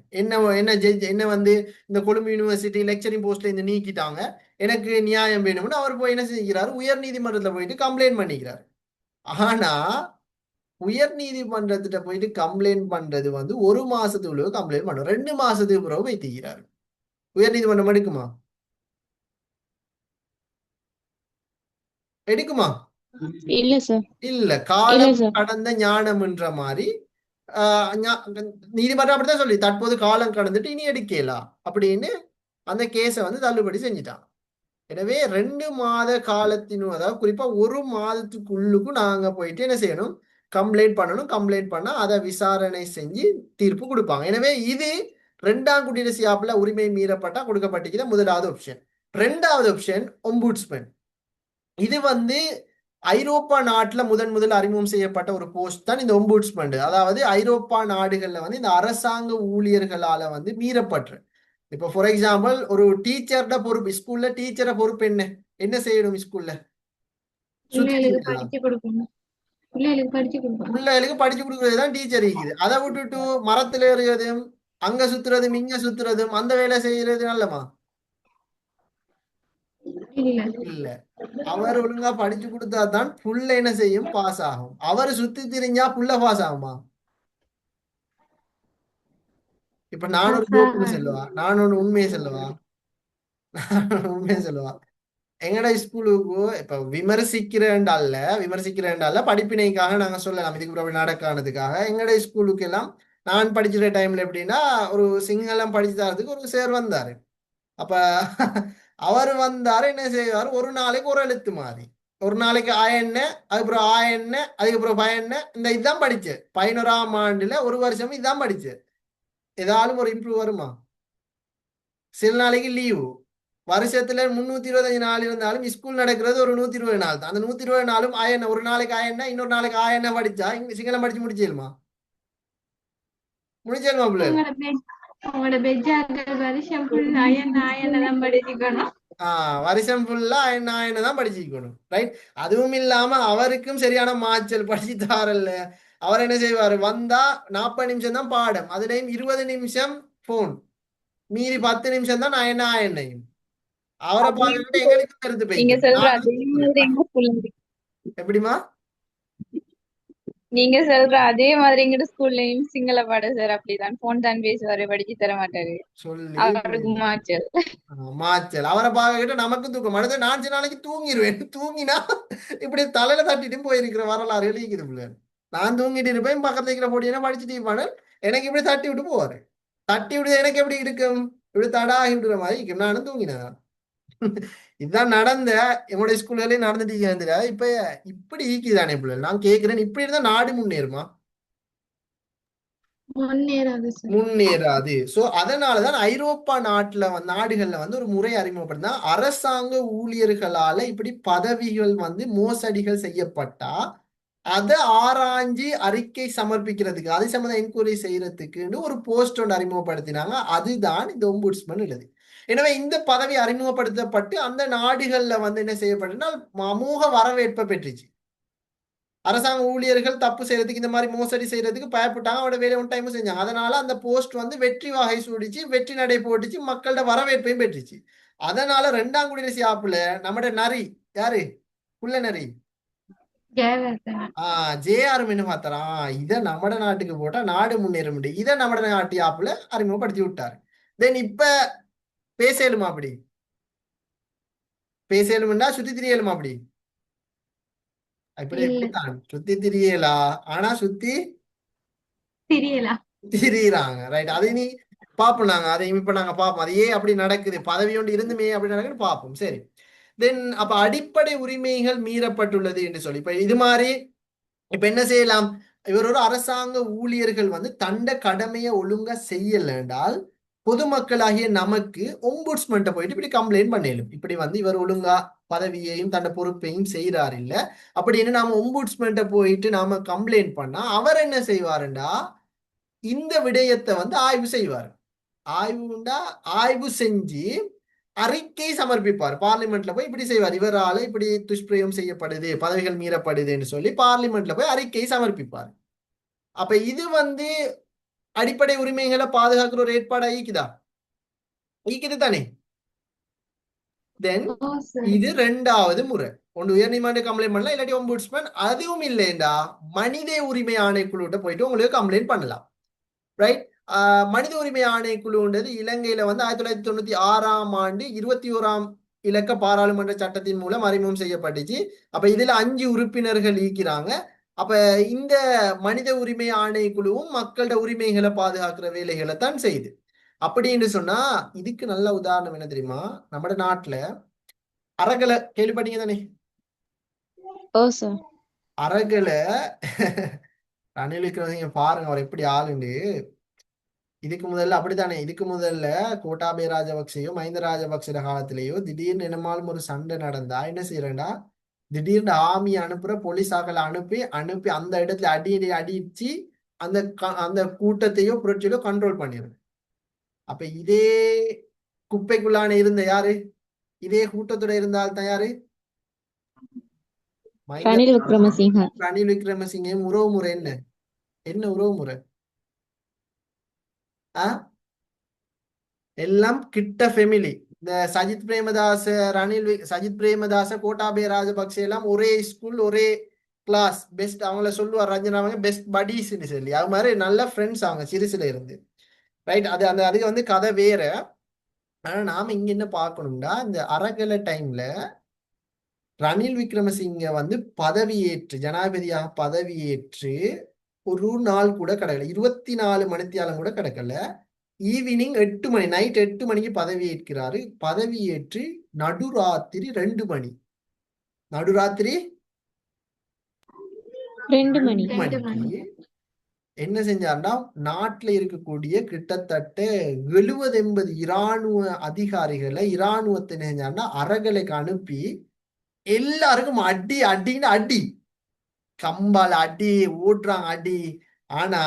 என்ன ஜட்ஜ் என்ன வந்து இந்த கொழும்பு யூனிவர்சிட்டி லெக்சரிங் போஸ்ட்ல இருந்து நீக்கிட்டாங்க எனக்கு நியாயம் வேணும்னு அவர் போய் என்ன செஞ்சுக்கிறாரு உயர்நீதிமன்றத்துல போயிட்டு கம்ப்ளைண்ட் பண்ணிக்கிறாரு. ஆனா உயர் நீதிமன்றத்திட்ட போயிட்டு கம்ப்ளைண்ட் பண்றது வந்து 1 மாசத்துக்குள்ள கம்ப்ளைண்ட் பண்ணும் 2 மாசத்துக்கு பிறகு வைத்திருக்கிறாரு. உயர் நீதிமன்றம் எடுக்குமா இல்ல சார் இல்ல காலம் கடந்த ஞானம்ன்ற மாதிரி நீதிமன்றம் அப்படித்தான் சொல்லி தற்போது காலம் கடந்துட்டு இனி எடுக்கலாம் அப்படின்னு அந்த கேஸை வந்து தள்ளுபடி செஞ்சுட்டான். எனவே 2 மாத காலத்தினும் அதாவது குறிப்பா 1 மாதத்துக்குள்ளுக்கும் நாங்க போயிட்டு என்ன செய்யணும் கம்ப்ளைண்ட் பண்ணணும். கம்ப்ளைண்ட் பண்ணா அதை விசாரணை செஞ்சு தீர்ப்பு கொடுப்பாங்க. எனவே இது 2ஆம் குடியரசு யாப்புல உரிமை மீறப்பட்டா கொடுக்கப்பட்டிருக்கிற முதலாவது ஆப்ஷன். 2வது ஆப்ஷன் ஒம்புட்ஸ்மேன். இது வந்து ஐரோப்பா நாட்டுல முதல் அறிமுகம் செய்யப்பட்ட ஒரு போஸ்ட் தான் இந்த ஒம்புட்ஸ்மேன். அதாவது ஐரோப்பா நாடுகள்ல வந்து இந்த அரசாங்க ஊழியர்களால வந்து மீறப்பட்டு இப்ப ஃபார் எக்ஸாம்பிள் ஒரு டீச்சரோட பொறுப்பு ஸ்கூல்ல டீச்சரை பொறுப்பு என்ன செய்யணும் ஸ்கூல்ல பிள்ளைகளுக்கு படிச்சு கொடுக்கணும் பிள்ளைகளுக்கு படிச்சு கொடுக்கணும். பிள்ளைகளுக்கு படிச்சு கொடுக்கறது தான் டீச்சர் இருக்குது. அதை விட்டுட்டு மரத்துல ஏறுறதும் அங்க சுத்துறதும் இங்க சுத்துறதும் அந்த வேலை செய்யறது நல்லமா இல்ல இல்ல. அவர் ஒழுங்கா படிச்சு கொடுத்தா தான் புள்ள என்ன செய்யும், பாஸ் ஆகும். அவர் சுத்தி திரிஞ்சா புள்ள பாஸ் ஆகுமா? இப்ப நான் ஒரு ஜோக்குன்னு சொல்லுவா, நான் ஒண்ணு உண்மையை சொல்லுவா, உண்மையை சொல்லுவா. எங்கட ஸ்கூலுக்கு இப்ப விமர்சிக்கிறேன்டால படிப்பினைக்காக நாங்க சொல்லலாம், இதுக்கு அப்புறம் நடக்கானதுக்காக. எங்கட ஸ்கூலுக்கு எல்லாம் நான் படிக்கிற டைம்ல எப்படின்னா, ஒரு சிங்களம் படிச்சு தரதுக்கு ஒரு சார் வந்தாரு. அப்ப அவர் வந்தாரு, என்ன செய்வார், ஒரு நாளைக்கு ஒரு எழுத்து மாறி, ஒரு நாளைக்கு ஆயண்ண, அதுக்கப்புறம் ஆயண்ண, அதுக்கப்புறம் பயண்ண, இந்த இதுதான் படிச்சேன். 11ஆம் ஆண்டுல ஒரு வருஷம் இதான் படிச்சேன். ஏதாலும் ஒரு இம்ப்ரூவ் வருமா? சில நாளைக்கு லீவு, வருஷத்துல 325 நாள் இருந்தாலும் ஸ்கூல் நடக்கிறது ஒரு 120 நாள் தான். அந்த 120 நாளும் ஆயண்ண, ஒரு நாளைக்கு ஆயண்ண, இன்னொரு நாளைக்கு ஆயண்ண படிச்சா சிங்களம் படிச்சு முடிச்சிருமா? முடிச்சிருமா பிள்ளை? உங்களோட பெஜ்ஜாக்கள் வருஷம் ஃபுல் அயன் படிச்சுக்கணும். வருஷம் ஃபுல்லா ஆயண்ண தான் படிச்சுக்கணும், ரைட்? அதுவும் இல்லாம அவருக்கும் சரியான மாச்சல் படிச்சு தாரல்ல. அவர் என்ன செய்வாரு, வந்தா 40 நிமிஷம் தான் பாடம், அதுலயும் 20 நிமிஷம் போன், மீறி 10 நிமிஷம் தான் ஆயண்ணையும். அவரை பார்த்துட்டு எங்களுக்கு கருத்து நீங்க சொல்ற அதே போய்க்கும். மாதிரி எங்க ஸ்கூல்ல எப்படிமா? நீங்க சொல்ற அதே மாதிரி எங்க ஸ்கூல்லயும் சிங்கள பாட சார் அப்படிதான் போன் தான் பேசுவாரு, படிச்சு தர மாட்டாரு. சொல்லி அவருக்கு மாச்சல். மாச்சல். அவரை பார்க்கிட்டு நமக்கு தூக்கம். அடுத்து நான் சில நாளைக்கு தூங்கிடுவேன். தூங்கினா இப்படி தலையில தட்டிட்டு போயிருக்கிற வரலாறு எழுதிக்குது பிள்ளை. நான் தூங்கிட்டு இருப்பேன், பக்கத்துல இருக்கிற பொடியனை படிச்சுட்டு இருப்பானு, எனக்கு இப்படி தட்டி விட்டு போவாரு. தட்டி விடுது எனக்கு எப்படி இருக்கும், இப்படி தடாகி விடுற மாதிரி இருக்கும். நானும் தூங்கினேன். இதுதான் நடந்த என்னுடைய ஸ்கூல்லையும் நடந்துட்டு. இப்ப இப்படி ஈக்குதானே பிள்ளை? நான் கேட்கிறேன், இப்படி இருந்தா நாடு முன்னேறுமா? முன்னேறாது. சோ அதனாலதான் ஐரோப்பா நாடுகள்ல ஒரு முறை அறிமுகப்படுத்தினா, அரசாங்க ஊழியர்களால இப்படி பதவிகள் மோசடிகள் செய்யப்பட்டா அதை ஆராய்ஞ்சி அறிக்கை சமர்ப்பிக்கிறதுக்கு, அது சம்பந்தம் என்கொயரி செய்யறதுக்குன்னு ஒரு போஸ்ட் ஒன்று அறிமுகப்படுத்தினாங்க. அதுதான் இந்த ஒம்புட்ஸ்மன் உள்ளது. எனவே இந்த பதவி அறிமுகப்படுத்தப்பட்டு அந்த நாடுகள்ல என்ன செய்யப்பட்டுன்னா அமோக வரவேற்பை பெற்றுச்சு. அரசாங்க ஊழியர்கள் தப்பு செய்யறதுக்கு, இந்த மாதிரி மோசடி செய்யறதுக்கு பயப்பட்டாங்க, அவரோட வேலை ஒன் டைம் செஞ்சாங்க. அதனால அந்த போஸ்ட் வெற்றி வாகை சூடிச்சு, வெற்றி நடை போட்டுச்சு, மக்களோட வரவேற்பையும் பெற்றுச்சு. அதனால 2ஆம் குடியரசு ஆப்புல நம்மட நரி யாரு, புள்ள நரி ஜேஆர் பார்த்தாரா, இதை நம்மட நாட்டுக்கு போட்டா நாடு முன்னேற முடியும், இதை நம்மட நாட்டு ஆப்புல அறிமுகப்படுத்தி விட்டாரு. தென் இப்ப பேசலுமா? அப்படி பேசலும்னா சுத்தி திரியலுமா? அப்படி இப்படி எப்படித்தான் சுத்தி திரியலா, ஆனா சுத்தி திரியிறாங்க, ரைட்? அதை நீ பாப்போம். நாங்க அதை இப்ப நாங்க பார்ப்போம், அது ஏன் அப்படி நடக்குது, பதவி ஒன்று இருந்துமே அப்படி நடக்குன்னு பார்ப்போம். சரி, தென் அப்ப அடிப்படை உரிமைகள் மீறப்பட்டுள்ளது என்று சொல்லி இப்ப இது மாதிரி இப்ப என்ன செய்யலாம்? இவர் ஒரு அரசாங்க ஊழியர்கள் தண்ட கடமையை ஒழுங்கா செய்யல என்றால் பொதுமக்களாகிய நமக்கு ஒம்புட்ஸ்மன்ட்ட போயிட்டு இப்படி கம்ப்ளைண்ட் பண்ணிடும். இப்படி இவர் ஒழுங்கா பதவியையும் தன்னை பொறுப்பையும் செய்யறாரு இல்ல அப்படின்னு நாம ஒம்புட்ஸ்மன்ட்ட போயிட்டு நாம கம்ப்ளைண்ட் பண்ணா அவர் என்ன செய்வாருண்டா, இந்த விடயத்தை ஆய்வு செய்வார். ஆய்வுண்டா ஆய்வு செஞ்சு அறிக்கை சமர்ப்பிப்பார் பார்லிமெண்ட்ல போய். இப்படி செய்வார், இவரால இப்படி துஷ்பிரயோகம் செய்யப்படுது, பதவிகள் மீறப்படுதுன்னு சொல்லி பார்லிமெண்ட்ல போய் அறிக்கை சமர்ப்பிப்பார். அப்ப இது அடிப்படை உரிமைகளை பாதுகாக்கிற ஒரு ஏற்பாடா ஈக்குதா? ஈக்குது தானே? தென் இது 2வது முறை. ஒன்று உயர்நீதிமன்ற கம்ப்ளைண்ட் பண்ணலாம், இல்லாட்டி ஒம்புட்ஸ்மன். அதுவும் இல்லைண்டா மனித உரிமை ஆணைக்குழுட்ட போயிட்டு உங்களுக்கு கம்ப்ளைண்ட் பண்ணலாம், ரைட்? மனித உரிமை ஆணைக்குழுன்றது இலங்கையில 1996ஆம் ஆண்டு 21ஆம் இலக்க பாராளுமன்ற சட்டத்தின் மூலம் அறிமுகம் செய்யப்பட்டுச்சு. அப்ப இதுல 5 உறுப்பினர்கள் ஈக்கிறாங்க. அப்ப இந்த மனித உரிமை ஆணைக்குழுவும் மக்களோட உரிமைகளை பாதுகாக்கிற வேலைகளை தான் செய்யுது. அப்படின்னு சொன்னா இதுக்கு நல்ல உதாரணம் என்ன தெரியுமா? நம்ம நாட்டுல அறகலை கேள்விப்பட்டீங்க தானே? அறகலை ரணில் விக்ரமசிங்க பாருங்க அவர் எப்படி ஆளுண்டு. இதுக்கு முதல்ல அப்படித்தானே, இதுக்கு முதல்ல கோட்டாபய ராஜபக்சேயோ மஹிந்த ராஜபக்சேட காலத்திலேயோ திடீர்னு என்னமாலும் ஒரு சண்டை நடந்தா என்ன செய்யறேன்டா, திடீர்னு ஆர்மி அனுப்புற, போலீஸாக்களை அனுப்பி அந்த இடத்துல அடிச்சு அந்த அந்த கூட்டத்தையோ புரட்சியோ கண்ட்ரோல் பண்ணிடுது. அப்ப இதே குப்பைக்குள்ளான இருந்த யாரு, இதே கூட்டத்தோட இருந்தால் தான் யாரு, மஹிந்த ரணில் விக்ரமசிங்க. ரணில் விக்ரமசிங்கையும் உறவு முறை என்ன? என்ன உறவு முறை? ஆ எல்லாம் கிட்ட ஃபெமிலி. இந்த சஜித் பிரேமதாச சஜித் பிரேமதாச கோட்டாபய ராஜபக்சே எல்லாம் ஒரே ஸ்கூல் ஒரே கிளாஸ் பெஸ்ட். அவங்கள சொல்லுவார் ரஞ்சனா அவங்க பெஸ்ட் படிஸ்ன்னு சொல்லி. அது மாதிரி நல்ல ஃப்ரெண்ட்ஸ் அவங்க சிறுசுல இருந்து. ரைட். அதுக்கு வந்து கதை வேற. ஆனா நாம இங்க என்ன பார்க்கணும்னா இந்த அரகல டைம்ல ரணில் விக்ரமசிங்க வந்து பதவியேற்று ஜனாதிபதியாக பதவியேற்று ஒரு நாள் கூட கிடக்கல, 24 மணித்தியாலம் கூட கிடக்கல. ஈவினிங் 8 மணி, நைட் 8 மணிக்கு பதவி ஏற்கிறாரு. பதவியேற்று நடுராத்திரி 2 மணி, நடுராத்திரி 2 மணி. 2 மணிக்கு என்ன செஞ்சாருன்னா நாட்டுல இருக்கக்கூடிய கிட்டத்தட்ட 70-80 இராணுவ அதிகாரிகளை இராணுவத்தை என்ன செஞ்சாருன்னா அரகலைக்கு அனுப்பி எல்லாருக்கும் அடி அடின்னு அடி, கம்பால அடி ஓட்டுறாங்க அடி. ஆனா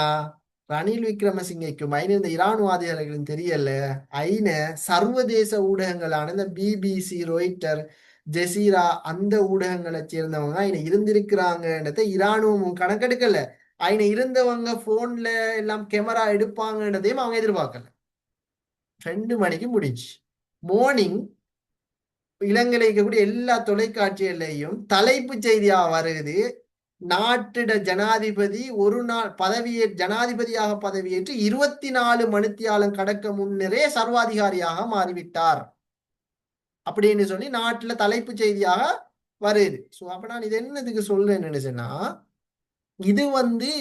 ரணில் விக்ரமசிங்கைக்கும் இந்த இராணுவாதிகளுக்கும் தெரியல. ஐன சர்வதேச ஊடகங்களான இந்த பிபிசி, ரொய்ட்டர், ஜெசீரா அந்த ஊடகங்களை சேர்ந்தவங்க ஐன இருந்திருக்கிறாங்கன்றத இராணுவமும் கணக்கெடுக்கல. ஐன இருந்தவங்க போன்ல எல்லாம் கேமரா எடுப்பாங்கன்றதையும் அவங்க எதிர்பார்க்கல. 2 மணிக்கு முடிச்சு. மார்னிங் இலங்கையில இருக்கக்கூடிய எல்லா தொலைக்காட்சிகள்லையும் தலைப்பு செய்தியா வருது, நாட்டிட ஜனாதிபதி ஒரு நாள் ஜனாதிபதியாக பதவியேற்று 24 மணித்தியாலம் கடக்க முன்னரே சர்வாதிகாரியாக மாறிவிட்டார் அப்படின்னு சொல்லி நாட்டுல தலைப்பு செய்தியாக வருது. ஸோ அப்ப நான் இது என்னதுக்கு சொல்றேன்னு சொன்னா, இது வந்து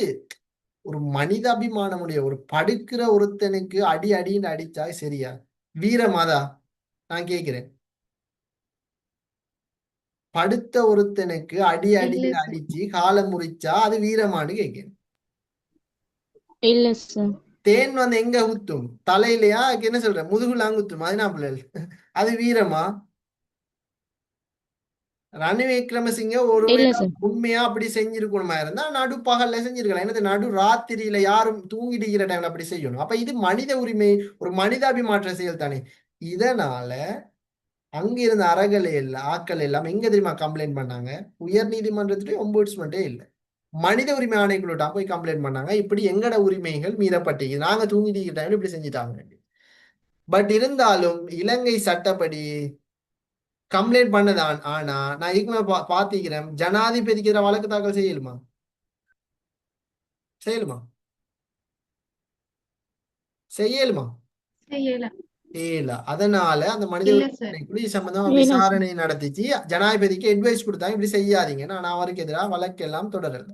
ஒரு மனித அபிமானமுடைய ஒரு படுக்கிற ஒருத்தனுக்கு அடி அடின்னு அடிச்சா சரியா வீரமாதா? நான் கேட்கிறேன். படுத்த ஒருத்தனுக்கு அடி இல்ல அடின்னு சார். அடிச்சு காலம் முறிச்சா அது வீரமானு கேட்கிறேன். இல்ல சார். தேன் வந்து எங்க குத்தும்? தலையிலையா? என்ன சொல்ற, முதுகுலாம் குத்தும். அது நான் பிள்ளை அது வீரமா? ரணில் விக்ரமசிங்க இல்ல ஒருவேளை சார். உண்மையா அப்படி செஞ்சிருக்கணுமா இருந்தா நடு பகல்ல செஞ்சிருக்கலாம். என்னது நடு ராத்திரியில யாரும் தூங்கிட்டு இருக்கிற டைம்ல அப்படி செய்யணும்? அப்ப இது மனித உரிமை, ஒரு மனிதாபிமாற்ற செயல் தானே. இதனால அங்க இருந்த அறகலை எல்லாம் ஆக்கள் எல்லாம் எங்க தெரியுமா கம்ப்ளைண்ட் பண்ணாங்க? உயர் நீதிமன்றத்திலே ஒம்புட்ஸ்மன்ட்டே இல்லை, மனித உரிமை ஆணைக்குள்ளா போய் கம்ப்ளைண்ட் பண்ணாங்க. இப்படி எங்கட உரிமைகள் மீறப்பட்டீங்க, நாங்க தூங்கிட்டு இருக்கிற டைம்ல இப்படி செஞ்சுட்டாங்க. பட் இருந்தாலும் இலங்கை சட்டப்படி கம்ப்ளைண்ட் பண்ணதான். ஆனா நான் இதுக்கு பாத்திக்கிறேன், ஜனாதிபதிக்கு எதிராக வழக்கு தாக்கல் செய்யலுமா? செய்யலுமா? செய்யலுமா? செய்யல. இல்ல. அதனால அந்த மனித இல்ல உரிமை சார். ஆணைக்குழு இது சம்பந்தமா இல்ல சார். விசாரணை நடத்திச்சு. ஜனாதிபதிக்கு அட்வைஸ் கொடுத்தாங்க, இப்படி செய்யாதீங்க. நான் அவருக்கு எதிராக வழக்கெல்லாம் தொடரல.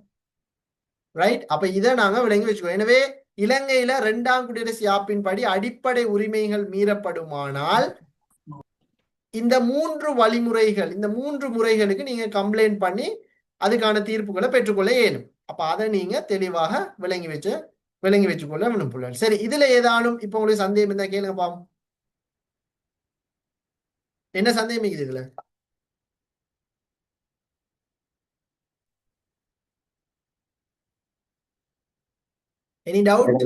ரைட். அப்ப இதை நாங்க விளங்கி வச்சுக்கோ. எனவே இலங்கையில 2ஆம் குடியரசு யாப்பின் படி அடிப்படை உரிமைகள் மீறப்படுமானால் இந்த 3 வழிமுறைகள், இந்த 3 முறைகளுக்கு நீங்க கம்ப்ளைண்ட் பண்ணி அதுக்கான தீர்ப்புகளை பெற்றுக்கொள்ள இயலும். அப்ப அதை நீங்க தெளிவாக விளங்கி வச்சுக்கொள்ள விரும்புகிறேன். சரி, இதுல ஏதானும் இப்ப உங்களுக்கு சந்தேகம் இருந்தா கேளுங்க பாப்போம். என்ன சந்தேகம் இருக்குது இதுல? Any doubt?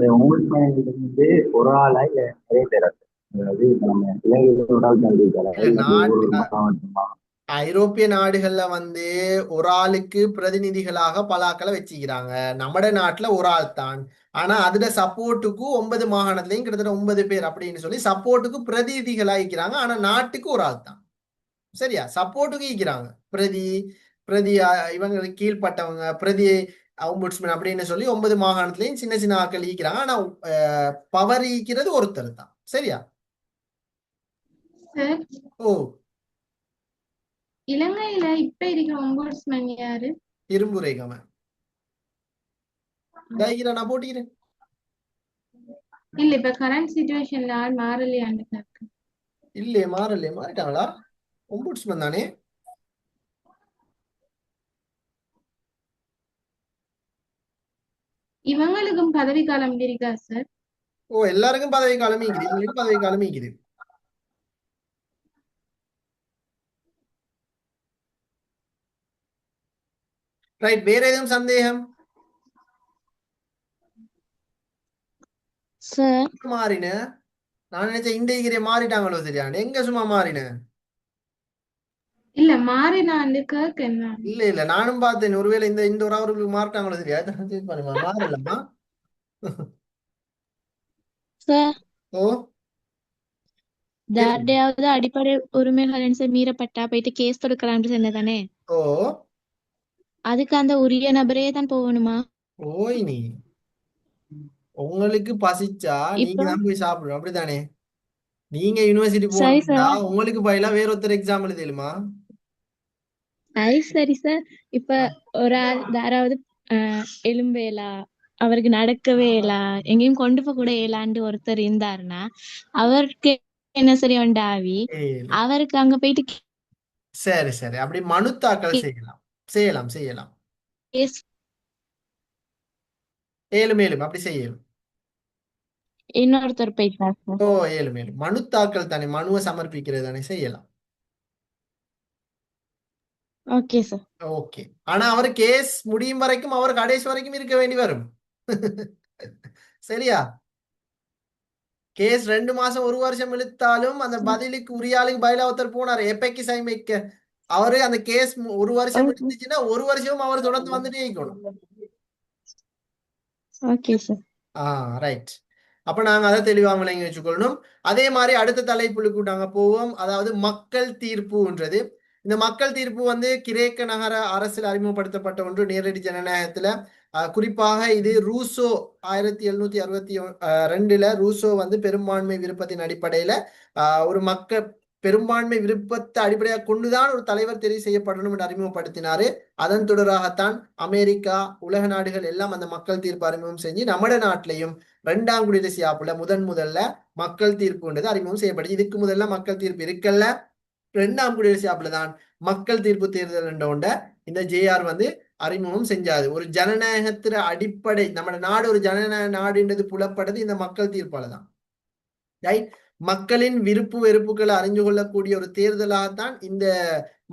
வந்து ஒரு ஆளா இல்ல நிறைய பேரா? அதாவது இப்ப நம்ம இலங்கையில ஒரு ஆள் தந்திருக்காரு, இல்ல, ஒரு மாவட்டமா? ஐரோப்பிய நாடுகள்ல வந்து ஒரு ஆளுக்கு பிரதிநிதிகளாக பல ஆட்களை வச்சுக்கிறாங்க. நம்ம நாட்டுல ஒரு ஆள் தான். ஆனா அதுல சப்போர்ட்டுக்கு 9 மாகாணத்திலையும் கிட்டத்தட்ட 9 பேர் அப்படின்னு சொல்லி சப்போர்ட்டுக்கு பிரதிநிதிகளா இருக்கிறாங்க. ஆனா நாட்டுக்கு ஒரு ஆள் தான். சரியா? சப்போர்ட்டுக்கு இருக்கிறாங்க பிரதி இவங்களுக்கு கீழ்பட்டவங்க, பிரதி ஒம்புட்ஸ்மேன் அப்படின்னு சொல்லி 9 மாகாணத்திலையும் சின்ன சின்ன ஆட்கள் ஈக்கிறாங்க. ஆனா பவர் ஈக்கிறது ஒருத்தர் தான். சரியா? சார், ஓ, இலங்கையில இப்ப இருக்கிற ஒம்புட்ஸ்மேன் யாரு? இரும்புரைகம நான் போட்டிக்கிறேன். இல்ல, இப்ப கரண்ட் சிச்சுவேஷன்ல ஆள் மாறலையான்னு சார். இல்லையே, மாறிட்டாங்களா? ஒம்புட்ஸ்மேன் தானே. இவங்களுக்கும் பதவி காலம் இருக்கா சார்? ஓ, எல்லாருக்கும் பதவி காலமே இருக்குது, இவங்களுக்கு பதவி காலமே இருக்குது. ரைட். வேற எதுவும் சந்தேகம்? சார், மாறின நான் நினைச்சேன் இந்திய மாறிட்டாங்களோ. சரியா? எங்க சும்மா மாறின? இல்ல மாறினான்னு கேட்கேன் நான். இல்ல நானும் பார்த்தேன். ஒருவேளை இந்த ஒரு அவருக்கு மாறிட்டாங்களோ தெரியாது. செக் பண்ணுமா மாறலம்மா. சார் ஓ கேளுங்க. யாருடையாவது அடிப்படை உரிமைகள் மீறப்பட்டா போயிட்டு கேஸ் தொடுக்கலாம்னு சொன்னதானே, ஓ அதுக்கு அந்த உரிய நபரே தான் போகணுமா? ஓய் நீ உங்களுக்கு பசிச்சா நீங்க இப்போ தான் போய் சாப்பிடணும் அப்படித்தானே? நீங்க யூனிவர்சிட்டி சரி போகணும்னா சார், உங்களுக்கு பதிலா வேற ஒருத்தர் எக்ஸாம் எழுதலுமா? அது சரி சார். இப்ப ஒரு ஆள் யாராவது எலும்பேலா, அவருக்கு நடக்கவே இயலா, எங்கேயும் கொண்டு போக கூட இயலாண்டு ஒருத்தர் இருந்தாருன்னா அவருக்கு என்ன சரி உண்டாவி, ஏழு. அவருக்கு அங்க போயிட்டு சரி அப்படி மனு தாக்கல் செய்யலாம். கேஸ் ஏழும் அப்படி செய்யலும். இன்னொருத்தர் போயிட்டார் சார். ஓ ஏழும் மனு தாக்கல் தானே, மனுவை சமர்ப்பிக்கிறது தானே, செய்யலாம். Okay sir. ஓகே. ஆனா அவர் கேஸ் முடியும் வரைக்கும் அவர் கடைசி வரைக்கும் இருக்க வேண்டி வரும். சரியா? கேஸ் 2 மாசம் 1 வருஷம் இழுத்தாலும் அந்த பதிலுக்கு உரிய ஆளுக்கு பதிலா ஒருத்தர் போனாரு எப்பைக்கு சைமைக்க. அவரு அந்த கேஸ் 1 வருஷம் ஓகே இருந்துச்சுன்னா 1 வருஷமும் அவர் தொடர்ந்து வந்துட்டே இருக்கணும். Okay sir. ரைட். அப்ப நாங்க அதை தெளிவாக விளங்கி வச்சுக்கொள்ளணும். அதே மாதிரி அடுத்த தலைப்புக்கு நாங்க போவோம். அதாவது மக்கள் தீர்ப்புன்றது. இந்த மக்கள் தீர்ப்பு வந்து கிரேக்க நகர அரசில் அறிமுகப்படுத்தப்பட்ட ஒன்று, நேரடி ஜனநாயகத்துல. குறிப்பாக இது ரூசோ 1762 ரூசோ வந்து பெரும்பான்மை விருப்பத்தின் அடிப்படையில ஒரு மக்கள் பெரும்பான்மை விருப்பத்தை அடிப்படையாக கொண்டுதான் ஒரு தலைவர் தெரிவு செய்யப்படணும் என்று அறிமுகப்படுத்தினாரு. அதன் தொடராகத்தான் அமெரிக்கா, உலக நாடுகள் எல்லாம் அந்த மக்கள் தீர்ப்பு அறிமுகம் செஞ்சு நம்ம நாட்டிலையும் 2ஆம் குடியரசு யாப்புல முதல்ல மக்கள் தீர்ப்புன்றது அறிமுகம் செய்யப்படுது. இதுக்கு முதல்ல மக்கள் தீர்ப்பு இருக்கல்ல. 2ஆம் குடியரசு யாப்புல தான் மக்கள் தீர்ப்பு தேர்தல் என்ற ஒன்றை இந்த ஜேஆர் வந்து அறிமுகம் செஞ்சாது. ஒரு ஜனநாயகத்திற அடிப்படை நம்ம நாடு ஒரு ஜனநாயக நாடுன்றது புலப்படுது இந்த மக்கள் தீர்ப்பால தான். ரைட். மக்களின் விருப்பு வெறுப்புகளை அறிஞ்சு கொள்ளக்கூடிய ஒரு தேர்தலாகத்தான் இந்த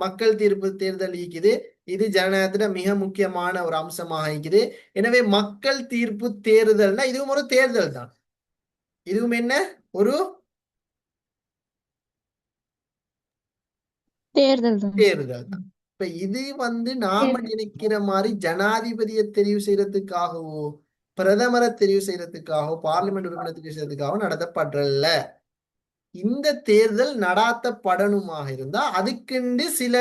மக்கள் தீர்ப்பு தேர்தல் இருக்குது. இது ஜனநாயகத்துல மிக முக்கியமான ஒரு அம்சமாக இருக்குது. எனவே மக்கள் தீர்ப்பு தேர்தல்னா இதுவும் ஒரு தேர்தல் தான். இதுவும் என்ன ஒரு தேர்தல் தான். தேர்தல் தான். இப்ப இது வந்து நாம நினைக்கிற மாதிரி ஜனாதிபதியை தெரிவு செய்யறதுக்காகவோ, பிரதமரை தெரிவு செய்யறதுக்காகவோ, பார்லிமெண்ட் உறுப்பினர் தெரிவு செய்யறதுக்காகவோ நடத்தப்படுறல்ல. இந்த தேர்தல் நடாத்தப்படணுமாக இருந்தா அதுக்குண்டு சில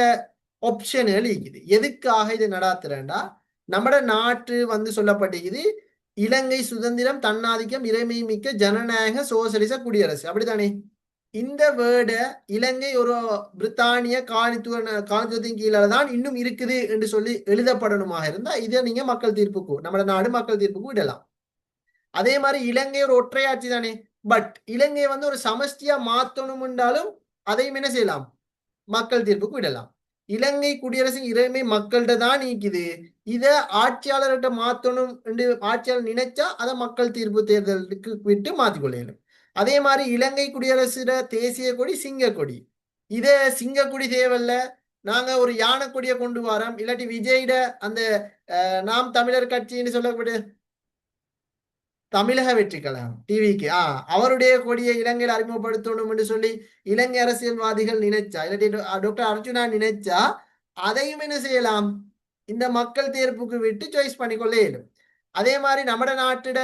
ஆப்ஷன்கள் இருக்குது. எதுக்காக இதை நடாத்துறேன்டா, நம்ம நாட்டு வந்து சொல்லப்பட்டிருக்குது இலங்கை சுதந்திரம், தன்னாதிக்கம், இறைமை மிக்க ஜனநாயக சோசலிச குடியரசு, அப்படித்தானே? இந்த வேர்டை இலங்கை ஒரு பிரித்தானிய காலனித்துவத்தின் கீழே தான் இன்னும் இருக்குது என்று சொல்லி எழுதப்படணுமாக இருந்தா இதை நீங்க மக்கள் தீர்ப்புக்கு, நம்ம நாடு மக்கள் தீர்ப்புக்கு விடலாம். அதே மாதிரி இலங்கை ஒரு ஒற்றையாட்சி தானே. பட் இலங்கையை வந்து ஒரு சமஷ்டியா மாத்தணும் என்றாலும் அதையும் என்ன செய்யலாம், மக்கள் தீர்ப்புக்கு விடலாம். இலங்கை குடியரசின் இறைமை மக்கள்கிட்ட தான் நீக்குது. இத ஆட்சியாளர்கிட்ட மாத்தணும் என்று ஆட்சியாளர் நினைச்சா அதை மக்கள் தீர்ப்பு தேர்தலுக்கு விட்டு மாத்திக்கொள்ளணும். அதே மாதிரி இலங்கை குடியரசுல தேசிய கொடி சிங்க கொடி. இத சிங்க கொடி தேவையில்ல, நாங்க ஒரு யானை கொடியை கொண்டு வரோம், இல்லாட்டி விஜயிட அந்த நாம் தமிழர் கட்சின்னு சொல்லக்கூடிய தமிழக வெற்றி கழகம் டிவிக்கு அவருடைய கொடியை இலங்கையில் அறிமுகப்படுத்தணும் என்று சொல்லி இலங்கை அரசியல்வாதிகள் நினைச்சா, இல்லாட்டி டாக்டர் அர்ஜுனா நினைச்சா அதையும் என்ன செய்யலாம், இந்த மக்கள் தேர்வுக்கு விட்டு சாய்ஸ் பண்ணிக்கொள்ள இயலும். அதே மாதிரி நம்ம நாட்டிட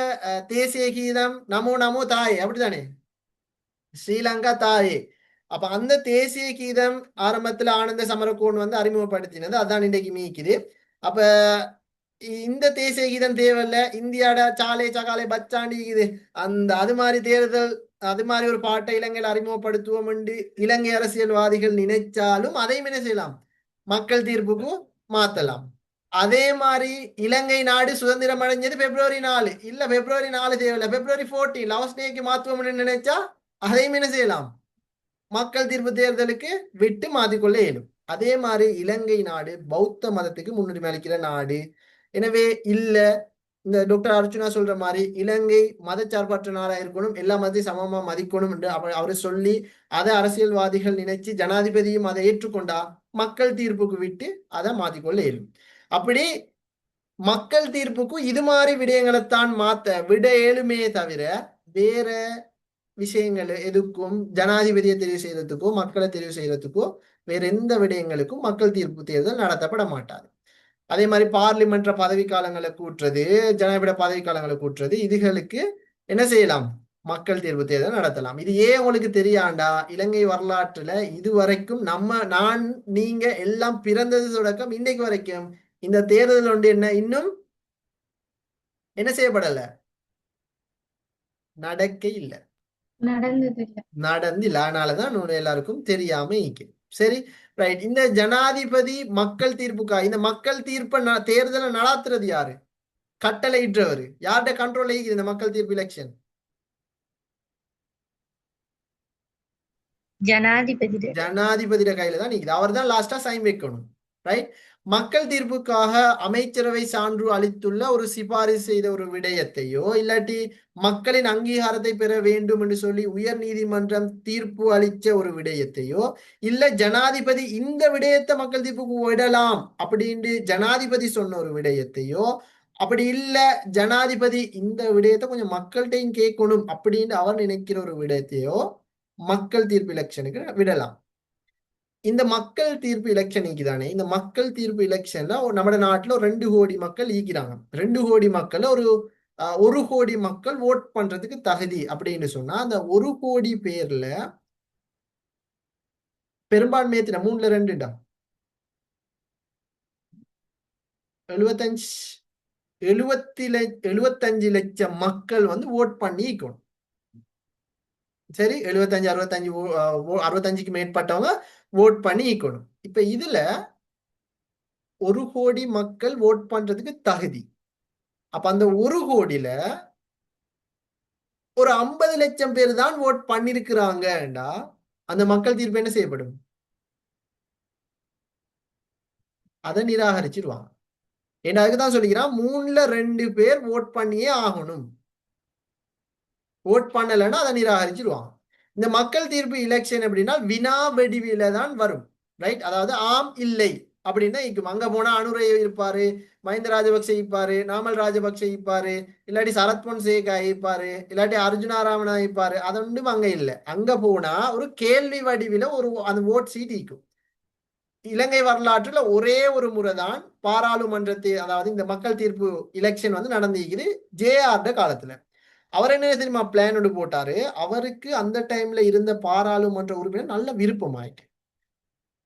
தேசிய கீதம் நமோ நமோ தாயே, அப்படித்தானே? ஸ்ரீலங்கா தாயே. அப்ப அந்த தேசிய கீதம் ஆரம்பத்துல ஆனந்த சமரகோன் வந்து அறிமுகப்படுத்தினது, அதான் இன்றைக்கு மீக்குது. அப்ப இந்த தேசிய கீதம் தேவையில்ல, இந்தியாட சாலை சகாலை பச்சாண்டி இது அந்த அது மாதிரி தேர்தல் அது மாதிரி ஒரு பாட்டை இலங்கையில் அறிமுகப்படுத்துவோம் என்று இலங்கை அரசியல்வாதிகள் நினைச்சாலும் அதையும் என்ன செய்யலாம், மக்கள் தீர்ப்புக்கு மாத்தலாம். அதே மாதிரி இலங்கை நாடு சுதந்திரம் அடைஞ்சது February 4, இல்ல February 4 தேவையில்ல, February 14 லாஸ்ட் டேக்கு மாத்துவோம்னு நினைச்சா அதையும் என்ன செய்யலாம், மக்கள் தீர்ப்பு தேர்தலுக்கு விட்டு மாத்திக்கொள்ள இயலும். அதே மாதிரி இலங்கை நாடு பௌத்த மதத்துக்கு முன்னுரிமை அளிக்கிற நாடு. எனவே இல்ல, இந்த டாக்டர் அர்ச்சுனா சொல்ற மாதிரி இலங்கை மதச்சார்பற்ற நாடா இருக்கணும், எல்லா மதத்தையும் சமமா மதிக்கணும் என்று அவரு சொல்லி அதை அரசியல்வாதிகள் நினைச்சு ஜனாதிபதியும் அதை ஏற்றுக்கொண்டா மக்கள் தீர்ப்புக்கு விட்டு அதை மாத்திக்கொள்ள இயலும். அப்படி மக்கள் தீர்ப்புக்கு இது மாதிரி விடயங்களைத்தான் மாத்த விட இயலுமே தவிர வேற விஷயங்கள் எதுக்கும் ஜனாதிபதியை தெரிவு செய்யறதுக்கோ மக்களை தெரிவு செய்யறதுக்கோ வேற எந்த விடயங்களுக்கும் மக்கள் தீர்ப்பு தேர்தல் நடத்தப்பட மாட்டாது. அதே மாதிரி பார்லிமெண்ட்ல பதவிக்காலங்களை கூட்டுறது, ஜனாதிபதி பதவிக்காலங்களை கூட்டுறது, இதுகளுக்கு என்ன செய்யலாம்? மக்கள் தீர்ப்பு தேர்தல் நடத்தலாம். இது ஏன் உங்களுக்கு தெரியாண்டா, இலங்கை வரலாற்றுல இதுவரைக்கும் நான் நீங்க எல்லாம் பிறந்தது தொடக்கம் இன்னைக்கு வரைக்கும் இந்த தேர்தல் ஒன்று இன்னும் என்ன செய்யப்படல, நடக்க இல்லை, நடந்தது இல்ல. நடந்து இல்லை. அதனாலதான் எல்லாருக்கும் தெரியாம இருக்கு. சரி, ரைட். இந்த ஜனாதிபதி மக்கள் தீர்ப்புக்கா இந்த மக்கள் தீர்ப்பை தேர்தலை நடத்துறது யாரு? கட்டளை இட்டவர் யார்கிட்ட கண்ட்ரோல் இருக்குது இந்த மக்கள் தீர்ப்பு எலெக்ஷன்? ஜனாதிபதியோட கையில தான் நிக்குது. அவர் தான் லாஸ்டா சைன் வைக்கணும். ரைட். மக்கள் தீர்ப்புக்காக அமைச்சரவை சான்று அளித்துள்ள ஒரு சிபாரிசு செய்த ஒரு விடயத்தையோ இல்லாட்டி மக்களின் அங்கீகாரத்தை பெற வேண்டும் என்று சொல்லி உயர் நீதிமன்றம் தீர்ப்பு அளிச்ச ஒரு விடயத்தையோ இல்ல ஜனாதிபதி இந்த விடயத்தை மக்கள் தீர்ப்புக்கு விடலாம் அப்படின்னு ஜனாதிபதி சொன்ன ஒரு விடயத்தையோ, அப்படி இல்ல ஜனாதிபதி இந்த விடயத்தை கொஞ்சம் மக்கள்கிட்டையும் கேட்கணும் அப்படின்னு அவர் நினைக்கிற ஒரு விடயத்தையோ மக்கள் தீர்ப்பு எலெக்ஷனுக்கு விடலாம். இந்த மக்கள் தீர்ப்பு எலெக்ஷன் ஈக்குதானே, இந்த மக்கள் தீர்ப்பு எலெக்ஷன்ல நம்ம நாட்டுல 2 கோடி மக்கள் ஈக்கிறாங்க. 2 கோடி மக்கள் ஒரு 1 கோடி மக்கள் ஓட் பண்றதுக்கு தகுதி அப்படின்னு சொன்னா அந்த 1 கோடி பேர்ல பெரும்பான்மை எத்தனை? 3ல 2 75 லட்சம் மக்கள் ஓட் பண்ணி ஈக்கணும். சரி, 75 65க்கு மேற்பட்டவங்க ஓட் பண்ணி ஈக்கணும். இப்ப இதுல 1 கோடி மக்கள் ஓட் பண்றதுக்கு தகுதி. அப்ப அந்த 1 கோடியில ஒரு 50 லட்சம் பேர் தான் ஓட் பண்ணிருக்கிறாங்கடா அந்த மக்கள் தீர்ப்பு என்ன செய்யப்படும்? அதை நிராகரிச்சிருவாங்க. ஏன்னா அதுக்குதான் சொல்லிக்கிறான் 3ல 2 பேர் ஓட் பண்ணியே ஆகணும். ஓட் பண்ணலைன்னா அதை நிராகரிச்சிருவாங்க. இந்த மக்கள் தீர்ப்பு எலெக்ஷன் எப்படின்னா வினா வடிவில தான் வரும். ரைட். அதாவது ஆம் இல்லை அப்படின்னா இக்கும். அங்க போனா அனுரை இருப்பாரு, மஹிந்த ராஜபக்சே இருப்பாரு, நாமல் ராஜபக்சே இருப்பாரு, இல்லாட்டி சரத் பொன்சேகா இருப்பாரு, இல்லாட்டி அர்ஜுனாராமனா இருப்பாரு. அது ஒன்றும் அங்க இல்லை. அங்க போனா ஒரு கேள்வி வடிவில ஒரு அந்த ஓட் சீட் இருக்கும். இலங்கை வரலாற்றுல ஒரே ஒரு முறைதான் பாராளுமன்றத்தை, அதாவது இந்த மக்கள் தீர்ப்பு எலெக்ஷன் நடந்திருக்குது ஜேஆர்ட காலத்துல. அவர் என்ன தெரியுமா பிளான் ஒன்று போட்டாரு? அவருக்கு அந்த டைம்ல இருந்த பாராளுமன்ற உறுப்பினர் நல்ல விருப்பமாயிட்டு.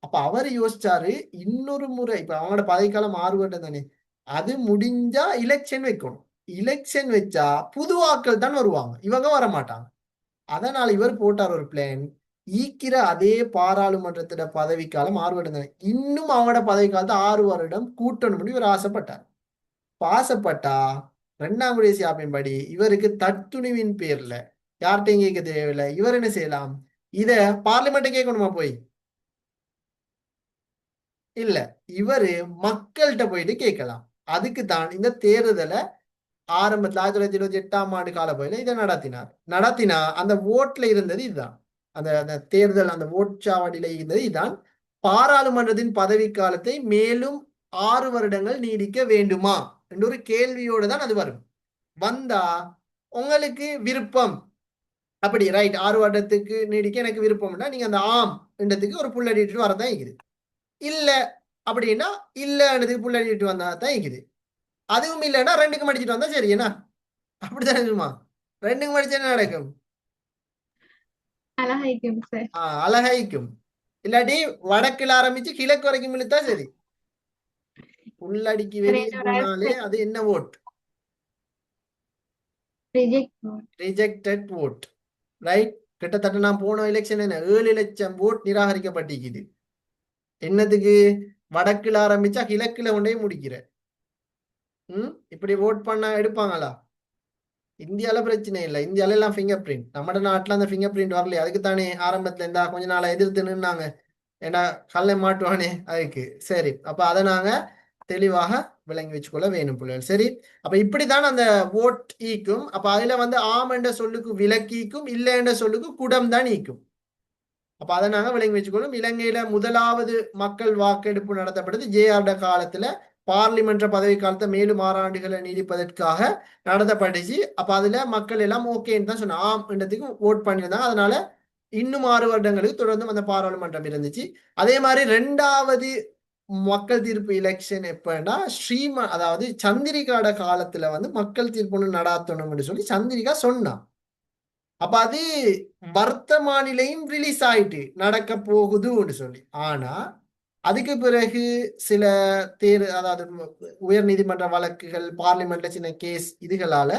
அப்ப அவர் யோசிச்சாரு இன்னொரு முறை, இப்ப அவங்களோட பதவிக்காலம் 6 வருடம் தானே, அது முடிஞ்சா எலெக்ஷன் வைக்கணும். எலெக்ஷன் வச்சா புது ஆட்கள் தான் வருவாங்க, இவங்க வர மாட்டாங்க. அதனால இவர் போட்டார் ஒரு பிளான். ஈக்கிற அதே பாராளுமன்றத்தோட பதவிக்காலம் 6 வருடம் தானே, இன்னும் அவங்களோட பதவிக்காலத்தை 6 வருடம் கூட்டணும்னு இவர் ஆசைப்பட்டார். ஆசைப்பட்டா 2ஆம் குடியரசு யாப்பின்படி இவருக்கு தத்துணிவின் பேர்ல யார்கிட்டையும் கேட்க தேவையில்லை. இவர் என்ன செய்யலாம்? இத பார்லிமெண்ட்டை கேட்கணுமா போய்? இல்ல, இவரு மக்கள்கிட்ட போயிட்டு கேட்கலாம். அதுக்கு தான் இந்த தேர்தலை ஆரம்பத்துல 1928ஆம் ஆண்டு காலப்பகுதியில இதை நடத்தினா அந்த ஓட்ல இருந்தது இதுதான். அந்த தேர்தல் அந்த ஓட்சாவடியில இருந்தது இதுதான். பாராளுமன்றத்தின் பதவிக்காலத்தை மேலும் 6 வருடங்கள் நீடிக்க வேண்டுமா என்ற ஒரு கேள்வியோடு தான் அது வரும். வந்தா உங்களுக்கு விருப்பம் அப்படி ரைட் 6 வருடத்துக்கு நீடிக்க எனக்கு விருப்பம்னா நீங்க அந்த ஆம் என்றதுக்கு ஒரு புள்ளடிட்டு வரதான் இருக்குது. இல்ல அப்படின்னா இல்லன்றதுக்கு புள்ளடிட்டு வந்தா தான் இருக்குது. அதுவும் இல்லைன்னா 2க்கும் அடிச்சுட்டு வந்தா சரி. என்ன அப்படித்தானே இருக்குமா? 2க்கும் அடிச்சா என்ன நடக்கும்? அழகாய்க்கும் சார். அழகாய்க்கும். இல்லாட்டி வடக்குல ஆரம்பிச்சு கிழக்கு வரைக்கும் இழுத்தா சரி. உள்ளடிக்கு வெளியே போனாலே அது என்ன ஓட்? Rejected vote. ரைட். கிட்டத்தட்ட நான் போன எலெக்ஷன் 7 லட்சம் ஓட் நிராகரிக்கப்பட்டிருக்குது. என்னதுக்கு? வடக்குல ஆரம்பிச்சா கிழக்குல கொண்டே முடிக்கிற. இப்படி ஓட் பண்ண எடுப்பாங்களா? இந்தியால பிரச்சனை இல்லை. இந்தியால எல்லாம் ஃபிங்கர் பிரிண்ட். நம்ம நாட்டுல அந்த ஃபிங்கர் பிரிண்ட் வரலையே. அதுக்கு தானே ஆரம்பத்துல இருந்தா கொஞ்ச நாளா எதிர்த்து நின்னாங்க. ஏன்னா கல்லை மாட்டுவானே அதுக்கு. சரி, அப்ப அதை நாங்க தெளிவாக விளங்கி வச்சுக்கொள்ள வேணும் பிள்ளைகள். சரி, அப்ப இப்படித்தான் அந்த ஓட் ஈக்கும். அப்ப அதுல ஆம் என்ற சொல்லுக்கு விலக்கீக்கும், இல்லை என்ற சொல்லுக்கு குடம் தான் ஈக்கும். அப்ப அதை நாங்க விளங்கி வச்சுக்கொள்ளும். இலங்கையில முதலாவது மக்கள் வாக்கெடுப்பு நடத்தப்பட்டது ஜேஆர்ட காலத்துல பார்லிமெண்ட் பதவி காலத்தை மேலும் 6 ஆண்டுகளை நீடிப்பதற்காக நடத்தப்பட்டுச்சு. அப்ப அதுல மக்கள் எல்லாம் ஓகேன்னு தான் சொன்னா ஆம்ன்றதுக்கு ஓட் பண்ணியிருந்தாங்க. அதனால இன்னும் 6 வருடங்களுக்கு தொடர்ந்து அந்த பாராளுமன்றம் இருந்துச்சு. அதே மாதிரி 2வது மக்கள் தீர்ப்பு எலெக்ஷன் எப்பன்னா அதாவது சந்திரிகாட காலத்துல வந்து மக்கள் தீர்ப்பு ஒன்று நடாத்தணும்னு சொல்லி சந்திரிகா சொன்னான். அப்ப அது வர்த்தமானிலையும் ரிலீஸ் ஆயிட்டு நடக்க போகுதுன்னு சொல்லி. ஆனா அதுக்கு பிறகு சில அதாவது உயர் நீதிமன்ற வழக்குகள், பார்லிமெண்ட்ல சின்ன கேஸ் இதுகளால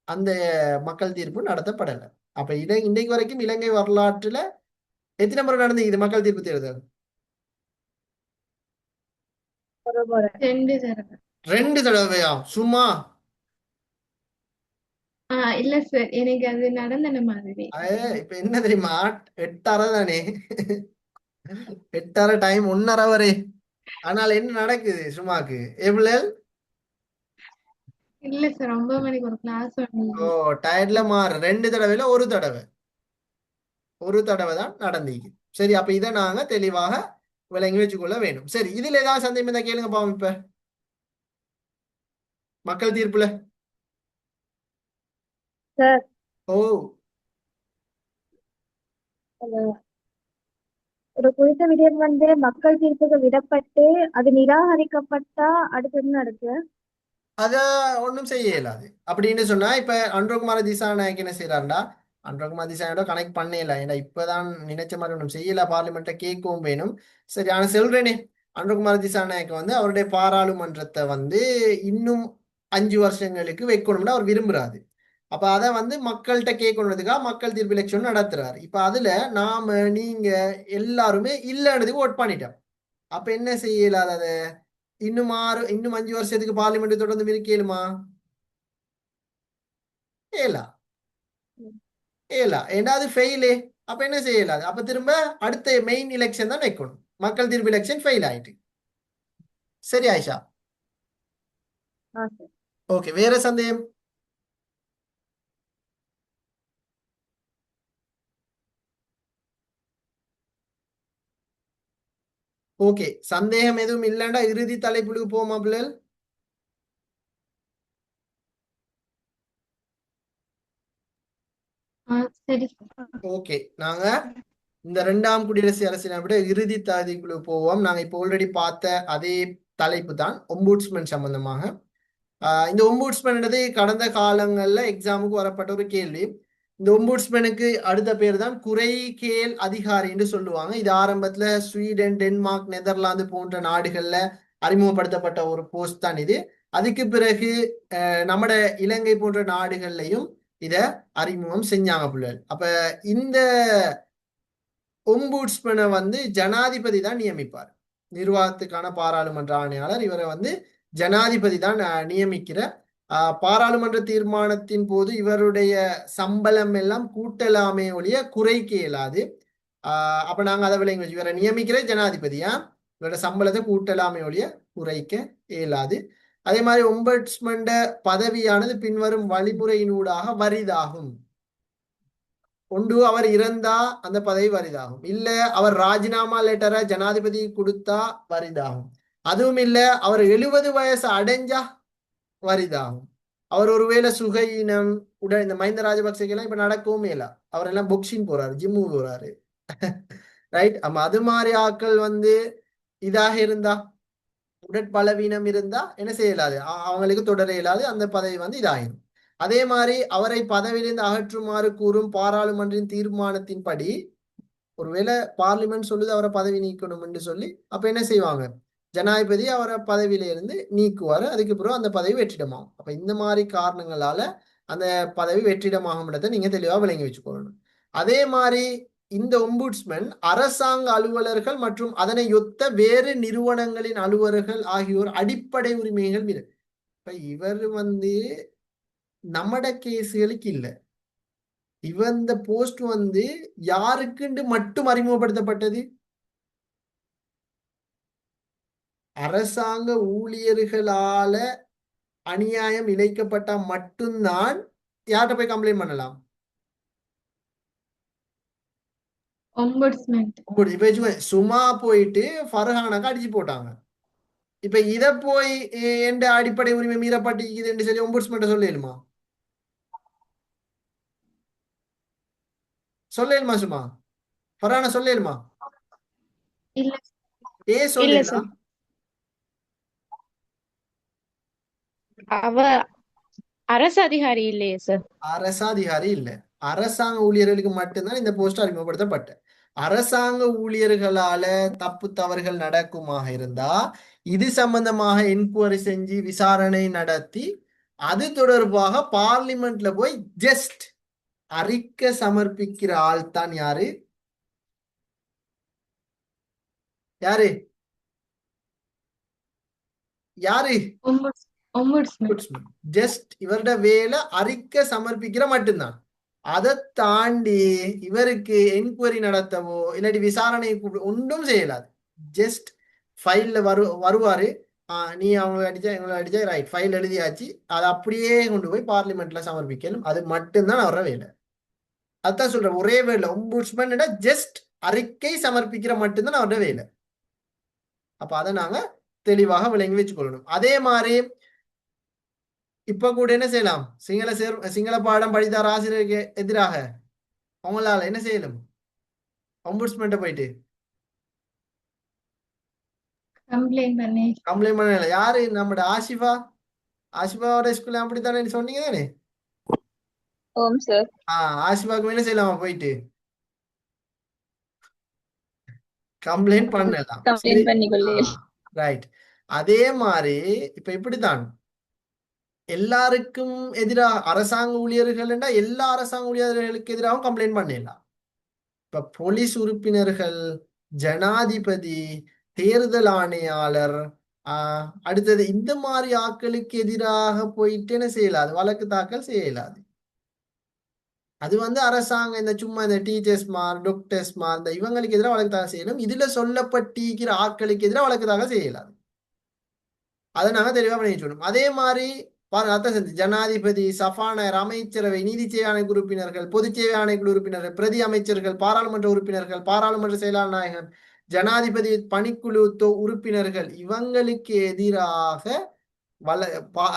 அந்த மக்கள் தீர்ப்பு நடத்தப்படல. அப்ப இன்றைக்கு வரைக்கும் இலங்கை வரலாற்றுல எத்தனை முறை நடந்து இது மக்கள் தீர்ப்பு தேர்தல்? 2 தடவை. 2 தடவையா? சும்மா இல்ல சார், எனக்கு அது நடந்தன மாதிரி. இப்ப என்ன தெரியுமா, 8:30 தானே, 8:30 டைம் 1:30 வரை. ஆனால் என்ன நடக்குது சும்மாக்கு எவ்வளவு? இல்ல சார், 9 மணிக்கு ஒரு கிளாஸ் ஓ டயர்ட்ல மாறு. 2 தடவைல ஒரு தடவை தான் நடந்தீங்க. சரி, அப்ப இதை நாங்க தெளிவாக விளங்கி வச்சுக்கொள்ள வேணும். சரி, இதுல ஏதாவது சந்தேகம் இருந்தா கேளுங்க பாவம். இப்ப மக்கள் தீர்ப்புல சார் ஓ ஒரு குறித்த விடயம் வந்து மக்கள் தீர்ப்புக்கு விடப்பட்டு அது நிராகரிக்கப்பட்டா அடுத்து என்ன நடக்கு? அத ஒன்றும் செய்ய இயலாது. அப்படின்னு சொன்னா இப்ப அன்றகுமார திசாநாயக் என்ன செய்யறாருடா, அன்றகுமார திசாநாயோட கனெக்ட் பண்ணல. ஏன்னா இப்பதான் நினைச்ச மாதிரி ஒன்றும் செய்யல, பார்லிமெண்ட்டை கேட்கவும் வேணும். சரி, ஆனா சொல்றேனே, அன்றகுமார திசாநாயக்க வந்து அவருடைய பாராளுமன்றத்தை வந்து இன்னும் 5 வருஷங்களுக்கு வைக்கணும்னு அவர் விரும்புறாரு. அப்ப அதை வந்து மக்கள்கிட்ட கேட்கணுன்றதுக்காக மக்கள் தீர்ப்பு எலெக்ஷன் நடத்துறாரு. இப்ப அதுல நாம நீங்க எல்லாருமே இல்லைன்றதுக்கு ஓட் பண்ணிட்டோம். அப்ப என்ன செய்யலாத அதை இன்னும் 5 வருஷத்துக்கு பார்லிமெண்ட் தொடர்ந்து இருக்கேலுமா? ஏலா ஏன்னா அது ஃபெயிலே. அப்ப என்ன செய்யலாது? அப்ப திரும்ப அடுத்த மெயின் எலெக்ஷன் தான் வைக்கணும். மக்கள் தீர்ப்பு எலெக்ஷன் ஃபெயில் ஆயிட்டு. சரி ஆயிஷா, ஓகே. வேற சந்தேகம்? ஓகே, சந்தேகம் எதுவும் இல்லைண்டா இறுதி தலைப்புக்கு போமா பிள்ளைகள்? சரி சார். ஓகே, நாங்க இந்த 2ஆம் குடியரசு அரசியலை விட இறுதி தலைப்புக்கு போவோம். நாங்க இப்போ ஆல்ரெடி பார்த்த அதே தலைப்பு தான், ஒம்புட்ஸ்மேன் சம்பந்தமாக. இந்த ஒம்புட்ஸ்மேன்றது கடந்த காலங்கள்ல எக்ஸாமுக்கு வரப்பட்ட ஒரு கேள்வி. இந்த ஒம்புட்ஸ்மேனுக்கு அடுத்த பேர் தான் குறை கேள் அதிகாரி என்று சொல்லுவாங்க. இது ஆரம்பத்துல ஸ்வீடன், டென்மார்க், நெதர்லாந்து போன்ற நாடுகள்ல அறிமுகப்படுத்தப்பட்ட ஒரு போஸ்ட் தான் இது. அதுக்கு பிறகு நம்மட இலங்கை போன்ற நாடுகள்லையும் இத அறிமுகம் செஞ்சாங்க பிள்ளைகள். அப்ப இந்த ஒம்புட்ஸ்மேனை வந்து ஜனாதிபதி தான் நியமிப்பார். நிர்வாகத்துக்கான பாராளுமன்ற ஆணையாளர். இவரை வந்து ஜனாதிபதி தான் நியமிக்கிற. பாராளுமன்ற தீர்மானத்தின் போது இவருடைய சம்பளம் எல்லாம் கூட்டலாமே ஒழிய குறைக்க இயலாது. அப்ப நாங்க அதை விளங்கி வச்சு, இவரை நியமிக்கிற ஜனாதிபதியா, இவரோட சம்பளத்தை கூட்டலாமே ஒழிய குறைக்க இயலாது. அதே மாதிரி ஒம்புட்ஸ்மேன் பதவியானது பின்வரும் வழிமுறையினூடாக வரிதாகும். ஒன்று, அவர் இறந்தா அந்த பதவி வரிதாகும். இல்ல அவர் ராஜினாமா லெட்டரை ஜனாதிபதி கொடுத்தா வரிதாகும். அதுவும் இல்ல அவர் 70 வயசு அடைஞ்சா வரிதாகும். அவர் ஒருவேளை சுகையினம் உடல், இந்த மஹிந்த ராஜபக்சேக்கெல்லாம் இப்ப நடக்கவும் இல்லை. அவர் எல்லாம் பொக்சிங் போறாரு, ஜிம்மு போறாரு, ரைட். அது மாதிரி ஆட்கள் வந்து இதாக இருந்தா, உடற்பலவீனம் இருந்தா என்ன செய்யலாது, அவங்களுக்கு தொடர இயலாது, அந்த பதவி வந்து இதாகிடும். அதே மாதிரி அவரை பதவியிலிருந்து அகற்றுமாறு கூறும் பாராளுமன்றின் தீர்மானத்தின்படி ஒருவேளை பார்லிமெண்ட் சொல்லுது அவரை பதவி நீக்கணும் என்று சொல்லி, அப்ப என்ன செய்வாங்க, ஜனாதிபதி அவரை பதவியில இருந்து நீக்குவாரு. அதுக்கு பிறகு அந்த பதவி வெற்றிடமாகும். அப்ப இந்த மாதிரி காரணங்களால அந்த பதவி வெற்றிடமாகும்ன்றதை நீங்க தெளிவா விளங்கி வச்சுக்கொள்ளணும். அதே மாதிரி இந்த ஒம்புட்ஸ்மேன் அரசாங்க அலுவலர்கள் மற்றும் அதனை ஒத்த வேறு நிறுவனங்களின் அலுவலர்கள் ஆகியோர் அடிப்படை உரிமைகள் மீது. இப்ப இவர் வந்து நம்மட கேஸுகளுக்கு இல்லை. இந்த போஸ்ட் வந்து யாருக்குண்டு மட்டும் அறிமுகப்படுத்தப்பட்டது? அரசாங்க ஊழியர்களால அநியாயம் இழைக்கப்பட்டா மட்டும்தான் யார்கிட்ட போய் கம்ப்ளைண்ட் பண்ணலாம்? ஒம்புட்ஸ்மேன். சும்மா போயிட்டு ஃபர்ஹானாக்கு அடிச்சு போட்டாங்க. இப்ப இத போய் எந்த அடிப்படை உரிமை மீறப்பட்டிருக்குது என்று சொல்லி ஒம்புட்ஸ்மன்ட்ட சொல்லலுமா? சொல்லலுமா? சும்மா ஃபரானா சொல்லலுமா? இல்ல ஏ இல்ல சொல்லலாம். சார். அவ அரசு அதிகாரி இல்லையே சார். அரசாதிகாரி இல்ல. அரசாங்க ஊழியர்களுக்கு மட்டும்தான் இந்த போஸ்ட் அறிமுகப்படுத்தப்பட்ட. அரசாங்க ஊழியர்களால தப்பு தவறுகள் நடக்குமாக இருந்தா இது சம்பந்தமாக என்கொயரி செஞ்சு விசாரணை நடத்தி அது தொடர்பாக பார்லிமெண்ட்ல போய் ஜஸ்ட் அறிக்கை சமர்ப்பிக்கிற ஆள் தான் யாரு? யாரு யாரு? ஒம்புட்ஸ்மேன். ஜஸ்ட் இவருடைய வேலை அறிக்கை சமர்ப்பிக்கிற மட்டும்தான். அதை தாண்டி இவருக்கு என்கொயரி நடத்தவோ இல்லாட்டி விசாரணை ஒன்றும் செய்யலாது. ஜஸ்ட் ஃபைல்ல வருவாரு. நீ அவங்க அடிச்சா எங்களை அடிச்சா ரைட் ஃபைல் எழுதியாச்சு, அதை அப்படியே கொண்டு போய் பார்லிமெண்ட்ல சமர்ப்பிக்கணும். அது மட்டும்தான் அவர வேலை. அதான் சொல்றேன், ஒரே வேலை ஒம்புட்ஸ்மேன் ஜஸ்ட் அறிக்கை சமர்ப்பிக்கிற மட்டும்தான் அவரோட வேலை. அப்ப அதை நாங்க தெளிவாக விளங்கி வச்சுக்கொள்ளணும். அதே மாதிரி இப்ப கூட என்ன செய்யலாம்? சிங்கள பாடம் படித்தார் ஆசிரியருக்கு எதிராக அவங்களால என்ன செய்யலாம்? ஒம்புட்ஸ்மேன்ட்ட போயிட்டு கம்ப்ளைண்ட் பண்ணல. யாரு? நம்மட ஆசிஃபாவோட ஸ்கூல்ல அப்படித்தானே சொன்னீங்க தானே? ஓம் சார். ஆசிஃபாவுக்கு என்ன செய்யலாமா? போயிட்டு கம்ப்ளைண்ட் பண்ணலாம். கம்ப்ளைண்ட் பண்ணிக்கொள்ளே. ரைட். அதே மாதிரி இப்ப இப்படித்தான் எல்லாருக்கும் எதிராக அரசாங்க ஊழியர்கள் எல்லா அரசாங்க ஊழியர்களுக்கு எதிராகவும் கம்ப்ளைண்ட் பண்ணிடலாம். இப்ப போலீஸ் உறுப்பினர்கள், ஜனாதிபதி, தேர்தல் ஆணையாளர், அடுத்தது இந்த மாதிரி ஆட்களுக்கு எதிராக போயிட்டு என்ன செய்யலாது? வழக்கு தாக்கல் செய்யலாது. அது அரசாங்கம் இந்த சும்மா இந்த டீச்சர்ஸ்மார், டாக்டர்ஸ்மார் இந்த இவங்களுக்கு எதிராக வழக்கு தாக்கல் செய்யணும். இதுல சொல்லப்பட்டிருக்கிற ஆட்களுக்கு எதிராக வழக்கு தாக்கல் செய்யலாது. அதை நாங்க தெளிவா பண்ணி சொல்லணும். அதே மாதிரி ஜனாதிபதி, சபாநாயகர், அமைச்சரவை, நீதி சேவை ஆணைக்குழு உறுப்பினர்கள், பொதுச் சேவை ஆணைக்குழு உறுப்பினர்கள், பிரதி அமைச்சர்கள், பாராளுமன்ற உறுப்பினர்கள், பாராளுமன்ற செயலாளர் நாயகன், ஜனாதிபதி பணிக்குழு உறுப்பினர்கள் இவங்களுக்கு எதிராக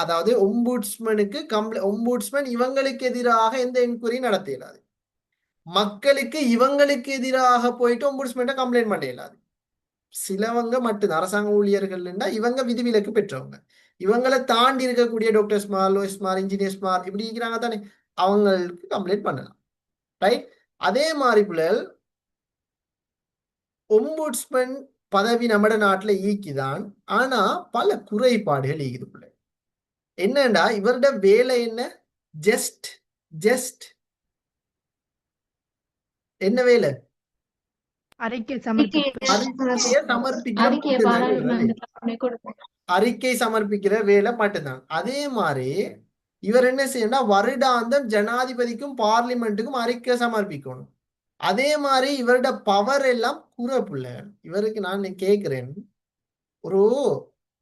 அதாவது ஒம்புட்ஸ்மேன் இவங்களுக்கு எதிராக எந்த என்கொயரி நடத்த இயலாது. மக்களுக்கு இவங்களுக்கு எதிராக போயிட்டு ஒம்புட்ஸ்மேன்ட்ட கம்ப்ளைண்ட் பண்ண இயலாது. சிலவங்க மட்டும்தான் அரசாங்க ஊழியர்கள் இவங்க விதிவிலக்கு பெற்றவங்க. இவங்களை தாண்டி இருக்கக்கூடிய டாக்டர்ஸ்மார், லோயர்ஸ்மார், இன்ஜினியர்ஸ்மார் இப்படி இருக்கிறாங்க தானே, அவங்களுக்கு கம்ப்ளைண்ட் பண்ணலாம். ரைட். அதே மாதிரி பிள்ளைகள் ஒம்புட்ஸ்மேன் பதவி நம்ம நாட்டுல ஈக்கிதான். ஆனா பல குறைபாடுகள் ஈக்குது பிள்ளை. என்னண்டா இவரோட வேலை என்ன? ஜஸ்ட் என்ன வேலை? அறிக்கை சமர்ப்பிக்கிற வேலை மட்டும்தான். அதே மாதிரி இவர் என்ன செய்யணும்னா வருடாந்தம் ஜனாதிபதிக்கும் பார்லிமெண்ட்டுக்கும் அறிக்கை சமர்ப்பிக்கணும். அதே மாதிரி இவரோட பவர் எல்லாம் கூறப்புள்ள. இவருக்கு நான் கேட்கிறேன், ஒரு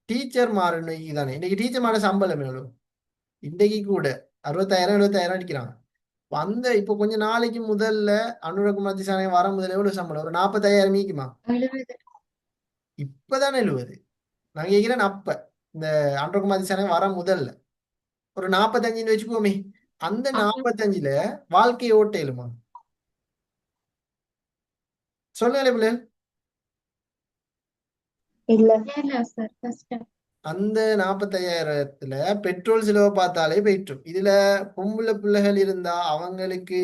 டீச்சர் மாறணும் தானே. இன்னைக்கு டீச்சர் மாற சம்பளம் எவ்வளவு? இன்றைக்கு கூட 60,000 அடிக்கிறாங்க. இப்ப கொஞ்ச நாளைக்கு முதல்ல அனுரகுமார் திசாநாயகம் வர முதல்ல எவ்வளவு சம்பளம்? ஒரு 40,000 மீக்குமா? இப்பதான் 70. நான் கேட்கிறேன், அப்ப இந்த அனுரகுமார் திசாநாயகம் வர முதல்ல ஒரு 45 வச்சுக்கோமே. அந்த 45ல வாழ்க்கையை ஓட்டையிலுமா? சொல்லுங்களே பிள்ளை. அந்த 45,000த்துல பெட்ரோல் செலவை பார்த்தாலே போயிட்டும். இதுல பொம்பளை பிள்ளைகள் இருந்தா அவங்களுக்கு,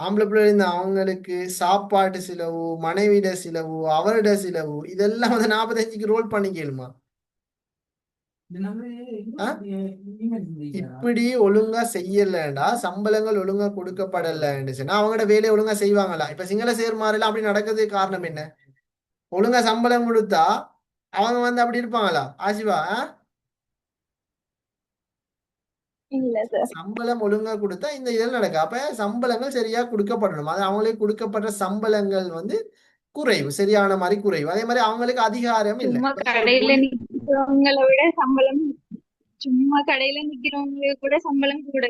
ஆம்பளை பிள்ளைகள் இருந்தா அவங்களுக்கு சாப்பாட்டு செலவு, மனைவிட செலவு, அவரோட செலவு, இதெல்லாம் 45க்கு ரோல் பண்ணிக்கலுமா? இப்படி ஒழுங்கா செய்யலண்டா, சம்பளங்கள் ஒழுங்கா கொடுக்கப்படலன்னு அவங்களோட வேலையை ஒழுங்கா செய்வாங்களா? இப்ப சிங்கள சேர்மாரெல்லாம் அப்படி நடக்கிறதுக்கு காரணம் என்ன? ஒழுங்கா சம்பளம் கொடுத்தா அவங்க அப்படி இருப்பாங்களா? ஆசிவா, சம்பளம் ஒழுங்கா கொடுத்தா இந்த இதெல்லாம் நடக்கும். அப்ப சம்பளங்கள் சரியா கொடுக்கப்படணும். அது அவங்களுக்கு கொடுக்கப்பட்ட சம்பளங்கள் குறைவு, சரியான மாதிரி குறைவு. அதே மாதிரி அவங்களுக்கு அதிகாரம் இல்லை. கடையில நிக்கிறவங்களை விட சம்பளம், சும்மா கடையில நிக்கிறவங்களுக்கு கூட சம்பளம் கூட.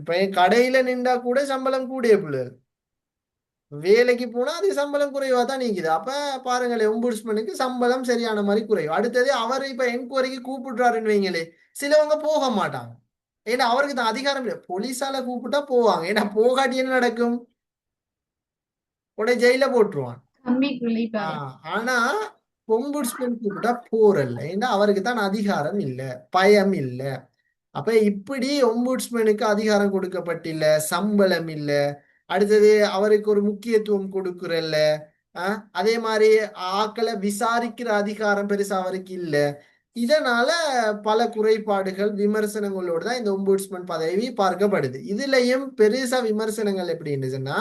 இப்ப கடையில நின்றா கூட சம்பளம் கூடிய பிள்ளை. வேலைக்கு போனா அது சம்பளம் குறைவா தான் நீக்குது. அப்ப பாருங்களேன், ஒம்புட்ஸ்மனுக்கு சம்பளம் சரியான மாதிரி குறைவு. அடுத்தது அவர் இப்ப என்கொயரிக்கு கூப்பிடுறாருன்னு வைங்களே, சிலவங்க போக மாட்டாங்க. ஏன்னா அவருக்கு தான் அதிகாரம் இல்லை. போலீஸால கூப்பிட்டா போவாங்க. ஏன்னா போகாட்டி என்ன நடக்கும்? உடனே ஜெயில போட்டுருவான். கம்பிக்குள்ள பாரு. ஆனா ஒம்புட்ஸ்மன் கூப்பிட்டா போறல்ல. ஏன்னா அவருக்கு தான் அதிகாரம் இல்ல, பயம் இல்ல. அப்ப இப்படி ஒம்புட்ஸ்மனுக்கு அதிகாரம் கொடுக்கப்பட்டில்ல, சம்பளம் இல்ல, அடுத்தது அவருக்கு ஒரு முக்கியத்துவம் கொடுக்குறல்ல, அதே மாதிரி ஆக்களை விசாரிக்கிற அதிகாரம் பெருசா அவருக்கு இல்ல. இதனால பல குறைபாடுகள் விமர்சனங்களோடு தான் இந்த ஒம்புட்ஸ்மன் பதவி பார்க்கப்படுது. இதுலயும் பெருசா விமர்சனங்கள் எப்படி இருந்துச்சுன்னா,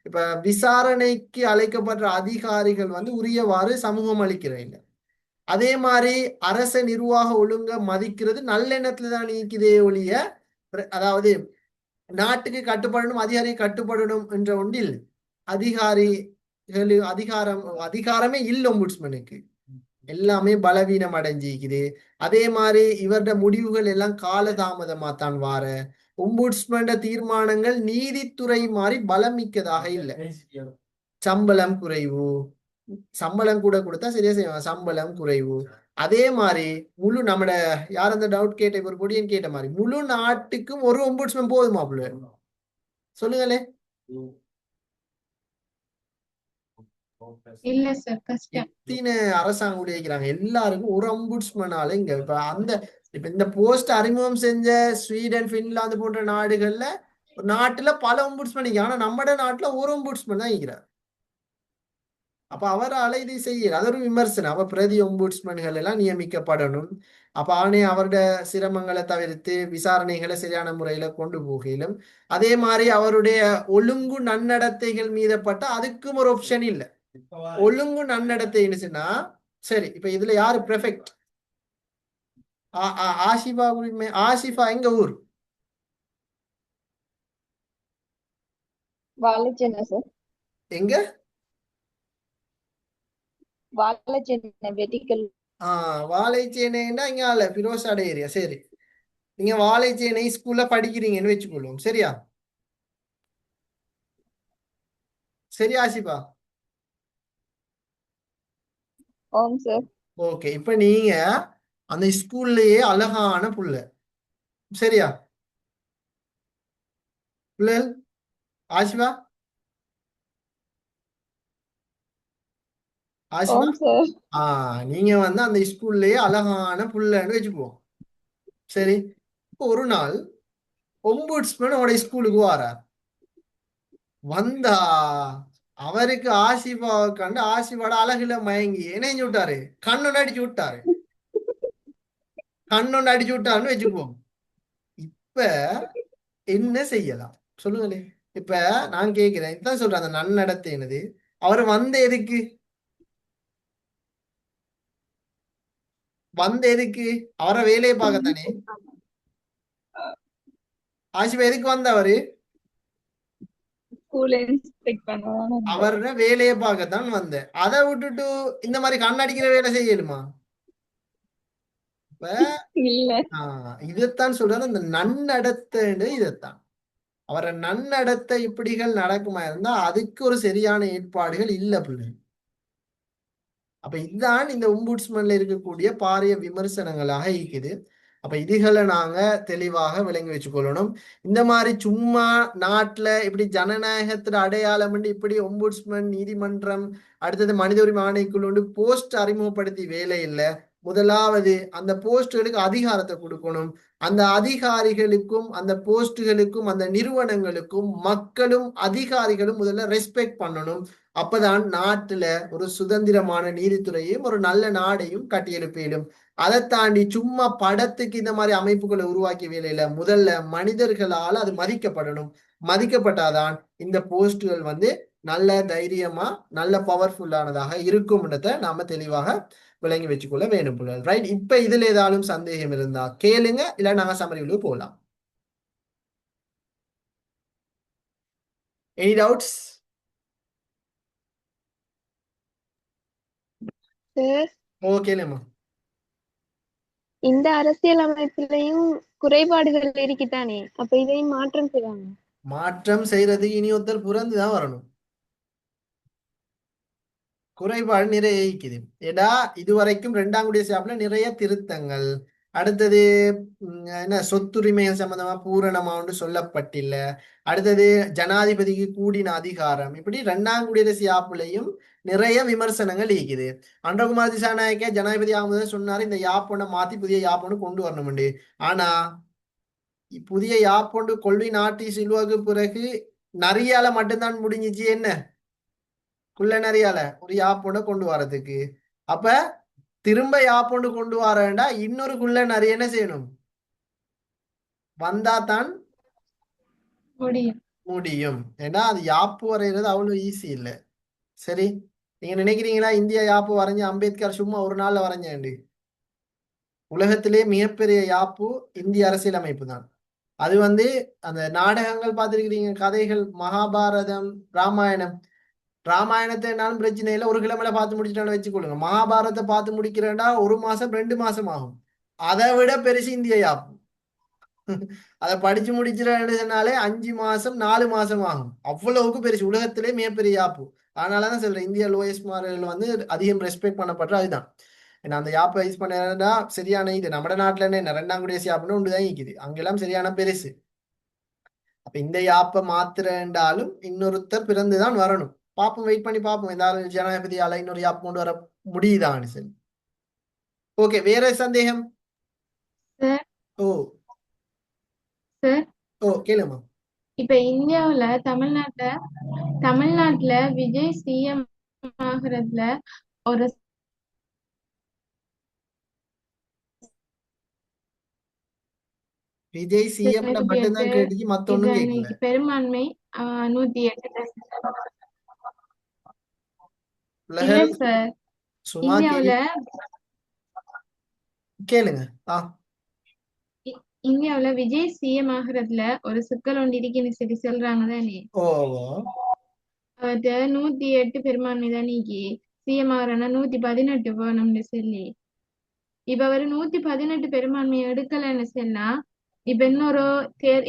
இப்ப விசாரணைக்கு அழைக்கப்படுற அதிகாரிகள் வந்து உரியவாறு சமூகம் அளிக்கிறது. அதே மாதிரி அரச நிர்வாக ஒழுங்க மதிக்கிறது நல்லெண்ணத்துல தான் நீக்குதே ஒழிய, அதாவது நாட்டுக்கு கட்டுப்படணும், அதிகாரி கட்டுப்படணும் என்ற ஒன்றில் அதிகாரமே இல்லை ஒம்புட்ஸ்மனுக்கு. எல்லாமே பலவீனம் அடைஞ்சிக்குது. அதே மாதிரி இவருடைய முடிவுகள் எல்லாம் காலதாமதமா தான் வார. ஒம்புட்ஸ்மன் தீர்மானங்கள் நீதித்துறை மாதிரி பலமிக்கதாக இல்லை. சம்பளம் குறைவு, சம்பளம் கூட கொடுத்தா சரியா செய்வாங்க, சம்பளம் குறைவு. அதே மாதிரி முழு நம்மட யார் அந்த டவுட் கேட்ட ஒரு பொடியன் கேட்ட மாதிரி முழு நாட்டுக்கும் ஒரு ஒம்புட்ஸ்மன் போதுமா புள்ள? சொல்லுங்களே. இல்ல சார், கஷ்டம். எத்தனை அரசாங்கம் உடைக்கிறாங்க, எல்லாருக்கும் ஒரு ஒம்புட்ஸ்மனால இங்க இப்ப இந்த போஸ்ட் அறிமுகம் செஞ்ச ஸ்வீடன், பின்லாந்து போன்ற நாடுகள்ல ஒரு நாட்டுல பல ஒம்புட்ஸ்மன், ஆனா நம்ம நாட்டுல ஒரு ஒம்புட்ஸ்மன் தான் இருக்கிறார். அப்ப அவரால் இது செய்யல, அது ஒரு விமர்சனம். அப்ப பிரதி ஒம்புட்ஸ்மன்கள் எல்லாம் நியமிக்கப்படணும். அப்ப அவருடைய சிரமங்களை தவிர்த்து விசாரணைகளை சரியான முறையில கொண்டு போகலும். அதே மாதிரி அவருடைய ஒழுங்கு நன்னடத்தைகள் மீதப்பட்ட அதுக்கும் ஒரு ஆப்ஷன் இல்லை. ஒழுங்கு நன்னடத்தைன்னு சொன்னா சரி, இப்ப இதுல யாரு பிரெஃபெக்ட்? ஆசிஃபா உரிமை. ஆசிஃபா எங்க ஊர்? வாழைச்சேனை சார். எங்க? வாழைச்சேனை வெடிக்கல். வாழைச்சேனைன்னா இங்க இல்ல, பிரோசாட ஏரியா. சரி, நீங்க வாழைச்சேனை ஸ்கூல்ல படிக்கிறீங்கன்னு வச்சுக்கொள்வோம். சரியா? சரி ஆசிஃபா. ஓம் சார். ஓகே, இப்ப நீங்க அந்த ஸ்கூல்லயே அழகான புள்ள. சரியா புள்ளல்? ஆசிஃபா, ஆசிஃபா. ஓம் சார். நீங்க வந்து அந்த ஸ்கூல்லயே அழகான புள்ளன்னு வச்சுக்குவோம். சரி, இப்போ ஒரு நாள் ஒம்புட்ஸ்மன் உடைய ஸ்கூலுக்கு வாரார். வந்தா அவருக்கு ஆசிஃபாவை கண்டு ஆசிஃபாட அழகுல மயங்கி என்ன விட்டாரு, கண்ணொன்னு அடிச்சு விட்டாரு. கண்ணொன்னு அடிச்சு விட்டாருன்னு வச்சுக்குவோம். இப்ப என்ன செய்யலாம் சொல்லுங்களே. இப்ப நான் கேட்கிறேன், இதுதான் சொல்றேன், அந்த நன்னடத்தைனது அவர் வந்த எதுக்கு? வந்த எதுக்கு? அவரை வேலையை பார்க்கத்தானே. ஆசிஃபா எதுக்கு வந்த அவரு? ஸ்கூல் இன்ஸ்பெக்ட் பண்ணுவாங்க. அவர வேலையை பார்க்கத்தான் வந்த. அதை விட்டுட்டு இந்த மாதிரி கண்ணடிக்கிற வேலை செய்யலுமா? இப்ப இல்ல. இதைத்தான் சொல்றாரு, அந்த நன்னடத்தைன்னு. இதைத்தான் அவரை நன்னடத்தை இப்படிகள் நடக்குமா இருந்தா அதுக்கு ஒரு சரியான ஏற்பாடுகள் இல்ல பிள்ளை. அப்ப இதுதான் இந்த ஒம்புட்ஸ்மன்ல இருக்கக்கூடிய பாரிய விமர்சனங்களாக இருக்குது. அப்ப இதுகளை நாங்க தெளிவாக விளங்கி வச்சுக்கொள்ளணும். இந்த மாதிரி சும்மா நாட்டுல இப்படி ஜனநாயகத்துல அடையாளம் இப்படி ஒம்புட்ஸ்மன், நீதிமன்றம், அடுத்தது மனித உரிமை ஆணைக்குழு போஸ்ட் அறிமுகப்படுத்தி வேலை இல்லை. முதலாவது அந்த போஸ்டுகளுக்கு அதிகாரத்தை கொடுக்கணும். அந்த அதிகாரிகளுக்கும் அந்த போஸ்டுகளுக்கும் அந்த நிறுவனங்களுக்கும் மக்களும் அதிகாரிகளும் முதல்ல ரெஸ்பெக்ட் பண்ணணும். அப்பதான் நாட்டுல ஒரு சுதந்திரமான நீதித்துறையும் ஒரு நல்ல நாடையும் கட்டியெழுப்பிடும். அதை தாண்டி சும்மா படத்துக்கு இந்த மாதிரி அமைப்புகளை உருவாக்கி வேலையில முதல்ல மனிதர்களால் அது மதிக்கப்படணும். மதிக்கப்பட்டாதான் இந்த போஸ்டுகள் வந்து நல்ல தைரியமா நல்ல பவர்ஃபுல்லானதாக இருக்கும்ன்றத நாம தெளிவாக விளங்கி வச்சுக்கொள்ள வேணும். ரைட், இப்ப இதுல ஏதாலும் சந்தேகம் இருந்தா கேளுங்க, இல்ல நாங்க சமரிகளுக்கு போகலாம். Any doubts? கேளுமா. இந்த அரசியல் அமைப்பிலையும் குறைபாடுகள் இருக்குதானே, அப்ப இதையும் மாற்றம் செய்வாங்க. மாற்றம் செய்யறது இனி ஒருத்தர் புறந்துதான் வரணும். குறைபாடு நிறைய இருக்குது. ஏடா இதுவரைக்கும் 2ஆம் குடியரசு யாப்புல நிறைய திருத்தங்கள். அடுத்தது என்ன சொத்துரிமைகள் சம்பந்தமா பூரணமா ஒன்று சொல்லப்பட்டில்ல. அடுத்தது ஜனாதிபதிக்கு கூடின அதிகாரம். இப்படி 2ஆம் குடியரசு யாப்புலையும் நிறைய விமர்சனங்கள் இருக்குது. அன்றகுமார் திசாநாயக்க ஜனாதிபதி ஆகும்போது சொன்னாரு இந்த யாப்பொண்ணை மாத்தி புதிய யாப்பொண்ணு கொண்டு வரணும்ண்டு. ஆனா புதிய யாப்பொண்டு கொள்வி நாட்டி சில்வாக்கு பிறகு நரியால மட்டும்தான் முடிஞ்சிச்சு. என்ன குள்ள நரியால ஒரு யாப்பொண்ட கொண்டு வரதுக்கு. அப்ப திரும்ப யாப்பொண்டு கொண்டு வரேன்டா இன்னொரு குள்ள நரி என்ன செய்யணும்? வந்தா தான் முடியும். முடியும். ஏன்னா அது யாப்பு வரைகிறது அவ்வளவு ஈஸி இல்லை. சரி, நீங்க நினைக்கிறீங்களா இந்தியா யாப்பு வரைஞ்ச அம்பேத்கர் சும்மா ஒரு நாள்ல வரைஞ்சேன்டு? உலகத்திலே மிகப்பெரிய யாப்பு இந்திய அரசியலமைப்பு தான். அது அந்த நாடகங்கள் பார்த்திருக்கிறீங்க, கதைகள், மகாபாரதம், ராமாயணம். ராமாயணத்தைனாலும் பிரச்சனை இல்லை, ஒரு கிழமையில பார்த்து முடிச்சுட்டாலும் வச்சுக்கொள்ளுங்க. மகாபாரதத்தை பார்த்து முடிக்கிறேன்டா 1 மாசம் 2 மாசம் ஆகும். அதை விட பெருசு இந்திய யாப்பு. அதை படிச்சு முடிச்சிருந்தாலே 5 மாசம் 4 மாசம் ஆகும். அவ்வளவுக்கு பெருசு, உலகத்திலே மிகப்பெரிய யாப்பு. அதனாலதான் சொல்றேன் இந்தியா லோயஸ்ட் மார்க்கள் அதிகம் ரெஸ்பெக்ட் பண்ணப்படுற அதுதான். ஏன்னா அந்த யாப்பை யூஸ் பண்ணா சரியான இது. நம்ம நாட்டுல என்ன 2ஆம் குடியரசு யாப்புன்னு ஒன்றுதான் இருக்குது, அங்கெல்லாம் சரியான பெருசு. அப்ப இந்த யாப்பை மாத்திரண்டாலும் இன்னொருத்தர் பிறந்துதான் வரணும். பாப்போம், வெயிட் பண்ணி பார்ப்போம் ஏதாவது ஜனாதிபதியால இன்னொரு யாப் கொண்டு வர முடியுதான்னு சொல்லி. ஓகே, வேற சந்தேகம்? சார் ஓ சார் ஓ கேளுமா. இப்ப இந்தியாவுல தமிழ்நாட்டுல விஜய் சிஎம் ஆகுறதுல ஒரு விஜய் சிஎம் மட்டும்தான் கேட்டுச்சு, மத்தொன்னும் கேட்கல. இன்னைக்கு பெரும்பான்மை 108. இல்ல சார், சும்மா இந்தியாவுல கேளுங்க. இந்தியாவுல விஜய் சிஎம் ஆகுறதுல ஒரு சிக்கல் ஒன்று இருக்குன்னு சொல்லி சொல்றாங்க தானே. ஓ அவர்கிட்ட 108 பெரும்பான்மை தான் நீக்கி சிஎம் ஆகுறன்னா 118 வேணும்னு சொல்லி. இப்ப அவரு 118 பெரும்பான்மையை எடுக்கலன்னு சொன்னா இப்ப இன்னொரு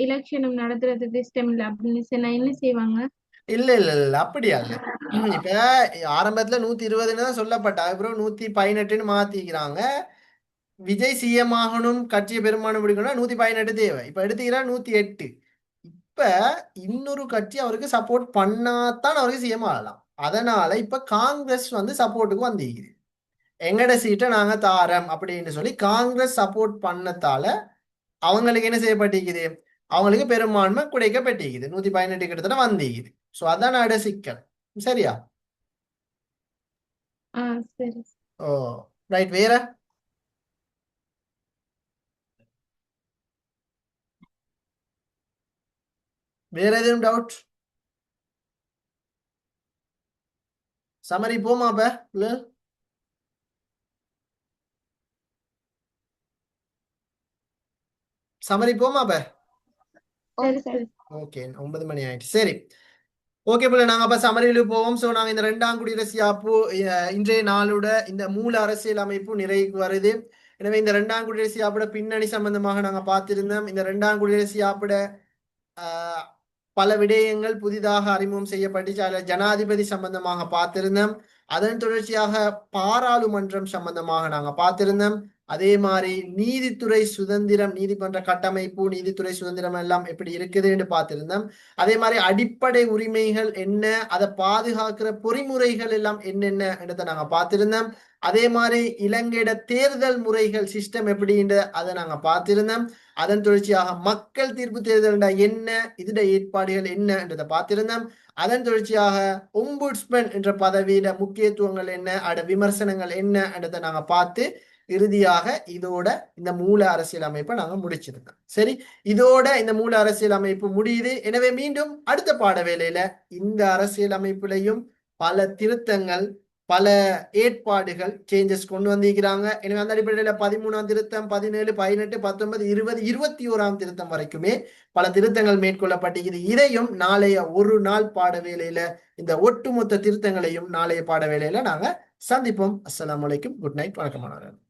எலெக்ஷனும் நடத்துறதுக்கு இஷ்டம் இல்லை அப்படின்னு சொன்னா என்ன செய்வாங்க? இல்ல இல்ல இல்ல, அப்படியா இல்ல. இப்ப ஆரம்பத்துல 120ன்னு தான் சொல்லப்பட்ட, அப்புறம் 118ன்னு மாத்திக்கிறாங்க. விஜய் சிஎம் ஆகணும், கட்சியை பெரும்பான்மை பிடிக்கணும்னா 118 தேவை. இப்ப எடுத்துக்கிறா 108. இப்ப இன்னொரு கட்சி அவருக்கு சப்போர்ட் பண்ணாதான் அவருக்கு சிஎம் ஆகலாம். அதனால இப்ப காங்கிரஸ் சப்போர்ட்டுக்கு வந்திருக்குது. எங்கட சீட்டை நாங்க தாரம் அப்படின்னு சொல்லி காங்கிரஸ் சப்போர்ட் பண்ணத்தால அவங்களுக்கு என்ன செய்யப்பட்டிருக்குது? அவங்களுக்கு பெரும்பான்மை குறைக்கப்பட்டிருக்குது. 118 கிட்டத்தட்ட வந்திருக்குது. ஸோ அதான் அட சிக்கல். சரியா? சரி. ஓ ரைட். வேற வேற எதுவும் டவுட்? சமரி போமா அப்ப இல்ல? சமரி போமா அப்ப? ஓகே, 9 மணி ஆயிடுச்சு. சரி, ஓகே போல நாங்க அப்ப சமரியில போவோம். ஸோ நாங்க இந்த 2ஆம் குடியரசு யாப்பு இன்றைய நாளோட இந்த மூல அரசியல் அமைப்பு நிறைவுக்கு வருது. எனவே இந்த 2ஆம் குடியரசு யாப்போட பின்னணி சம்பந்தமாக நாங்க பார்த்திருந்தோம். இந்த 2ஆம் குடியரசு யாப்போட பல விடயங்கள் புதிதாக அறிமுகம் செய்யப்பட்டு அதில் ஜனாதிபதி சம்பந்தமாக பார்த்திருந்தோம். அதன் தொடர்ச்சியாக பாராளுமன்றம் சம்பந்தமாக நாங்க பார்த்திருந்தோம். அதே மாதிரி நீதித்துறை சுதந்திரம், நீதிமன்ற கட்டமைப்பு, நீதித்துறை சுதந்திரம் எல்லாம் எப்படி இருக்குதுன்னு பார்த்திருந்தோம். அதே மாதிரி அடிப்படை உரிமைகள் என்ன, அதை பாதுகாக்கிற பொறிமுறைகள் எல்லாம் என்னென்ன என்றதை நாங்க பார்த்திருந்தோம். அதே மாதிரி இலங்கையோட தேர்தல் முறைகள் சிஸ்டம் எப்படின்ற அதை நாங்க பார்த்திருந்தோம். அதன் தொடர்ச்சியாக மக்கள் தீர்ப்பு தேர்தல் என்ன, இதோட ஏற்பாடுகள் என்ன என்றதை பார்த்திருந்தோம். அதன் தொடர்ச்சியாக ஒம்புட்ஸ்மன் என்ற பதவியில முக்கியத்துவங்கள் என்ன, அட விமர்சனங்கள் என்ன என்றதை நாங்க பார்த்து இறுதியாக இதோட இந்த மூல அரசியல் அமைப்பை நாங்க முடிச்சிருந்தோம். சரி, இதோட இந்த மூல அரசியல் அமைப்பு முடியுது. எனவே மீண்டும் அடுத்த பாட வேளையில இந்த அரசியல் அமைப்புலையும் பல திருத்தங்கள், பல ஏற்பாடுகள், சேஞ்சஸ் கொண்டு வந்திருக்கிறாங்க. எனவே அந்த அடிப்படையில 13ஆம் திருத்தம், 17, 18, 19, 20, 21ஆம் திருத்தம் வரைக்குமே பல திருத்தங்கள் மேற்கொள்ளப்பட்டிருக்கிறது. இதையும் நாளைய ஒரு நாள் பாட வேளையில இந்த ஒட்டுமொத்த திருத்தங்களையும் நாளைய பாட வேளையில நாங்க சந்திப்போம். அஸ்ஸலாமு அலைக்கும். Good night. வணக்கம்.